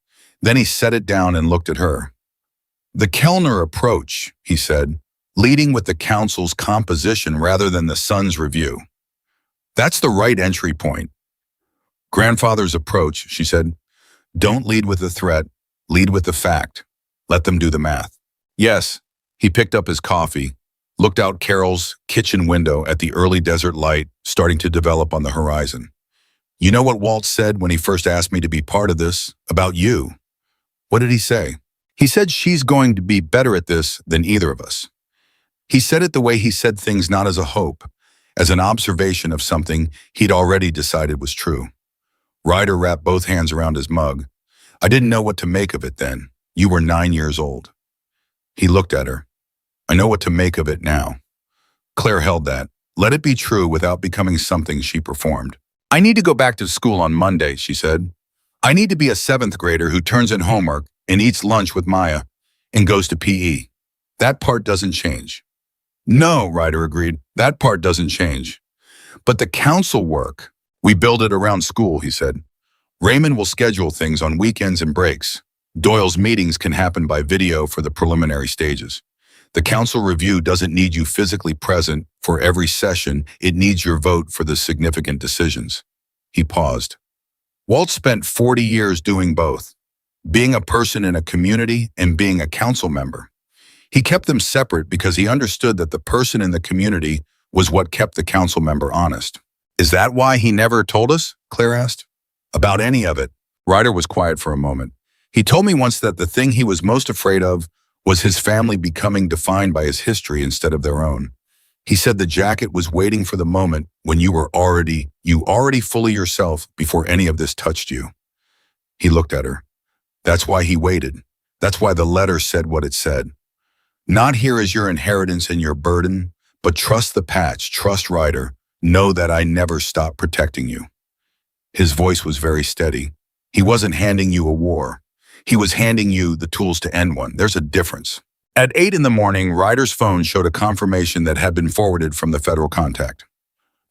[SPEAKER 1] Then he set it down and looked at her. The Kellner approach, he said, leading with the council's composition rather than the Sun's review. That's the right entry point. Grandfather's approach, she said, don't lead with the threat, lead with the fact. Let them do the math. Yes, he picked up his coffee, looked out Carol's kitchen window at the early desert light starting to develop on the horizon. You know what Walt said when he first asked me to be part of this, about you? What did he say? He said she's going to be better at this than either of us. He said it the way he said things, not as a hope, as an observation of something he'd already decided was true. Ryder wrapped both hands around his mug. I didn't know what to make of it then. You were 9 years old. He looked at her. I know what to make of it now. Claire held that. Let it be true without becoming something she performed. I need to go back to school on Monday, she said. I need to be a 7th grader who turns in homework and eats lunch with Maya and goes to PE. That part doesn't change. No, Ryder agreed. That part doesn't change. But the council work, we build it around school, he said. Raymond will schedule things on weekends and breaks. Doyle's meetings can happen by video for the preliminary stages. The council review doesn't need you physically present for every session. It needs your vote for the significant decisions. He paused. Walt spent 40 years doing both, being a person in a community and being a council member. He kept them separate because he understood that the person in the community was what kept the council member honest. Is that why he never told us? Claire asked. About any of it. Ryder was quiet for a moment. He told me once that the thing he was most afraid of was his family becoming defined by his history instead of their own. He said the jacket was waiting for the moment when you already fully yourself before any of this touched you. He looked at her. That's why he waited. That's why the letter said what it said. Not here is your inheritance and your burden, but trust the patch, trust Ryder. Know that I never stop protecting you. His voice was very steady. He wasn't handing you a war. He was handing you the tools to end one. There's a difference. At 8 in the morning, Ryder's phone showed a confirmation that had been forwarded from the federal contact.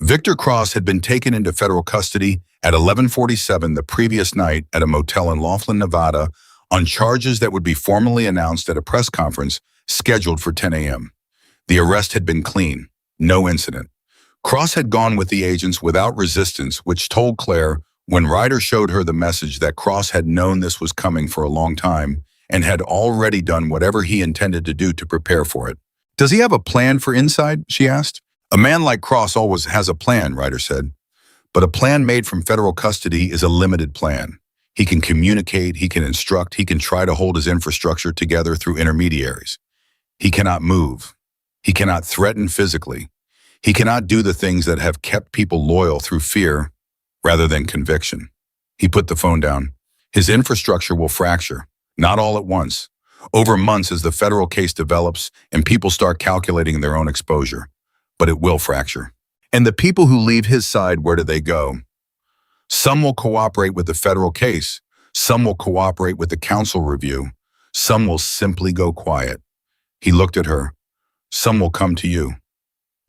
[SPEAKER 1] Victor Cross had been taken into federal custody at 11:47 the previous night at a motel in Laughlin, Nevada, on charges that would be formally announced at a press conference scheduled for 10 a.m. The arrest had been clean, no incident. Cross had gone with the agents without resistance, which told Claire when Ryder showed her the message that Cross had known this was coming for a long time and had already done whatever he intended to do to prepare for it. Does he have a plan for inside? She asked. A man like Cross always has a plan, Ryder said. But a plan made from federal custody is a limited plan. He can communicate, he can instruct, he can try to hold his infrastructure together through intermediaries. He cannot move. He cannot threaten physically. He cannot do the things that have kept people loyal through fear rather than conviction. He put the phone down. His infrastructure will fracture, not all at once, over months as the federal case develops and people start calculating their own exposure. But it will fracture. And the people who leave his side, where do they go? Some will cooperate with the federal case. Some will cooperate with the council review. Some will simply go quiet. He looked at her. Some will come to you.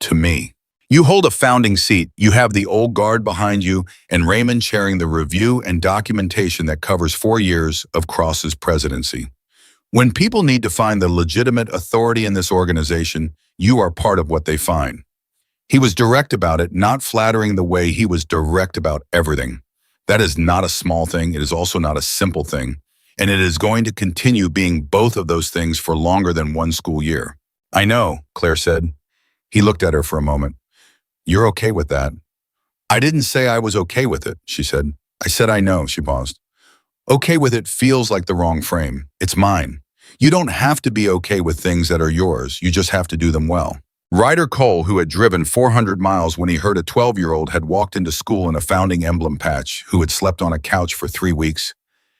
[SPEAKER 1] To me. You hold a founding seat. You have the old guard behind you and Raymond chairing the review and documentation that covers 4 years of Cross's presidency. When people need to find the legitimate authority in this organization, you are part of what they find. He was direct about it, not flattering the way he was direct about everything. That is not a small thing. It is also not a simple thing. And it is going to continue being both of those things for longer than one school year. I know, Claire said. He looked at her for a moment. You're okay with that? I didn't say I was okay with it, she said. I said I know, she paused. Okay with it feels like the wrong frame. It's mine. You don't have to be okay with things that are yours. You just have to do them well. Ryder Cole, who had driven 400 miles when he heard a 12-year-old had walked into school in a founding emblem patch, who had slept on a couch for 3 weeks,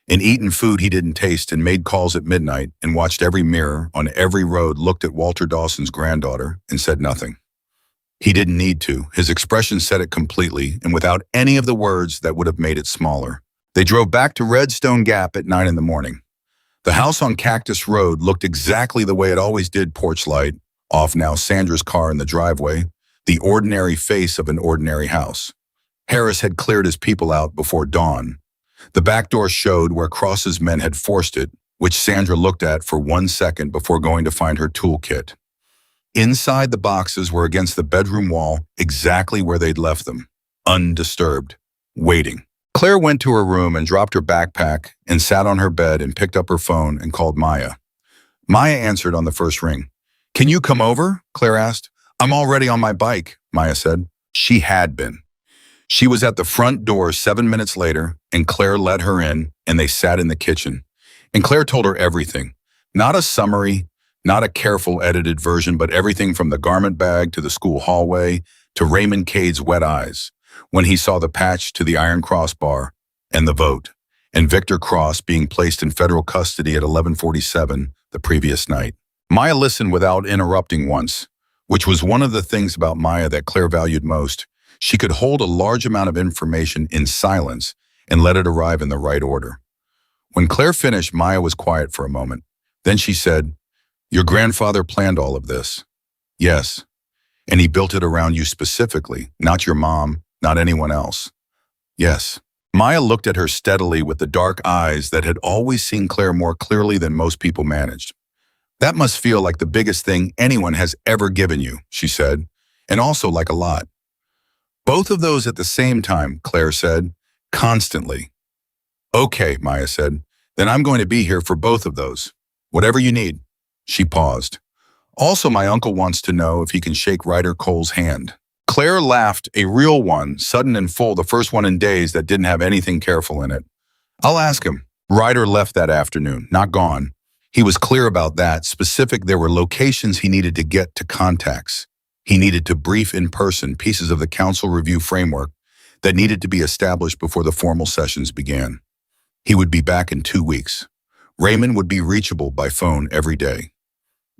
[SPEAKER 1] and eaten food he didn't taste and made calls at midnight and watched every mirror on every road, looked at Walter Dawson's granddaughter and said nothing. He didn't need to. His expression said it completely and without any of the words that would have made it smaller. They drove back to Redstone Gap at 9 in the morning. The house on Cactus Road looked exactly the way it always did, porch light, off now, Sandra's car in the driveway, the ordinary face of an ordinary house. Harris had cleared his people out before dawn. The back door showed where Cross's men had forced it, which Sandra looked at for 1 second before going to find her toolkit. Inside, the boxes were against the bedroom wall, exactly where they'd left them, undisturbed, waiting. Claire went to her room and dropped her backpack and sat on her bed and picked up her phone and called Maya. Maya answered on the first ring. "Can you come over?" Claire asked. "I'm already on my bike," Maya said. She had been. She was at the front door 7 minutes later, and Claire let her in, and they sat in the kitchen. And Claire told her everything. Not a summary, not a careful edited version, but everything from the garment bag to the school hallway to Raymond Cade's wet eyes when he saw the patch to the iron crossbar and the vote, and Victor Cross being placed in federal custody at 11:47 the previous night. Maya listened without interrupting once, which was one of the things about Maya that Claire valued most. She could hold a large amount of information in silence and let it arrive in the right order. When Claire finished, Maya was quiet for a moment. Then she said, "Your grandfather planned all of this." "Yes. And he built it around you specifically, not your mom, not anyone else." "Yes." Maya looked at her steadily with the dark eyes that had always seen Claire more clearly than most people managed. "That must feel like the biggest thing anyone has ever given you," she said, "and also like a lot." "Both of those at the same time," Claire said, "constantly." "Okay," Maya said, "then I'm going to be here for both of those. Whatever you need." She paused. "Also, my uncle wants to know if he can shake Ryder Cole's hand." Claire laughed, a real one, sudden and full, the first one in days that didn't have anything careful in it. "I'll ask him." Ryder left that afternoon, not gone. He was clear about that, specific. There were locations he needed to get to, contacts. He needed to brief in person pieces of the council review framework that needed to be established before the formal sessions began. He would be back in 2 weeks. Raymond would be reachable by phone every day.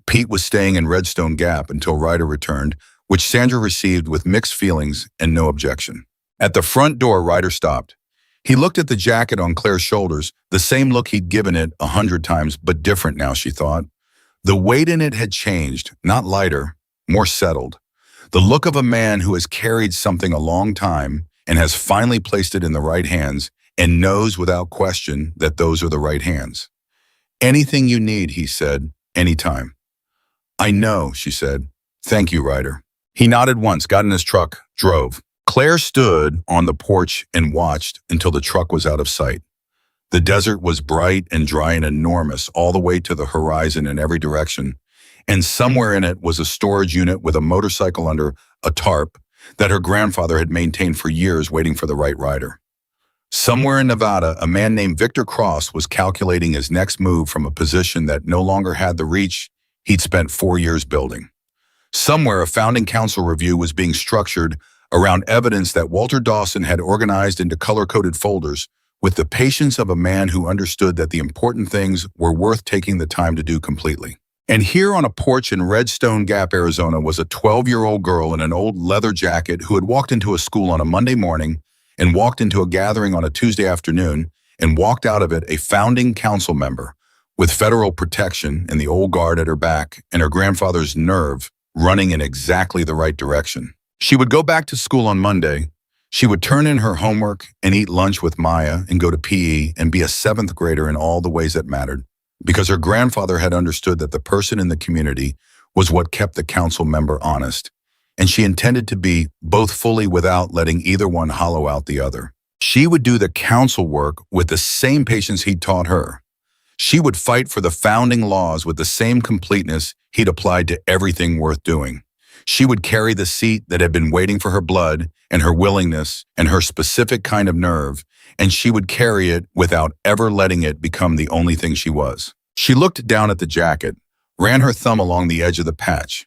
[SPEAKER 1] Pete was staying in Redstone Gap until Ryder returned, which Sandra received with mixed feelings and no objection. At the front door, Ryder stopped. He looked at the jacket on Claire's shoulders, the same look he'd given it 100 times, but different now, she thought. The weight in it had changed, not lighter, more settled. The look of a man who has carried something a long time and has finally placed it in the right hands and knows without question that those are the right hands. "Anything you need," he said, "anytime." "I know," she said. "Thank you, Ryder." He nodded once, got in his truck, drove. Claire stood on the porch and watched until the truck was out of sight. The desert was bright and dry and enormous all the way to the horizon in every direction, and somewhere in it was a storage unit with a motorcycle under a tarp that her grandfather had maintained for years, waiting for the right rider. Somewhere in Nevada, a man named Victor Cross was calculating his next move from a position that no longer had the reach he'd spent 4 years building. Somewhere, a founding council review was being structured around evidence that Walter Dawson had organized into color-coded folders with the patience of a man who understood that the important things were worth taking the time to do completely. And here on a porch in Redstone Gap, Arizona, was a 12-year-old girl in an old leather jacket who had walked into a school on a Monday morning and walked into a gathering on a Tuesday afternoon and walked out of it a founding council member with federal protection and the old guard at her back and her grandfather's nerve running in exactly the right direction. She would go back to school on Monday. She would turn in her homework and eat lunch with Maya and go to PE and be a 7th grader in all the ways that mattered, because her grandfather had understood that the person in the community was what kept the council member honest, and she intended to be both fully without letting either one hollow out the other. She would do the council work with the same patience he'd taught her. She would fight for the founding laws with the same completeness he'd applied to everything worth doing. She would carry the seat that had been waiting for her blood and her willingness and her specific kind of nerve, and she would carry it without ever letting it become the only thing she was. She looked down at the jacket, ran her thumb along the edge of the patch.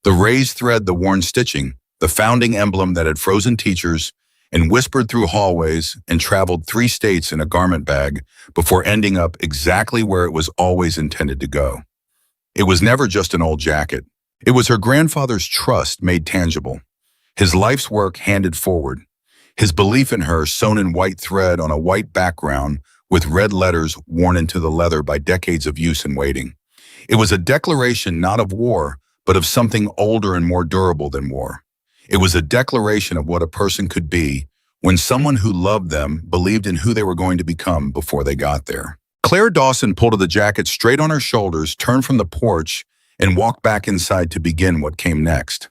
[SPEAKER 1] The raised thread, the worn stitching, the founding emblem that had frozen teachers and whispered through hallways and traveled 3 states in a garment bag before ending up exactly where it was always intended to go. It was never just an old jacket. It was her grandfather's trust made tangible, his life's work handed forward, his belief in her sewn in white thread on a white background with red letters worn into the leather by decades of use and waiting. It was a declaration not of war, but of something older and more durable than war. It was a declaration of what a person could be when someone who loved them believed in who they were going to become before they got there. Claire Dawson pulled the jacket straight on her shoulders, turned from the porch, and walked back inside to begin what came next.